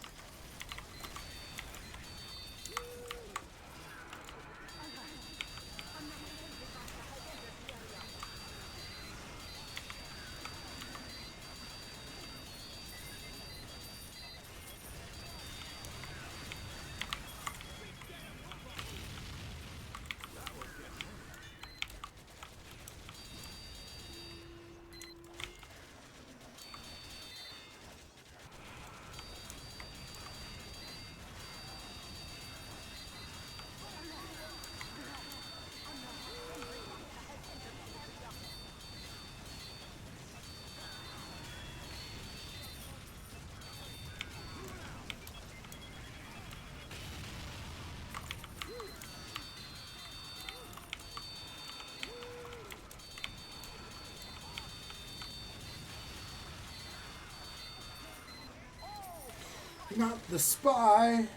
Not the spy.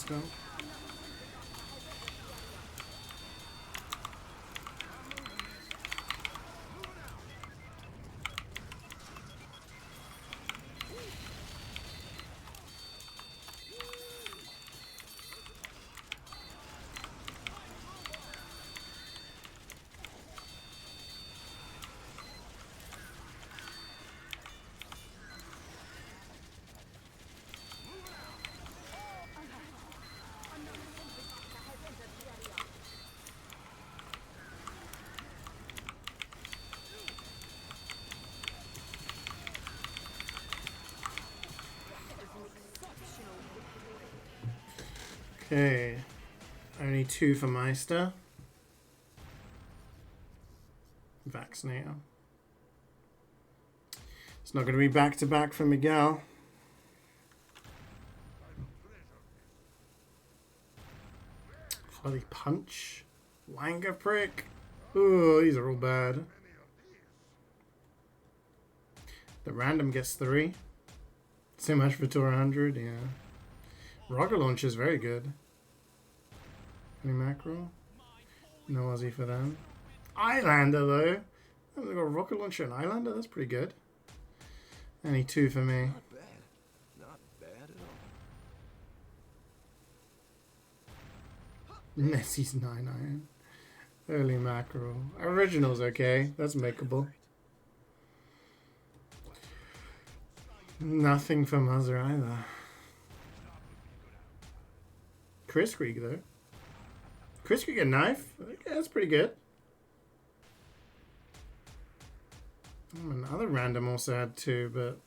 still. Okay, only 2 for Meister. Vaccinator. It's not going to be back-to-back for Miguel. Bloody punch. Wanga prick. Ooh, these are all bad. The random gets 3. So much for 200, yeah. Rocket launcher is very good. Any macro? No Aussie for them. Islander though. Oh, they've got a rocket launcher and Islander. That's pretty good. Only 2 for me.
Not bad. Not bad at all.
Nessie's 9-iron. Early macro. Original's okay. That's makeable. Nothing for Muzzer either. Chris Krieg though. Chris Krieg a knife? Okay, that's pretty good. Another random also had 2, but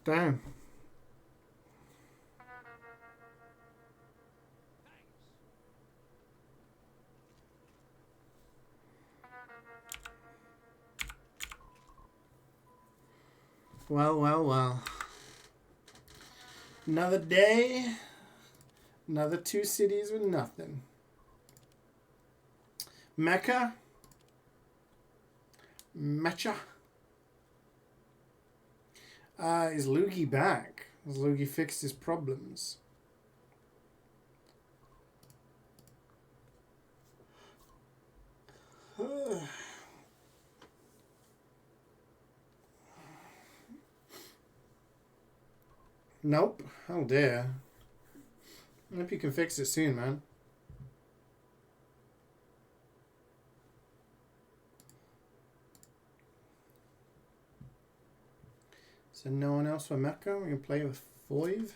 damn. Well, well, well. Another day. Another 2 cities with nothing. Mecca. Mecha. Is Loogie back? Has Loogie fixed his problems? Nope. Oh dear. I hope you can fix it soon, man. So no one else for Mecca? We can play with 5.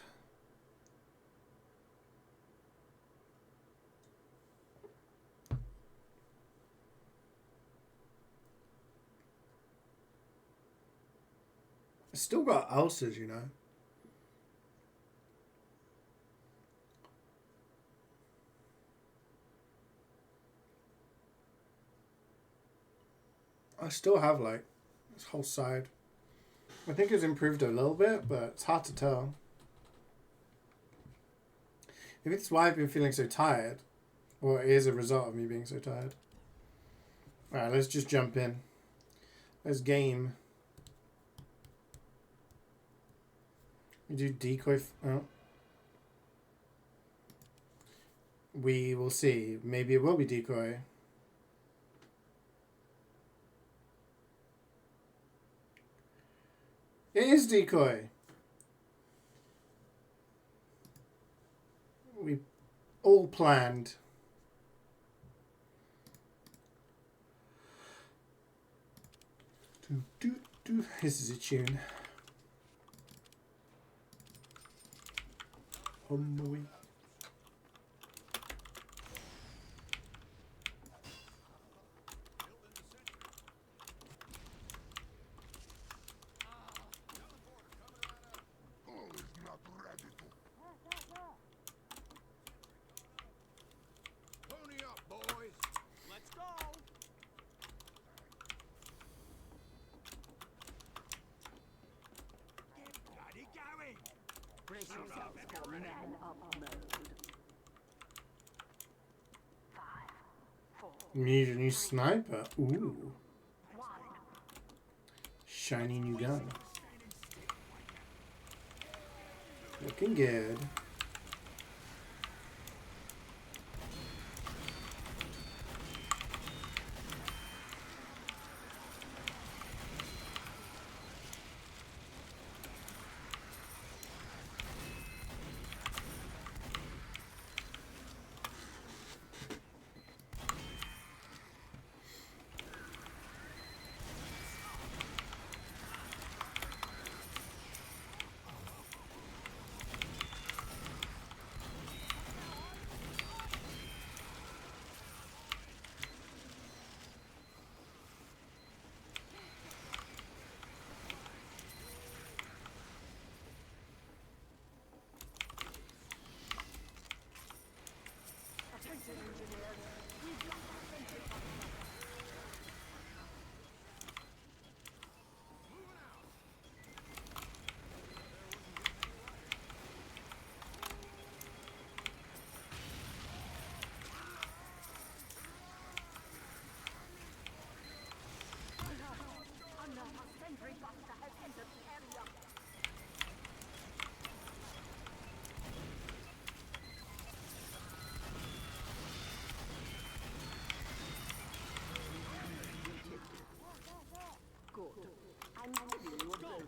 Still got ulcers, you know. I still have like this whole side. I think it's improved a little bit, but it's hard to tell. Maybe that's why I've been feeling so tired. Or it is a result of me being so tired. Alright, let's just jump in. Let's game. We do decoy. Oh. We will see. Maybe it will be decoy. It is decoy. We all planned. This is a tune. Homeboy.
Pony up, boys. Let's go. Get bloody going.
Brace yourselves for man up mode. 5, 4,
Need a new sniper. Ooh. Shiny new gun. Looking good.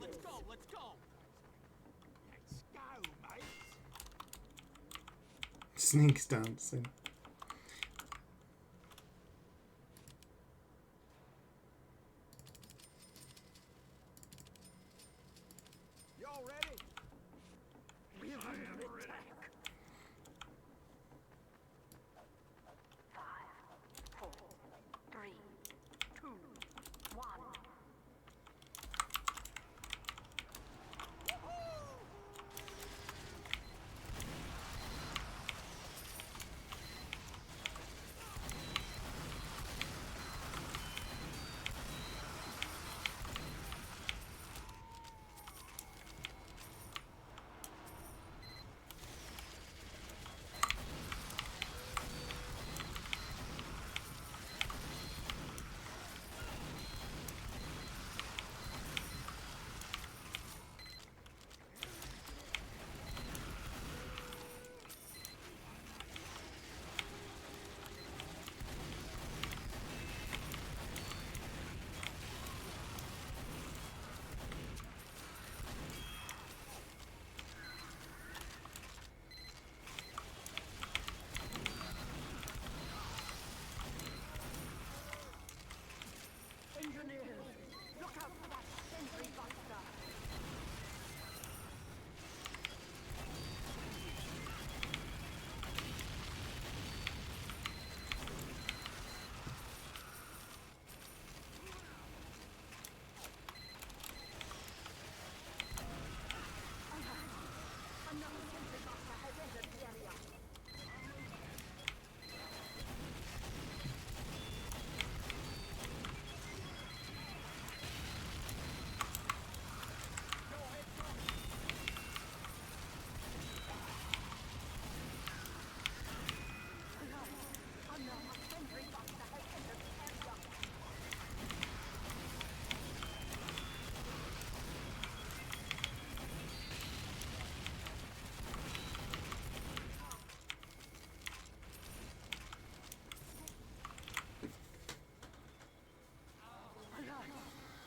Let's go. Let's go, mate.
Sneaks dancing.
Y'all ready?
We're under attack. 5, 4, 3, 2, 1. Engineers, look out for that sentry buster. Another sentry buster has entered the area. Another sentry buster has entered the area.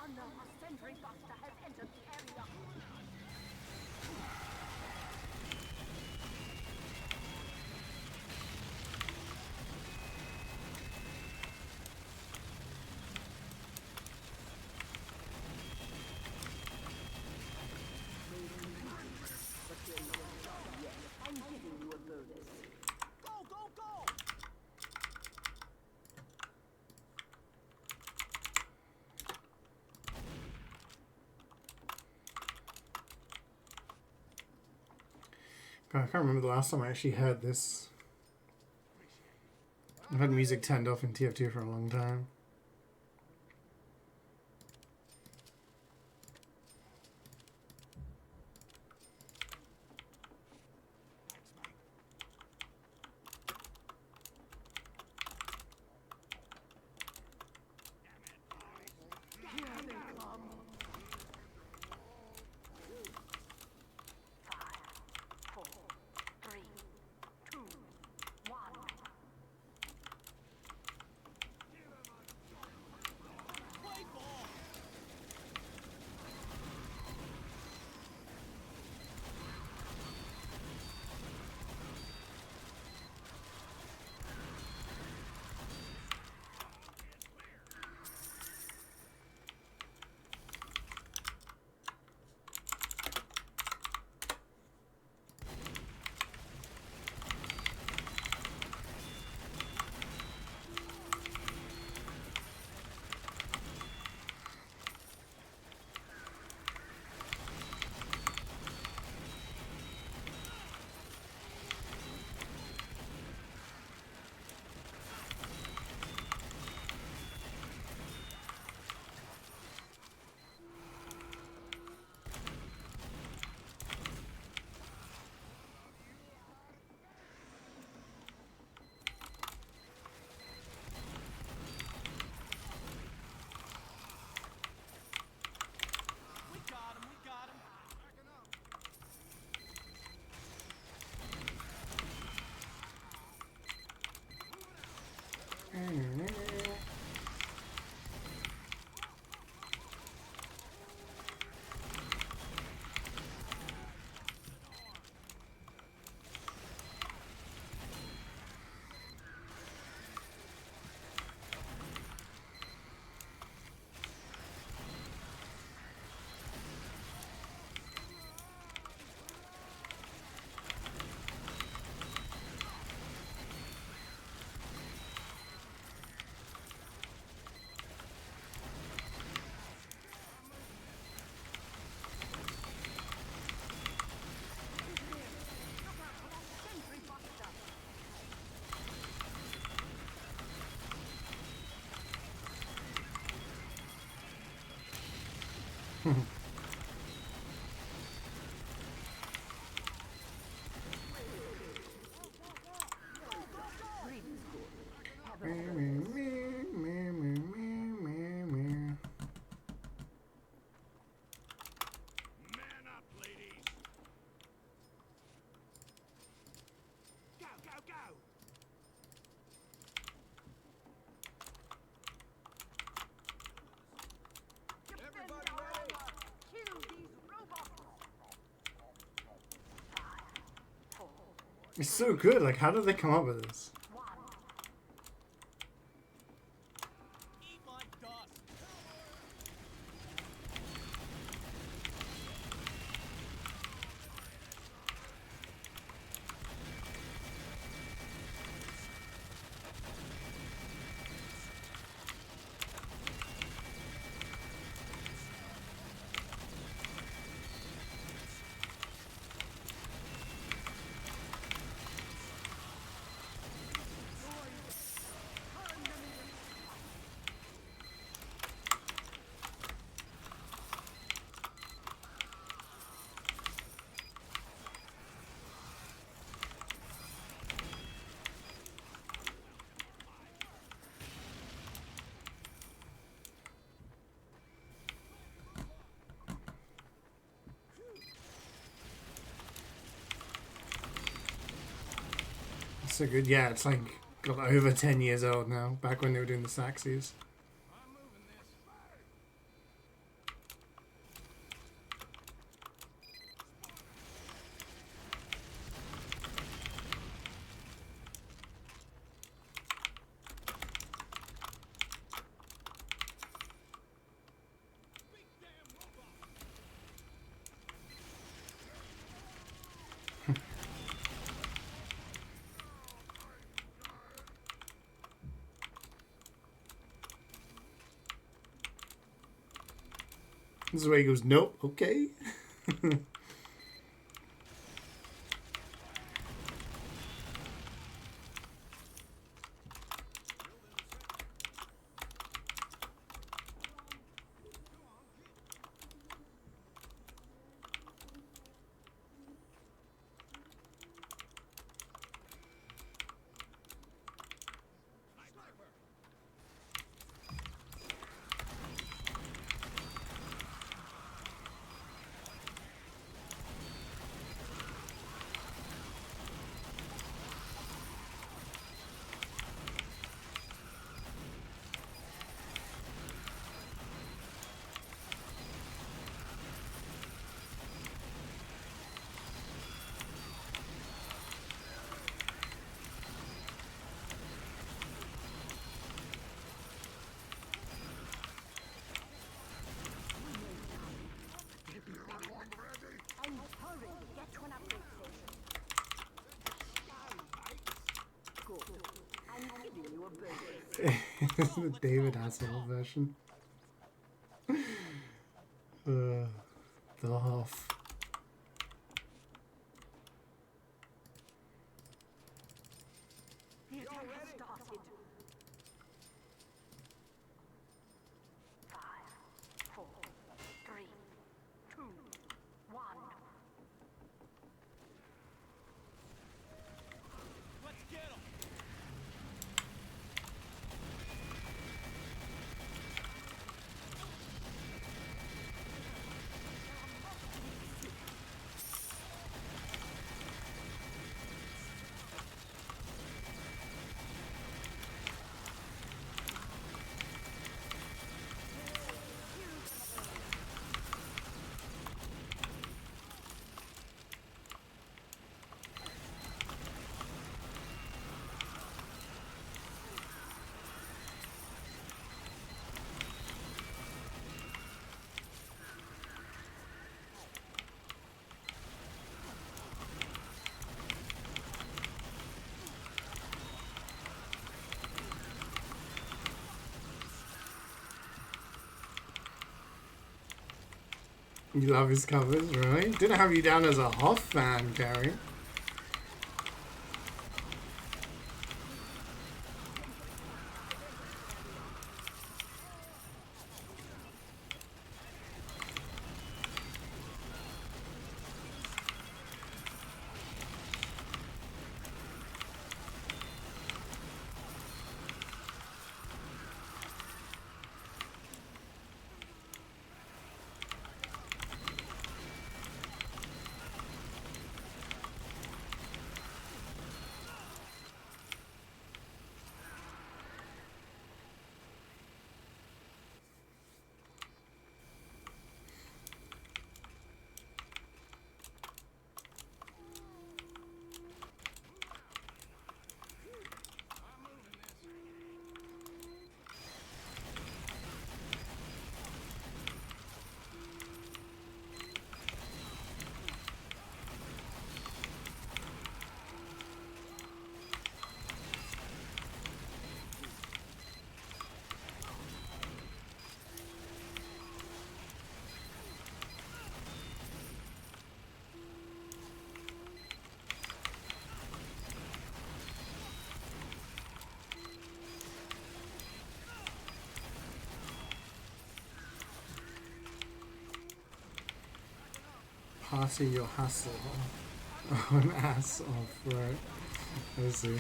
Another sentry buster has entered the area. I'm giving you a bonus.
Go, go, go.
God, I can't remember the last time I actually heard this. I've had music turned off in TF2 for a long time.
Man up, ladies. Go, go, go.
Everybody ready? Kill these robots. 5, 4,
It's so good. Like, how did they come up with this?
1.
Eat my dust.
So good. Yeah, it's like got over 10 years old now. Back when they were doing the Saxies.
I'm moving this. Big damn robot.
This is where he goes, nope, okay.
And hurry, get to an upgrade station. Good. I'm giving you a bonus.
This is the David Hasselhoff version. The laugh.
The attack has started. 5, 4, 3, 2, 1.
Let's get him.
You love his covers, right? Didn't have you down as a Hoff fan, Gary. Party your hassle. Oh, an ass off, right. I see.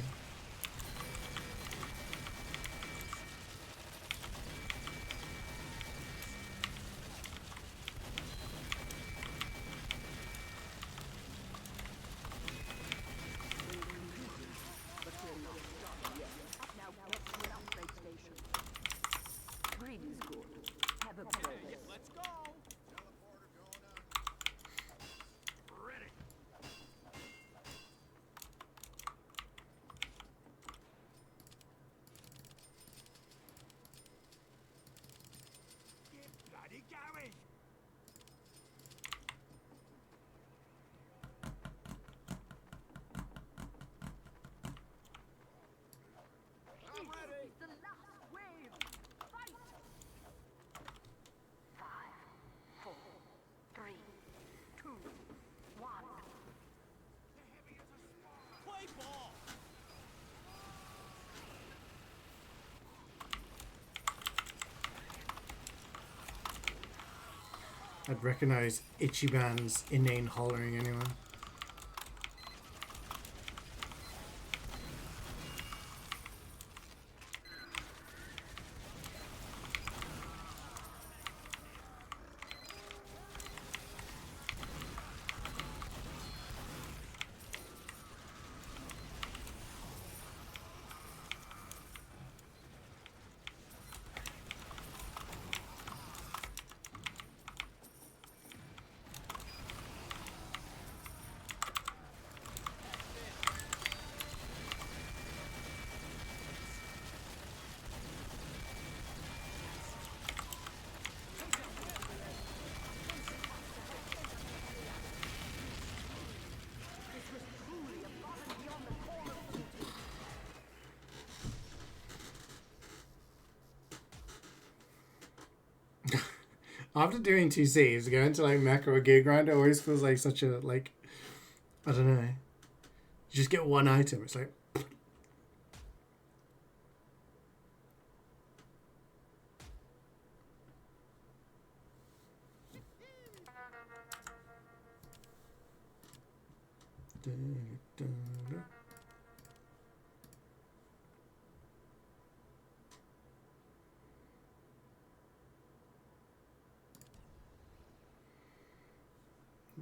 Now get to an upgrade station. Green is good. Have a progress.
Let's go. Teleporter going up. Ready. Get bloody going. I'm ready.
The last wave. Fight. 5, 4, 3, 2, 1.
Play ball.
I'd recognize Ichiban's inane hollering anyway. After doing 2 saves, going to like Mecha or Gear Grinder always feels like such a, like, I don't know. You just get one item. It's like, there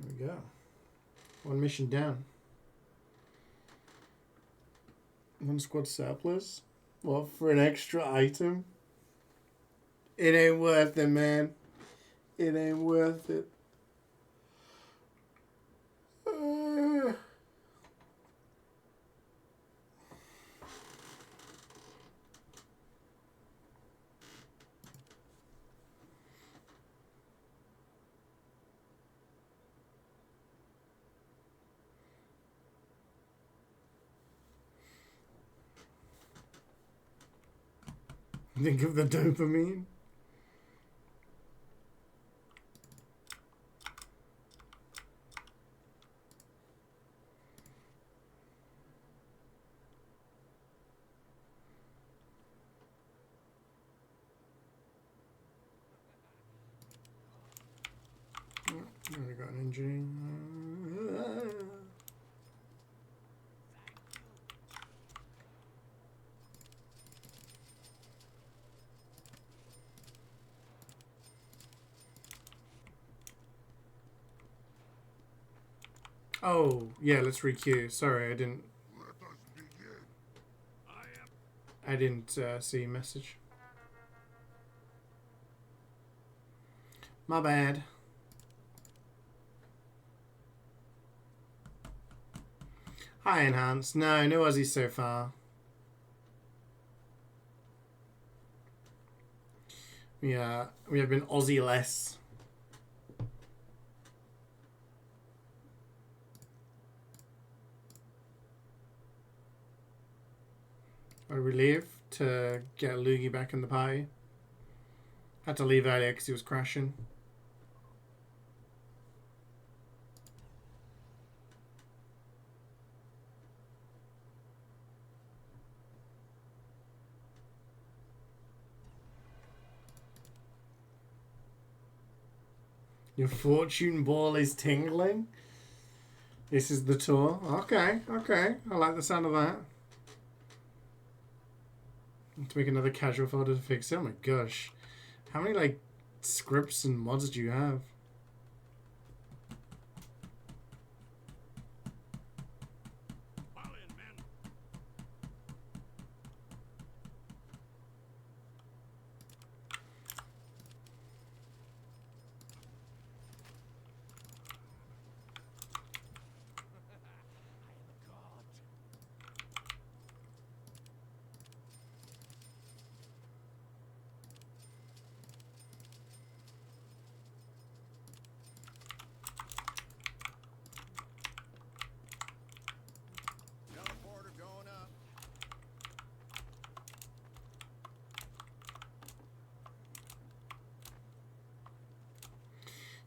we go. One mission down. One squad surplus? What, for an extra item? It ain't worth it, man. It ain't worth it. Think of the dopamine. Already got an injury. Oh, yeah, let's re-queue. Sorry, I didn't see a message. My bad. Hi, Enhanced. No Aussies so far. Yeah, we have been Aussie-less. A relief to get Loogie back in the party. Had to leave earlier because he was crashing. Your fortune ball is tingling. This is the tour. Okay, okay. I like the sound of that. To make another casual folder to fix it. Oh my gosh. How many like scripts and mods do you have?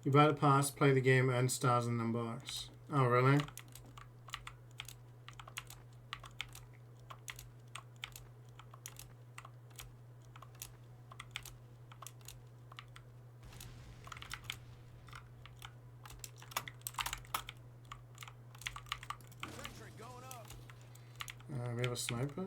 You buy the pass, play the game, earn stars in the box. Oh, really? We have a sniper?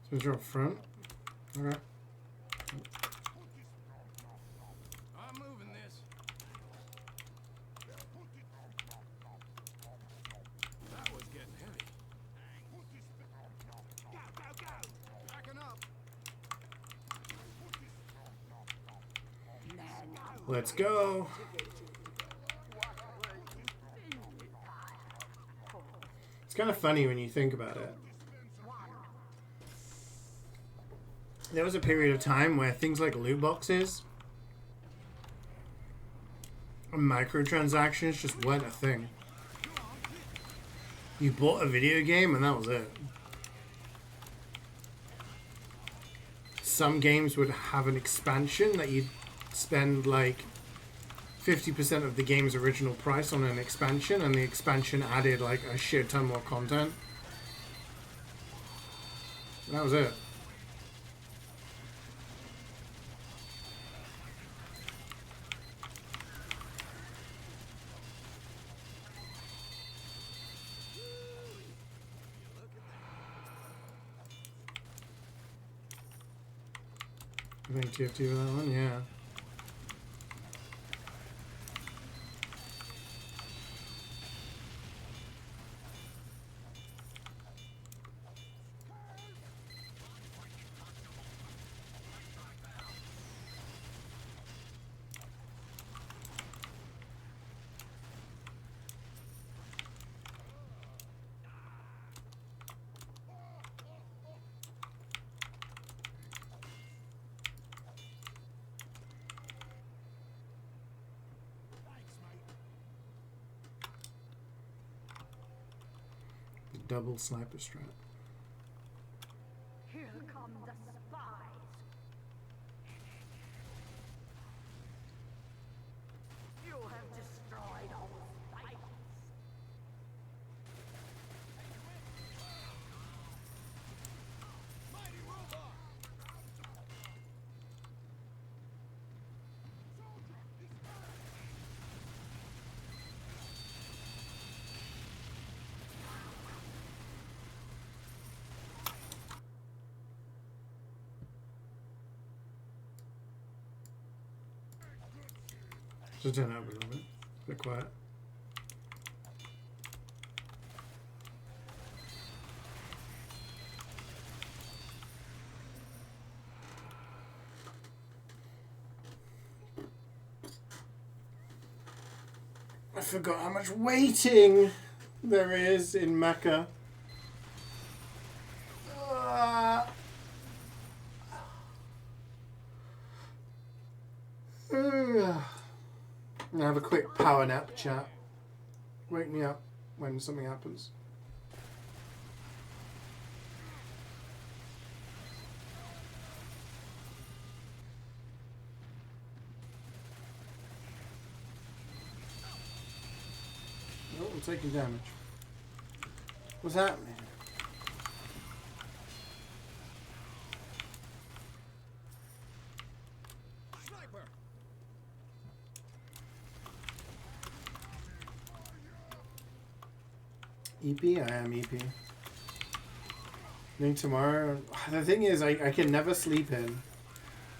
So you're up front? Okay.
I'm moving this. That was getting heavy. Go, go, go! Backing up.
Let's go. It's kind of funny when you think about it. There was a period of time where things like loot boxes and microtransactions just weren't a thing. You bought a video game and that was it. Some games would have an expansion that you'd spend like 50% of the game's original price on an expansion, and the expansion added like a shit ton more content. That was it. I think TFT with that one, yeah. Double sniper strat.
Here come the spies. You have destroyed all sights.
Mighty robot!
Just turn it up a little bit. A bit quiet. I forgot how much waiting there is in Mecca. I'm gonna have a quick power nap chat. Wake me up when something happens. Oh, I'm taking damage. What's happening?
Sniper!
EP? I am EP. I think tomorrow... The thing is, I can never sleep in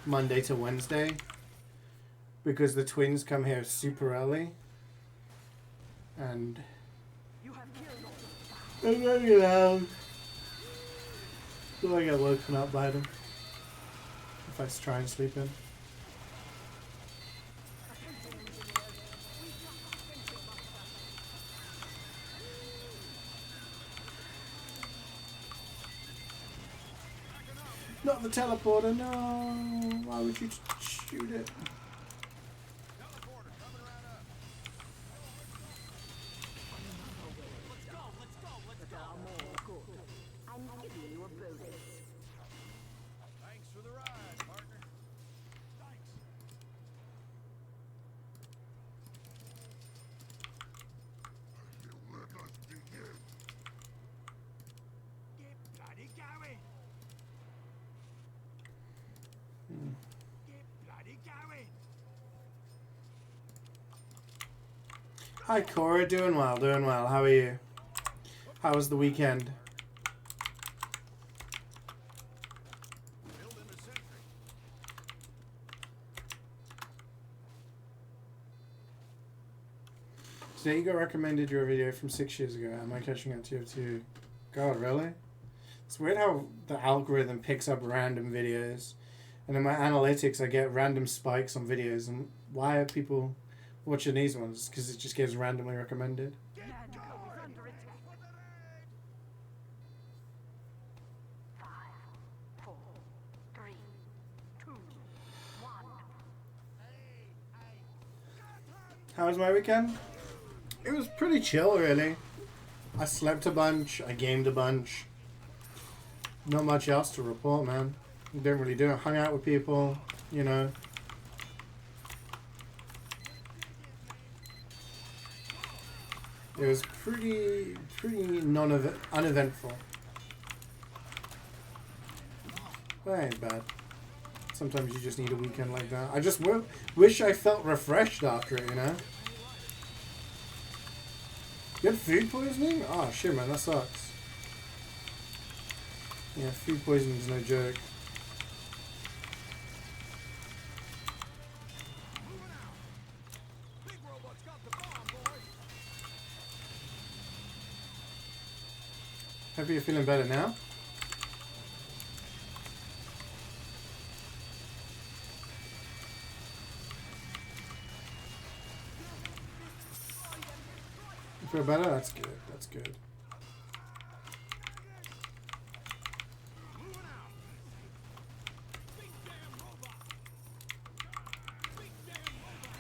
Monday to Wednesday because the twins come here super early. And...
You have killed all
I'm gonna get out. So I get woken up by them. If I try and sleep in. Not the teleporter, no! Why would you shoot it?
Teleporter coming right up. Let's go.
more good. I'm giving you a bonus.
Thanks for the ride, partner. Thanks. Get bloody going. Get bloody going.
Hi Cora, doing well, doing well. How are you? How was the weekend?
Building a sentry.
Today you got recommended your video from 6 years ago. Am I catching up to you too? God, really? It's weird how the algorithm picks up random videos. And in my analytics, I get random spikes on videos. And why are people watching these ones? Because it just gets randomly recommended.
Get
Land
going.
is under attack. 5, 4, 3, 2, 1.
How was my weekend? It was pretty chill, really. I slept a bunch. I gamed a bunch. Not much else to report, man. Didn't really do it. Hung out with people, you know. It was pretty uneventful. That ain't bad. Sometimes you just need a weekend like that. I just wish I felt refreshed after it, you know? You had food poisoning? Oh, shit, man, that sucks. Yeah, food poisoning's no joke.
Big robot's got the bomb, boys.
Hope you're feeling better now. You feel better? That's good. That's good.
Moving out. Big damn robot. Big damn robot.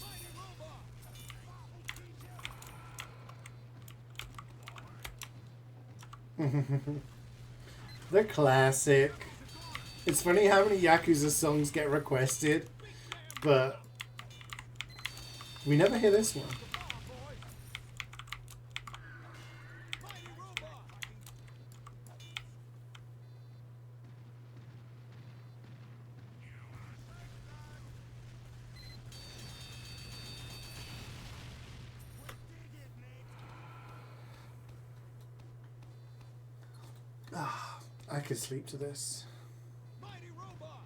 Mighty robot.
The classic. It's funny how many Yakuza songs get requested, but we never hear this one.
Mighty robot.
I could sleep to this.
Mighty robot.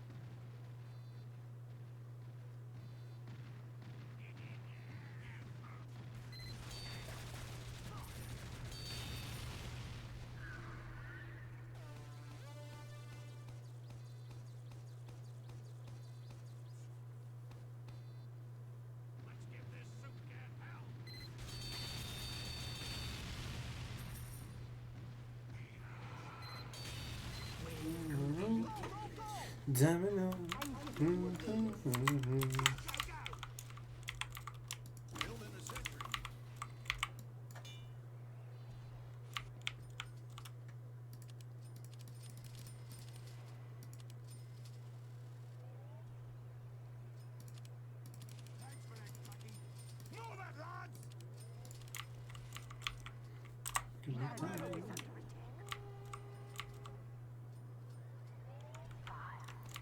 Domino.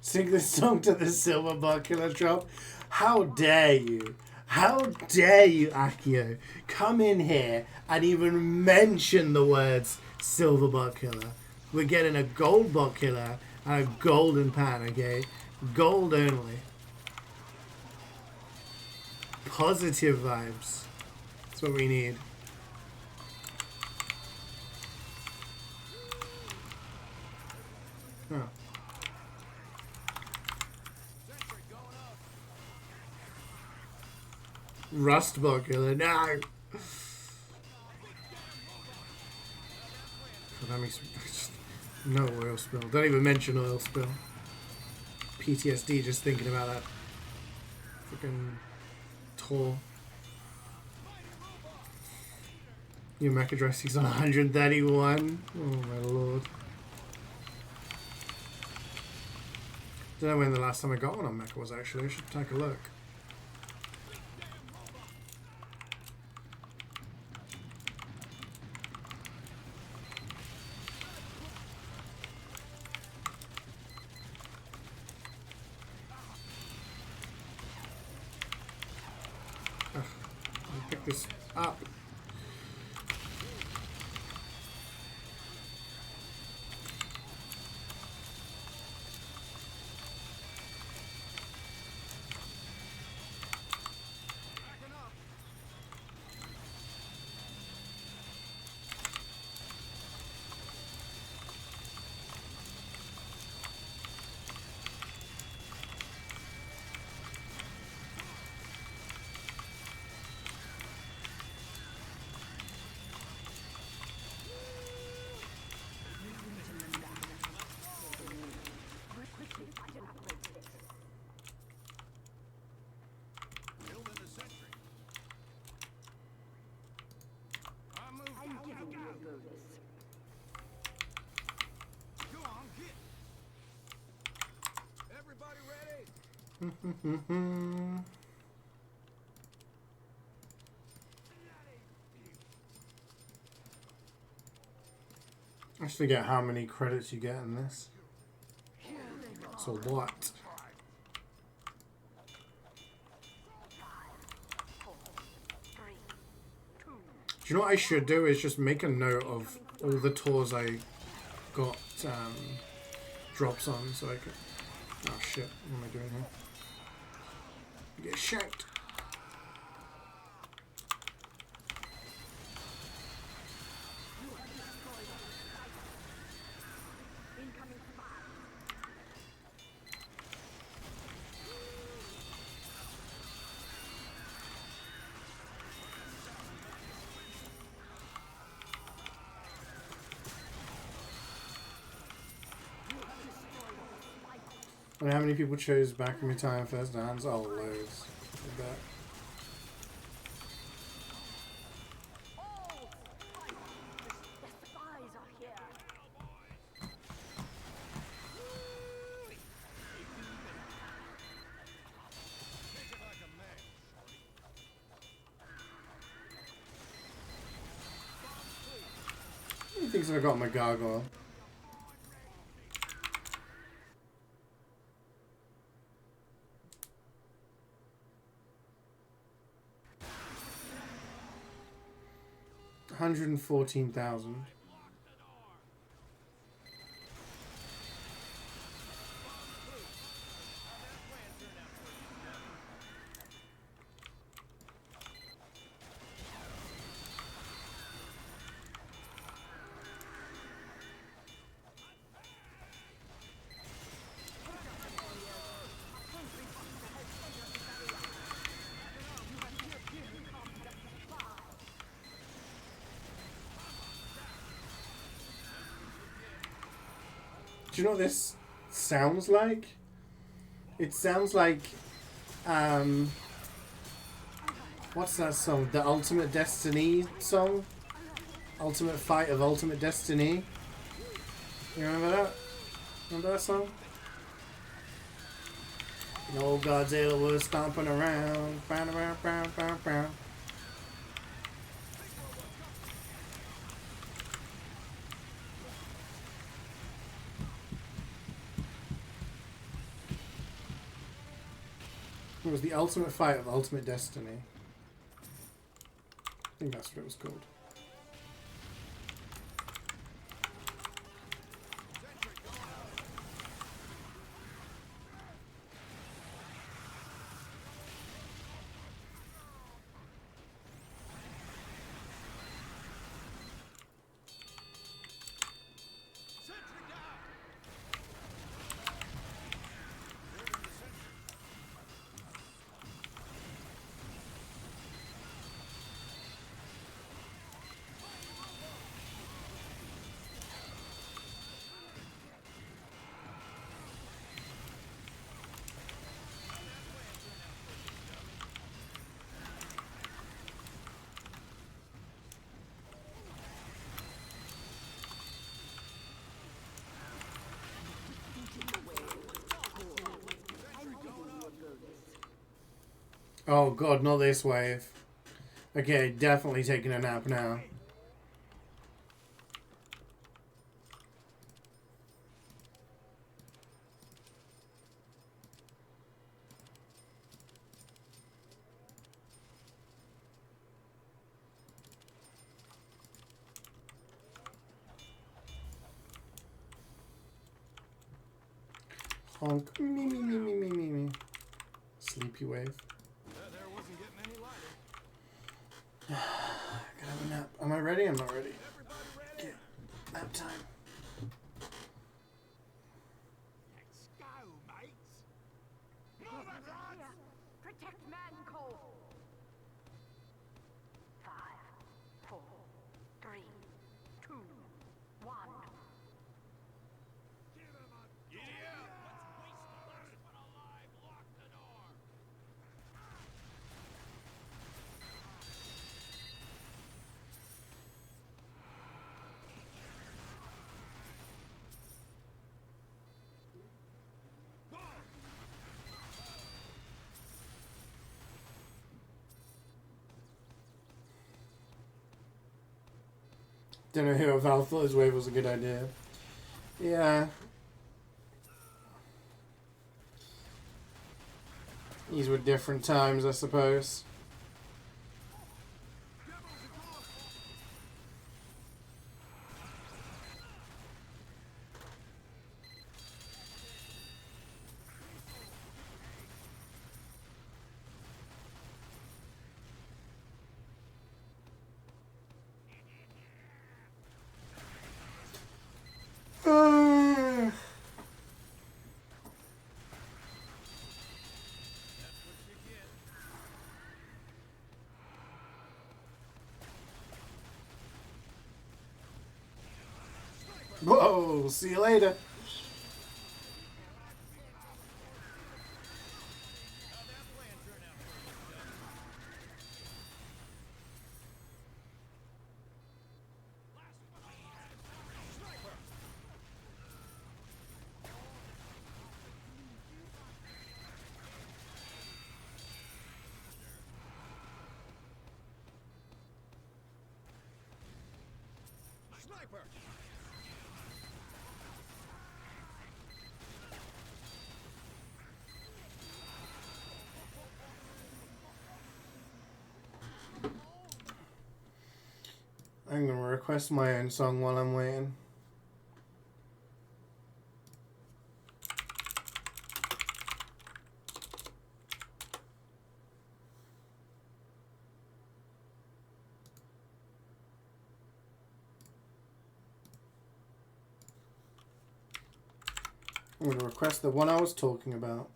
Sing this song to the Silver Buckler drop. How dare you? How dare you, Akio, come in here and even mention the words Silver Buckler? We're getting a gold Buckler and a golden pan, okay? Gold only. Positive vibes. That's what we need. Oh. Rust Buckler, no! God, that makes no oil spill. Don't even mention oil spill. PTSD just thinking about that. Freaking tour. Your MAC address is on 131. Oh my lord. Don't know when the last time I got one on Mecca was actually. I should take a look. Pick this up. I forget how many credits you get in this. It's a lot. Do you know what I should do? Is just make a note of all the tours I got drops on, so I could. Oh shit! What am I doing here? Get shanked. I mean, how many people chose Back in My Time first dance? Oh, loads. I bet. How many things have I got in my gargoyle? $114,000. Do you know what this sounds like? It sounds like, what's that song? The Ultimate Destiny song? Ultimate Fight of Ultimate Destiny. You remember that? Remember that song? No Godzilla was stomping around. Bow, bow, bow, bow, bow. It was the Ultimate Fight of Ultimate Destiny. I think that's what it was called. Oh god, not this wave. Okay, definitely taking a nap now. Honk. Me, me, me, me, me, me, me. Sleepy wave.
There wasn't getting any lighter.
Gotta have a nap. Am I ready? I'm not ready.
Everybody ready?
Yeah. Nap time.
Let's go, mates. Move it, lads.
Protect Manco. 5, 4, 3, 2, 1.
Give him a giddy up. Let's waste the last one alive. Lock the door.
Don't know who Val thought his wave was a good idea. Yeah. These were different times, I suppose. Whoa, see you later.
Sniper.
I'm gonna request my own song while I'm waiting. I'm gonna request the one I was talking about.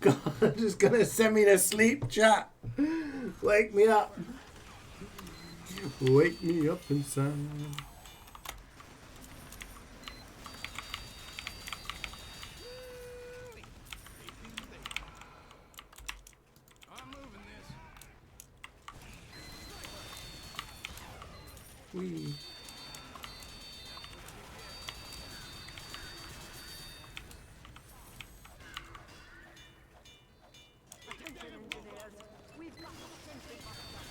God, just gonna send me to sleep, chat. Wake me up. Wake me up inside.
I'm moving this.
Wee.
Attention, engineers. We've got a sentry buster.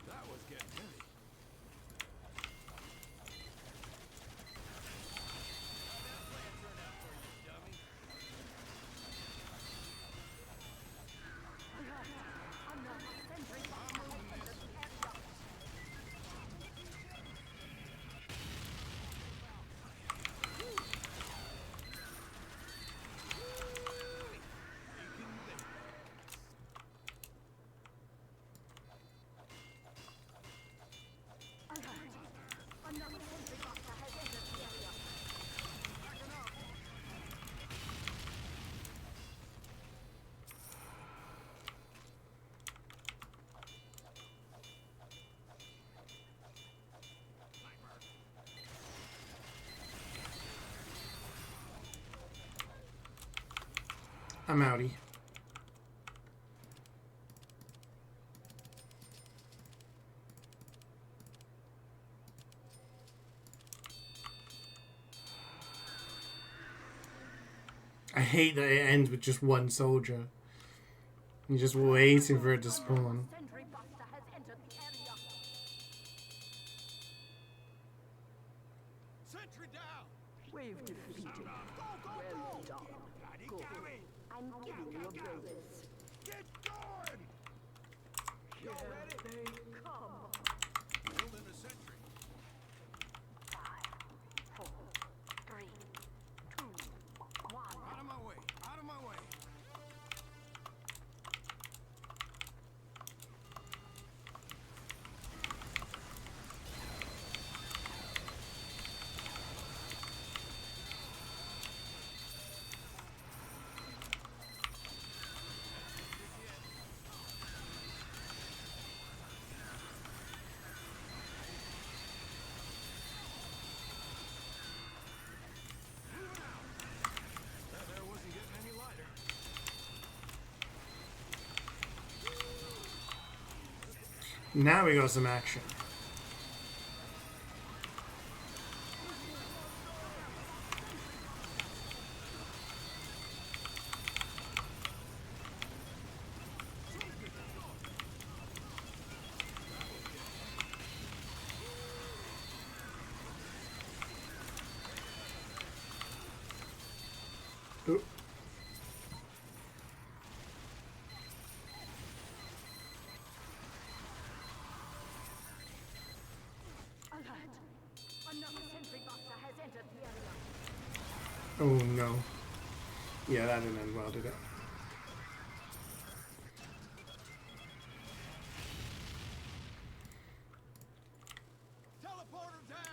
That was getting heavy.
Another sentry buster has entered the area.
I'm outie. I hate that it ends with just one soldier. You're just waiting for it to spawn.
Sentry buster has entered the area.
Sentry down.
We've defeated. Well done. Good. I'm giving you a bonus.
Get going.
Here they come.
Building a sentry.
5, 4, 3, 2, 1.
Out of my way. Out of my way. That air wasn't getting any lighter.
Now we got some action. Oop.
Alert. Another sentry buster has entered the area.
Oh no. Yeah, that didn't end well, did it?
Teleporter down.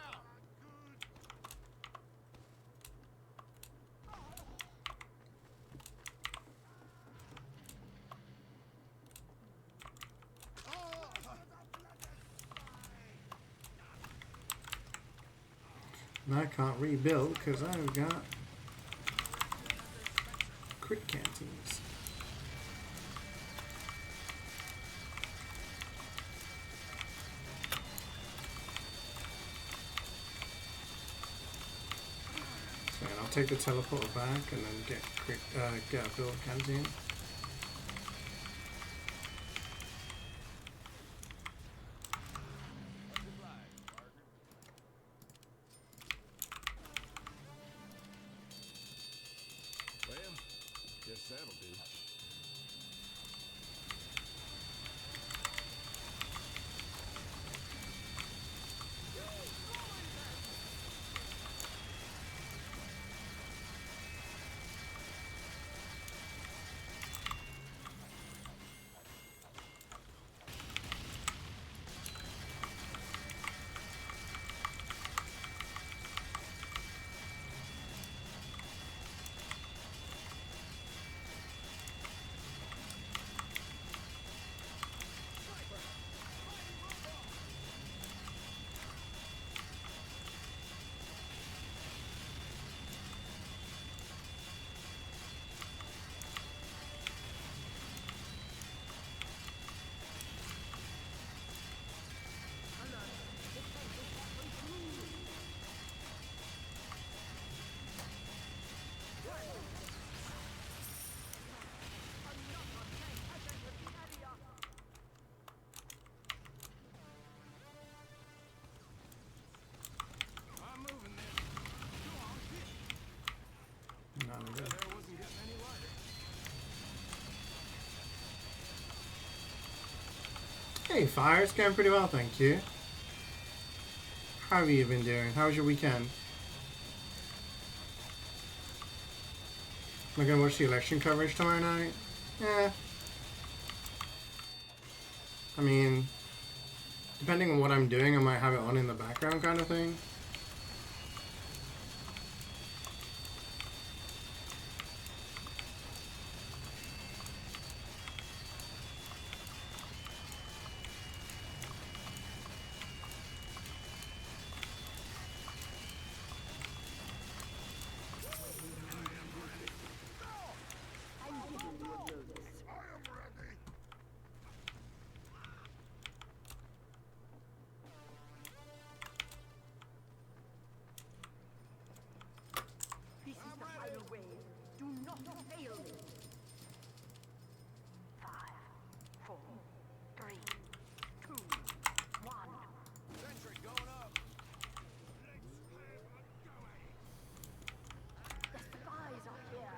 And I can't rebuild because I've got crit canteens. So I'll take the teleporter back and then get a build canteen.
Well, guess that'll do.
Hey, Fire's going pretty well, thank you. How have you been doing? How was your weekend? Am I gonna watch the election coverage tomorrow night? Yeah. I mean, depending on what I'm doing, I might have it on in the background kind of thing.
This is the final wave. Do not fail me. 5, 4, 3, 2, 1.
Sentry going up.
The spies are here.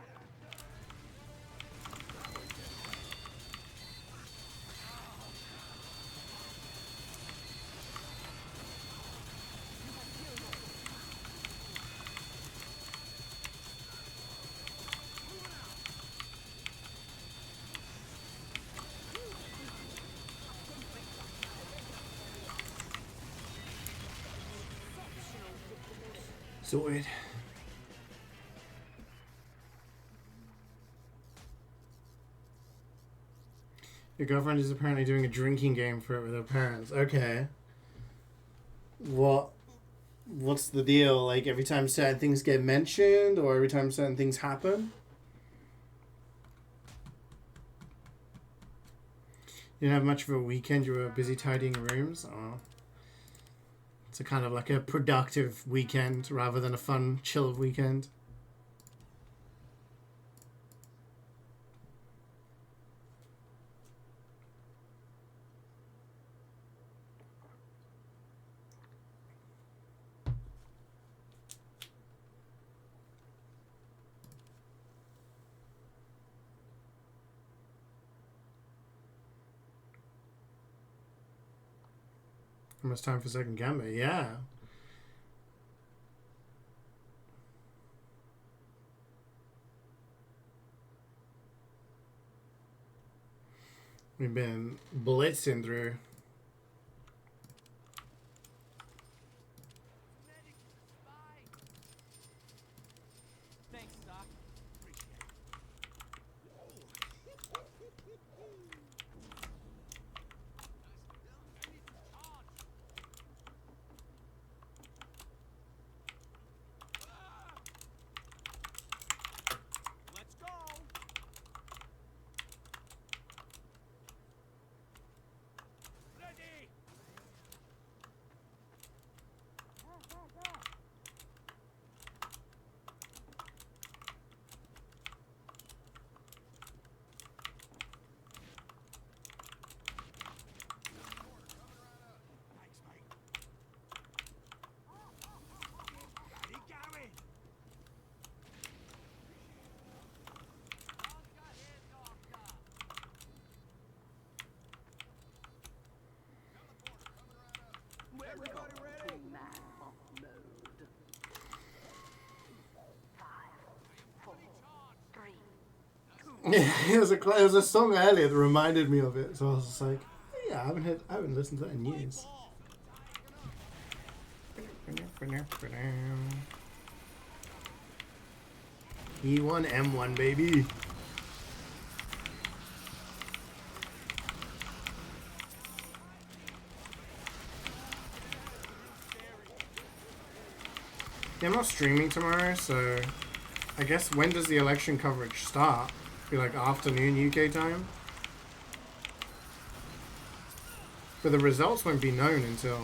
Sorted. Your girlfriend is apparently doing a drinking game for it with her parents. Okay. What's the deal? Like every time certain things get mentioned or every time certain things happen? You didn't have much of a weekend, you were busy tidying rooms? Oh. It's a kind of like a productive weekend rather than a fun, chill weekend. Almost time for second gambit, yeah. We've been blitzing through.
Thanks, Doc. Appreciate it. Let's go. Ready. Thanks, mate. Keep going.
Everybody ready? Man up mode. 5, 4, 3, 2.
It was a song earlier that reminded me of it, so I was just like, yeah, I haven't listened to that in years. E1 M1 baby. Yeah, I'm not streaming tomorrow, so I guess when does the election coverage start? Be like afternoon UK time? But the results won't be known until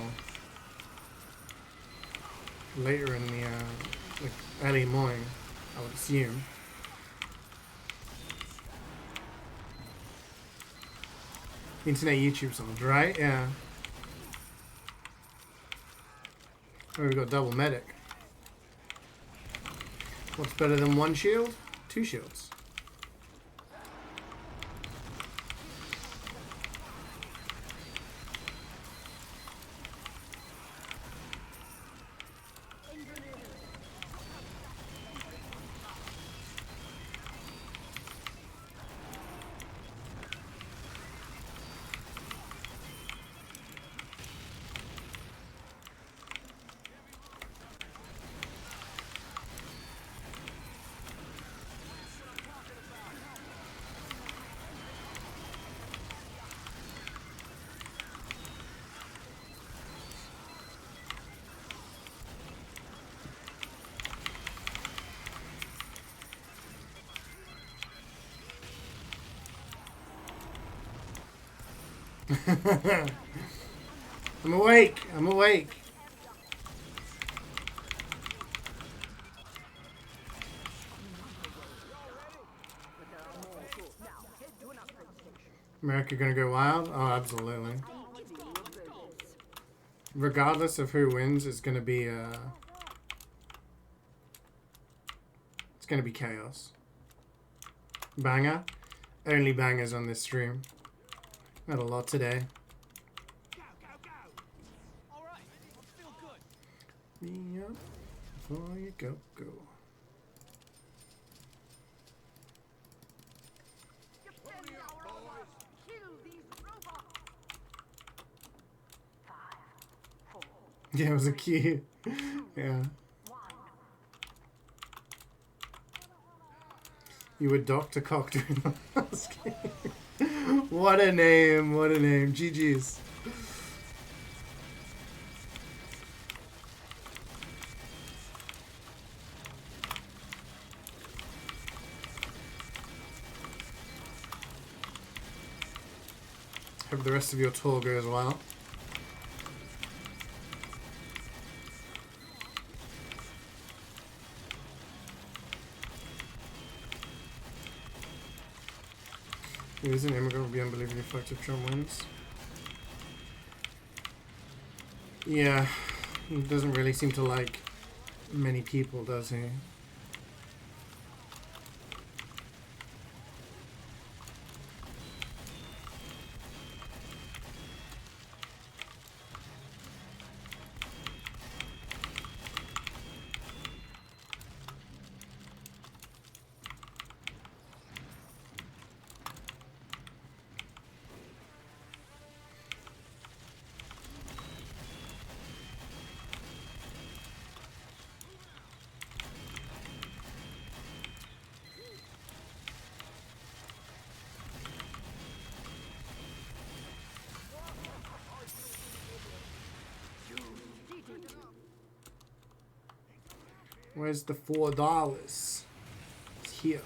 later in the like early morning, I would assume. Internet YouTube songs, right? Yeah. Oh, we've got double medic. What's better than one shield? 2 shields. I'm awake. I'm awake. America gonna go wild? Oh, absolutely. Regardless of who wins, it's gonna be chaos. Banger. Only bangers on this stream. Had a lot today.
Go, go, go! Alright, I feel good.
Me up before you go. Yeah, it was a cue. Yeah. You were Dr. Cock during the last game. What a name, what a name. GG's. Hope the rest of your tour goes well. He is an immigrant, would be unbelievably fucked if Trump wins. Yeah, he doesn't really seem to like many people, does he? Where's the $4? It's here.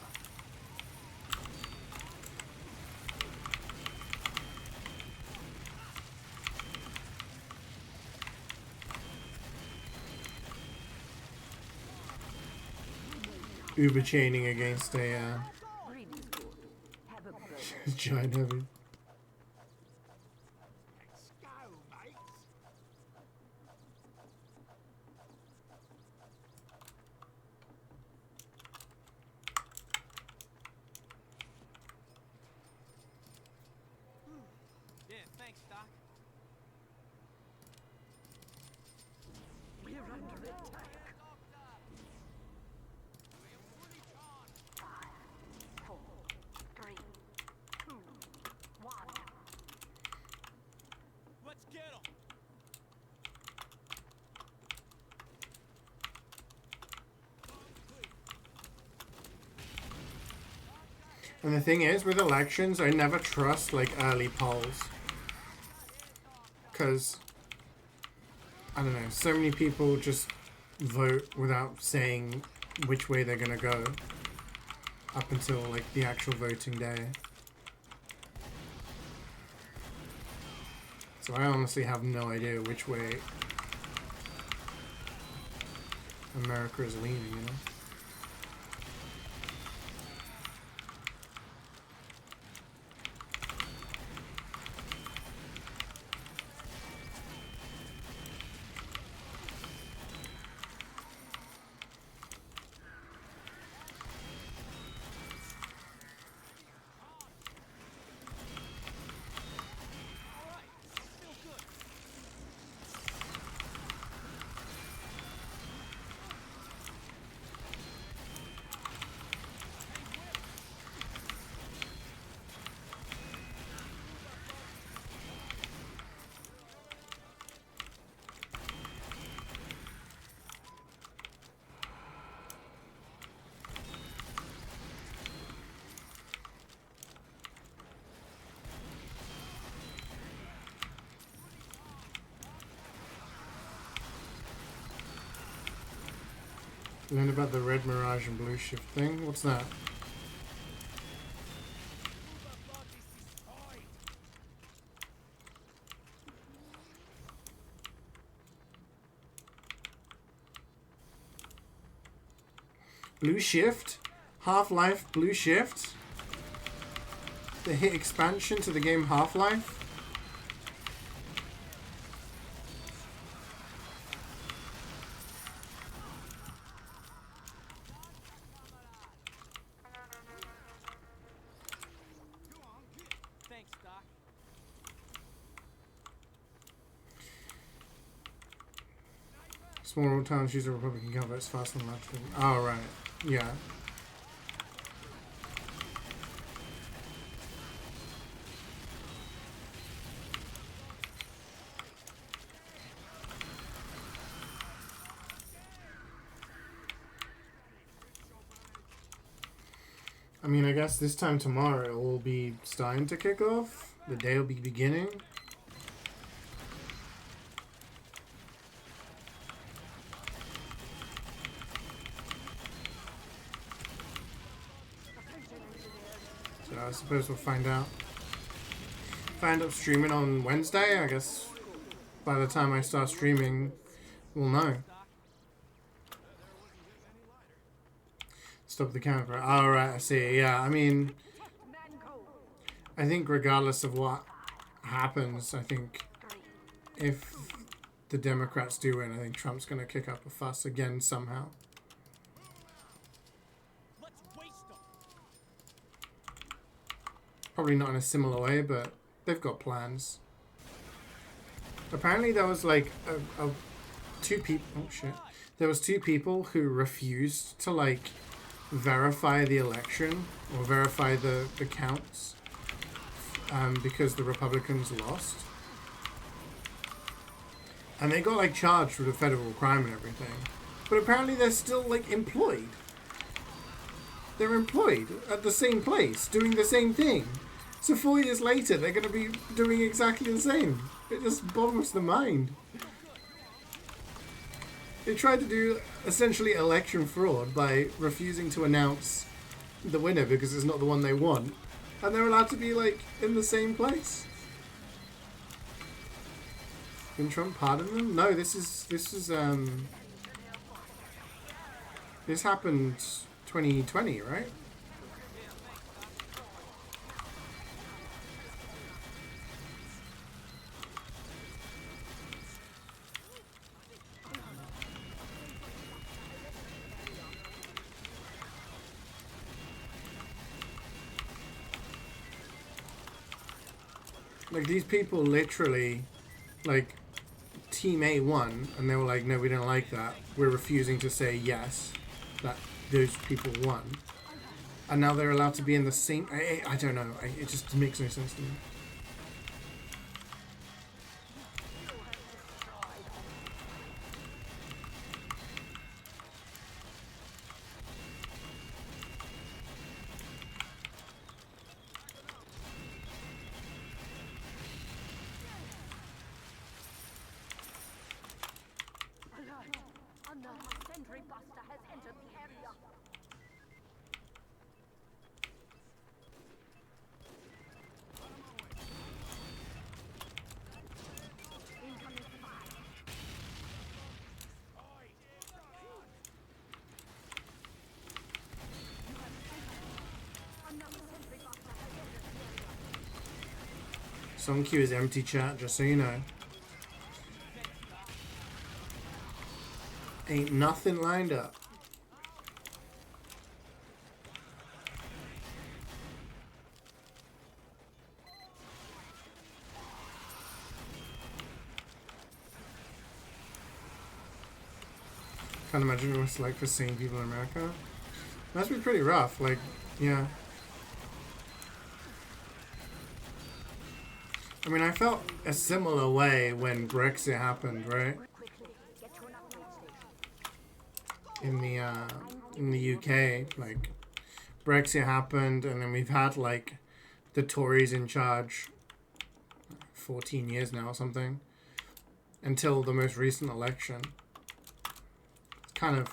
Uber chaining against a giant heavy.
Let's go, mates. Yeah, thanks, Doc.
We're under attack. 5, 4, 3, 2, 1.
Let's get him.
And the thing is, with elections, I never trust, like, early polls. Because, I don't know, so many people just vote without saying which way they're gonna go. Up until, like, the actual voting day. So I honestly have no idea which way America is leaning, you know? Learn about the red mirage and blue shift thing. What's that? Blue Shift, Half-Life Blue Shift, the hit expansion to the game Half-Life.
Thanks, Doc.
Small towns use a Republican gun votes faster than left. Oh, right. Yeah. I mean, I guess this time tomorrow it will be starting to kick off. The day will be beginning. So I suppose we'll find out. If I end up streaming on Wednesday, I guess by the time I start streaming, we'll know. Stop the camera. Oh, right, I see. Yeah, I mean, I think regardless of what happens, I think if the Democrats do win, I think Trump's going to kick up a fuss again somehow.
Let's waste them.
Probably not in a similar way, but they've got plans. Apparently there was like two people. Oh shit! There was two people who refused to like verify the election or verify the counts because the Republicans lost, and they got like charged with a federal crime and everything. But apparently they're still like employed. They're employed at the same place doing the same thing. So 4 years later, they're going to be doing exactly the same. It just boggles the mind. They tried to do essentially election fraud by refusing to announce the winner because it's not the one they want. And they're allowed to be, like, in the same place. Can Trump pardon them? No, this happened 2020, right? Like, these people literally, like, Team A won, and they were like, no, we don't like that. We're refusing to say yes, that those people won. And now they're allowed to be in the same... I don't know. It just makes no sense to me. Song queue is empty, chat, just so you know. Ain't nothing lined up. Can't imagine what it's like for sane people in America. Must be pretty rough, like, yeah. I mean, I felt a similar way when Brexit happened, right? In the UK, like, Brexit happened, and then we've had, like, the Tories in charge 14 years now or something, until the most recent election. It's kind of,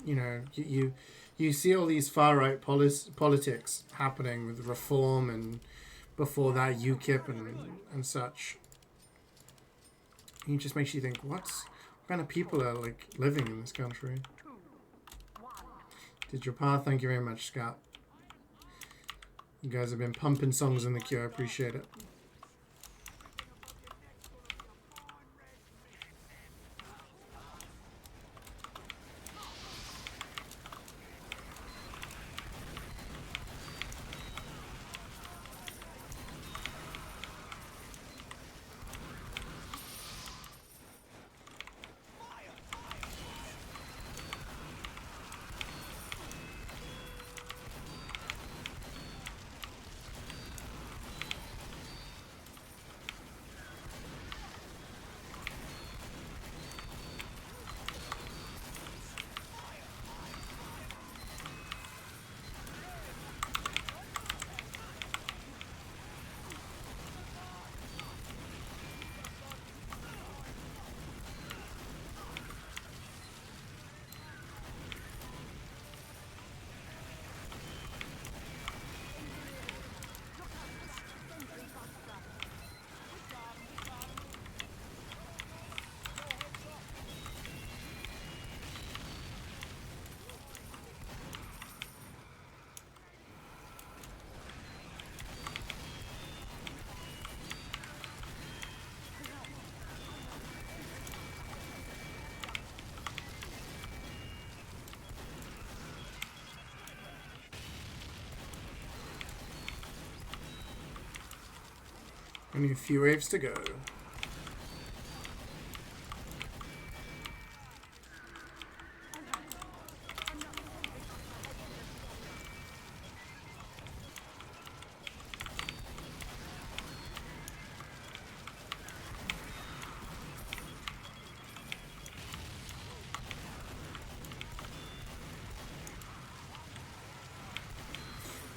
you know, you see all these far-right politics happening with reform and before that UKIP and such. It just makes you think, what kind of people are like living in this country? Did your part? Thank you very much, Scott. You guys have been pumping songs in the queue. I appreciate it. Only a few waves to go.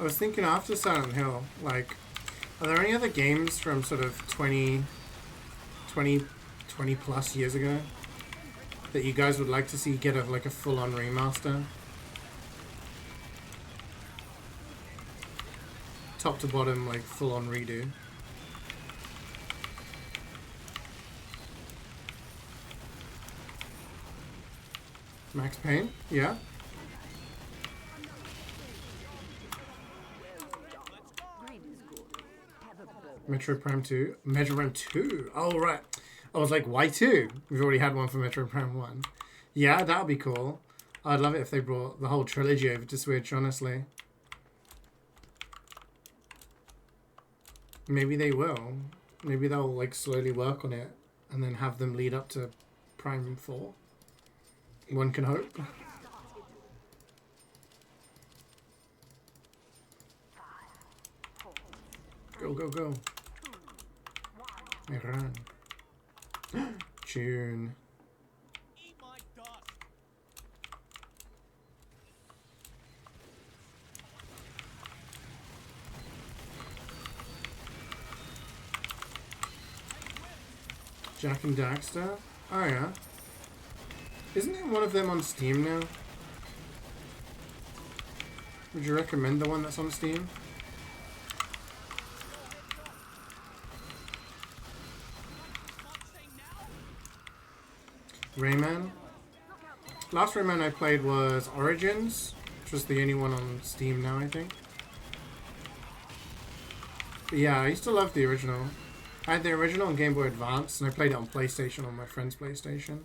I was thinking after Silent Hill, like, are there any other games from sort of 20 plus years ago that you guys would like to see get like a full-on remaster? Top to bottom, like, full-on redo. Max Payne? Yeah? Metro Prime 2. Metro Prime 2. Oh, right. I was like, why 2? We've already had one for Metro Prime 1. Yeah, that would be cool. I'd love it if they brought the whole trilogy over to Switch, honestly. Maybe they will. Maybe they'll, like, slowly work on it and then have them lead up to Prime 4. One can hope. Go, go, go. I run. Tune.
Eat my dust.
Jack and Daxter? Oh yeah. Isn't it one of them on Steam now? Would you recommend the one that's on Steam? Rayman? Last Rayman I played was Origins, which was the only one on Steam now, I think. But yeah, I used to love the original. I had the original on Game Boy Advance, and I played it on PlayStation, on my friend's PlayStation.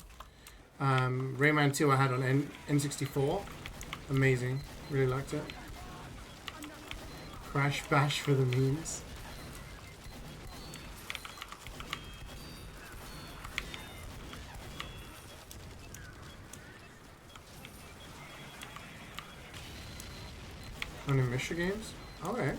Rayman 2 I had on N64. Amazing. Really liked it. Crash Bash for the memes. On the Misha games? Okay.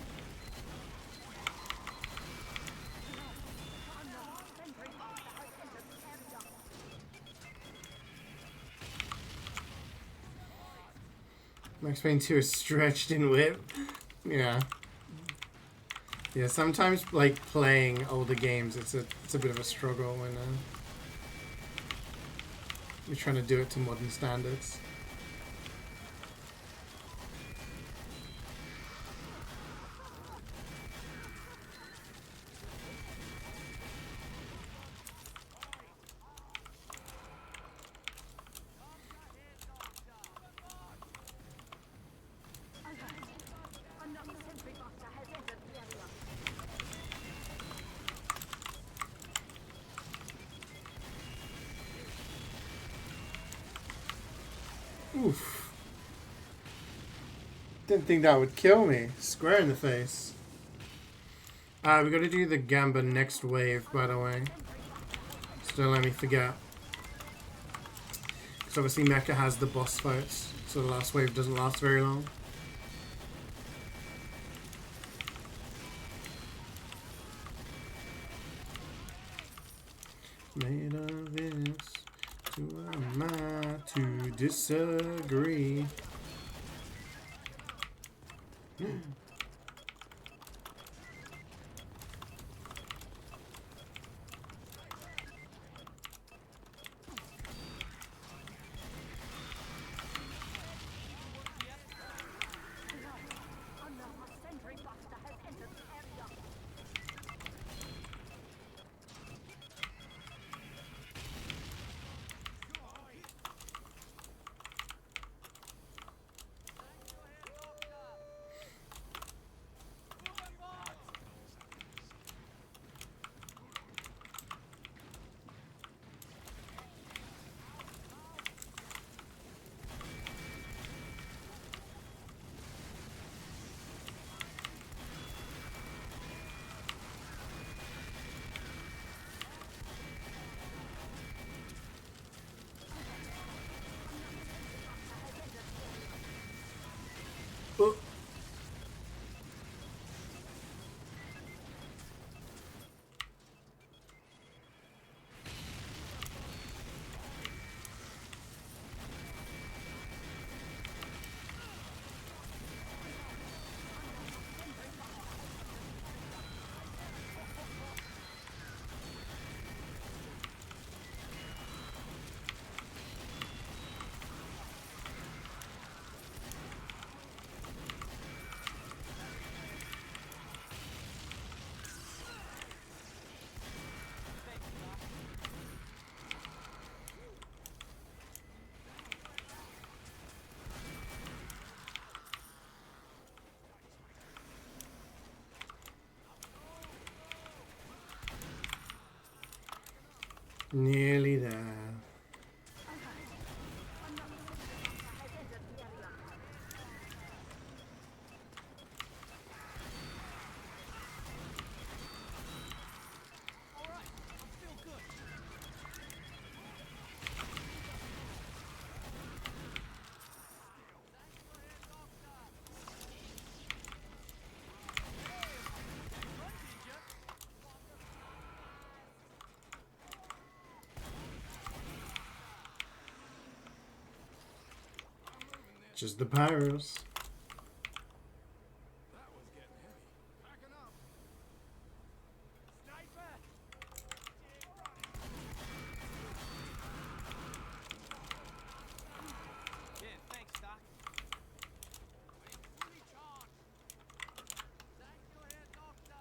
Max Payne 2 is stretched in whip. Yeah. Yeah, sometimes like playing older games, it's a bit of a struggle when you're trying to do it to modern standards. Oof. Didn't think that would kill me. Square in the face. We gotta do the Gamba next wave, by the way. So don't let me forget. Because obviously Mecha has the boss fights, so the last wave doesn't last very long. Made of this, who am I to disagree?
Another sentry buster has entered the area.
Oh. Nearly there. Just the pyros.
That one's getting heavy. Packing up. Sniper! Yeah, thanks, Doc. Fully charged. Thank you, Herr Doctor.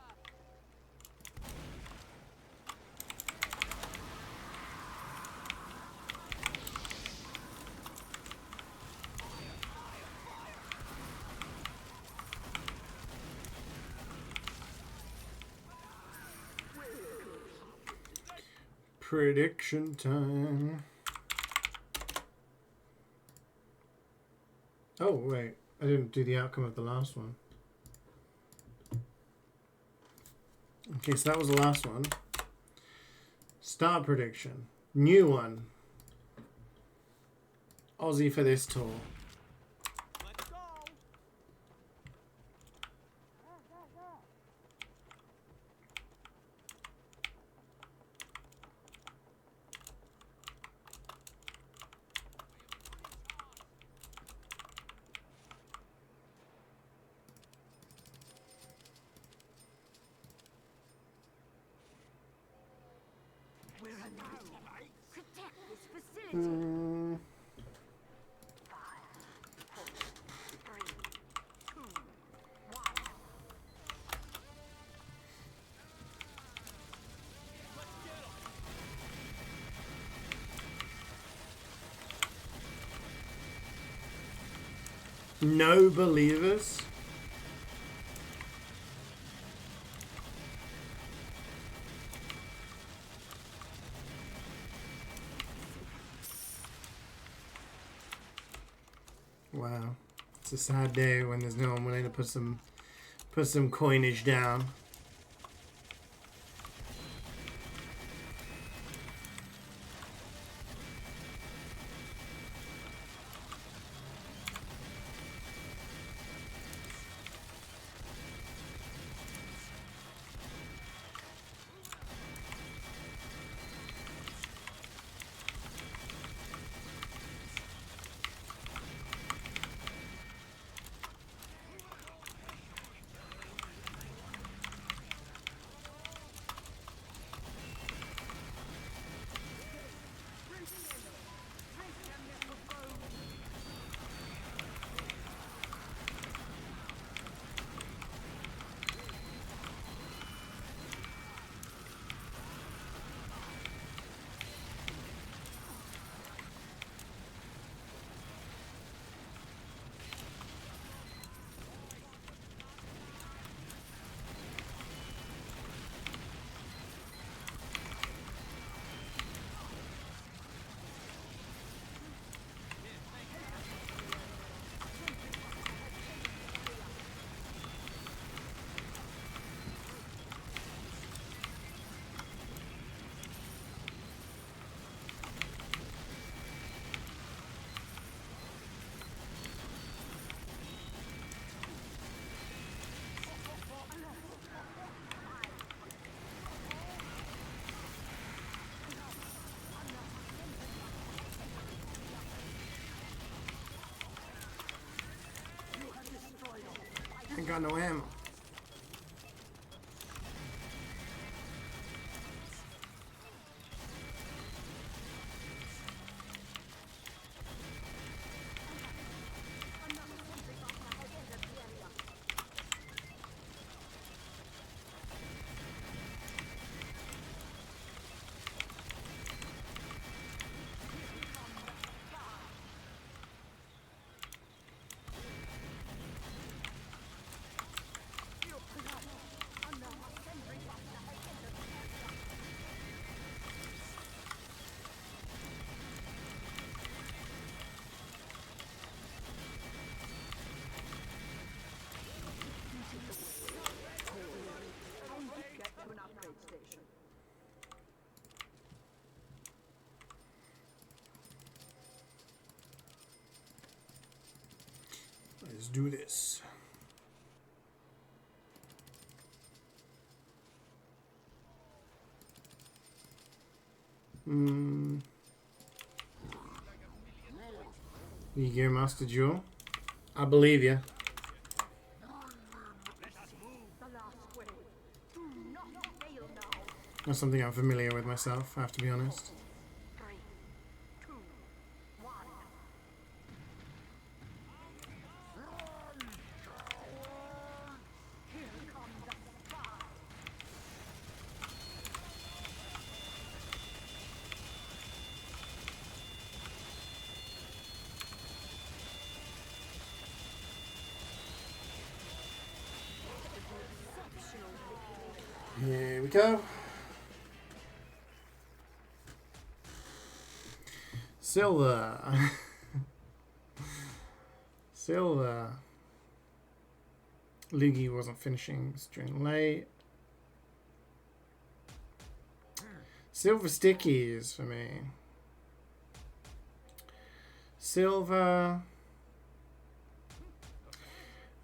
Prediction time. Oh, wait. I didn't do the outcome of the last one. Okay, so that was the last one. Start prediction. New one. Aussie for this tour.
Let's go!
We're under attack. Protect this facility.
Hmm.
5, 4, 3, 2, 1.
Let's get him!
No believers. Wow. It's a sad day when there's no one willing to put some coinage down. Ain't got no ammo.
Get to an upgrade station.
Let's do this. You Gear Master Jewel? I believe you.
The last wave. Do not fail now.
That's something I'm familiar with myself, I have to be honest.
3, 2, 1. Here comes the sky.
Here we go. Silver. Silver. Luigi wasn't finishing, it's during late. Silver stickies for me. Silver.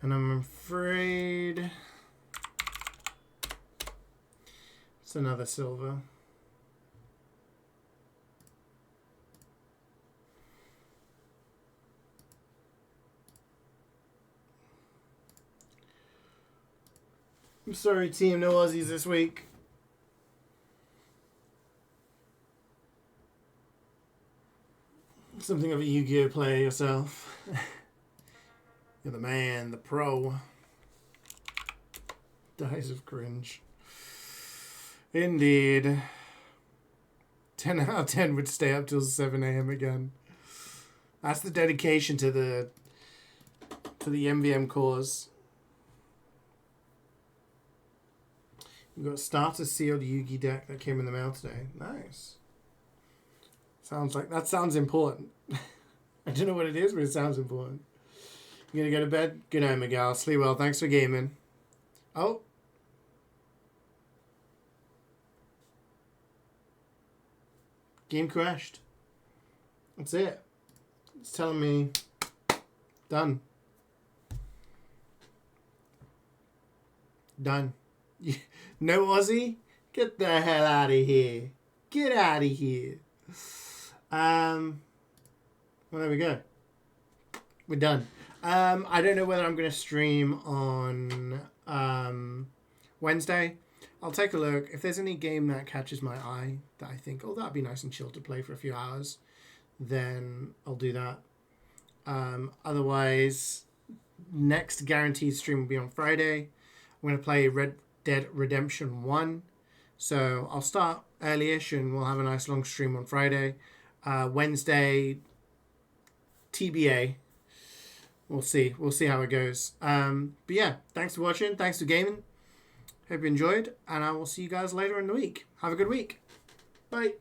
And I'm afraid it's another silver. I'm sorry, team, no Aussies this week. Something of a Yu-Gi-Oh player yourself. You're the man, the pro. Dies of cringe. Indeed. 10 out of 10 would stay up till 7 a.m. again. That's the dedication to the MvM cause. We've got starter sealed Yugi deck that came in the mail today. Nice. That sounds important. I don't know what it is, but it sounds important. You gonna go to bed? Good night, Miguel. Sleep well. Thanks for gaming. Oh. Game crashed. That's it. It's telling me done. Done. No Aussie? Get the hell out of here. Get out of here. Well, there we go. We're done. I don't know whether I'm going to stream on Wednesday. I'll take a look. If there's any game that catches my eye that I think, oh, that'd be nice and chill to play for a few hours, then I'll do that. Otherwise, next guaranteed stream will be on Friday. I'm going to play Red Dead Redemption 1. So I'll start early-ish and we'll have a nice long stream on Friday. Wednesday, TBA. We'll see. We'll see how it goes. But yeah, thanks for watching. Thanks for gaming. Hope you enjoyed. And I will see you guys later in the week. Have a good week. Bye.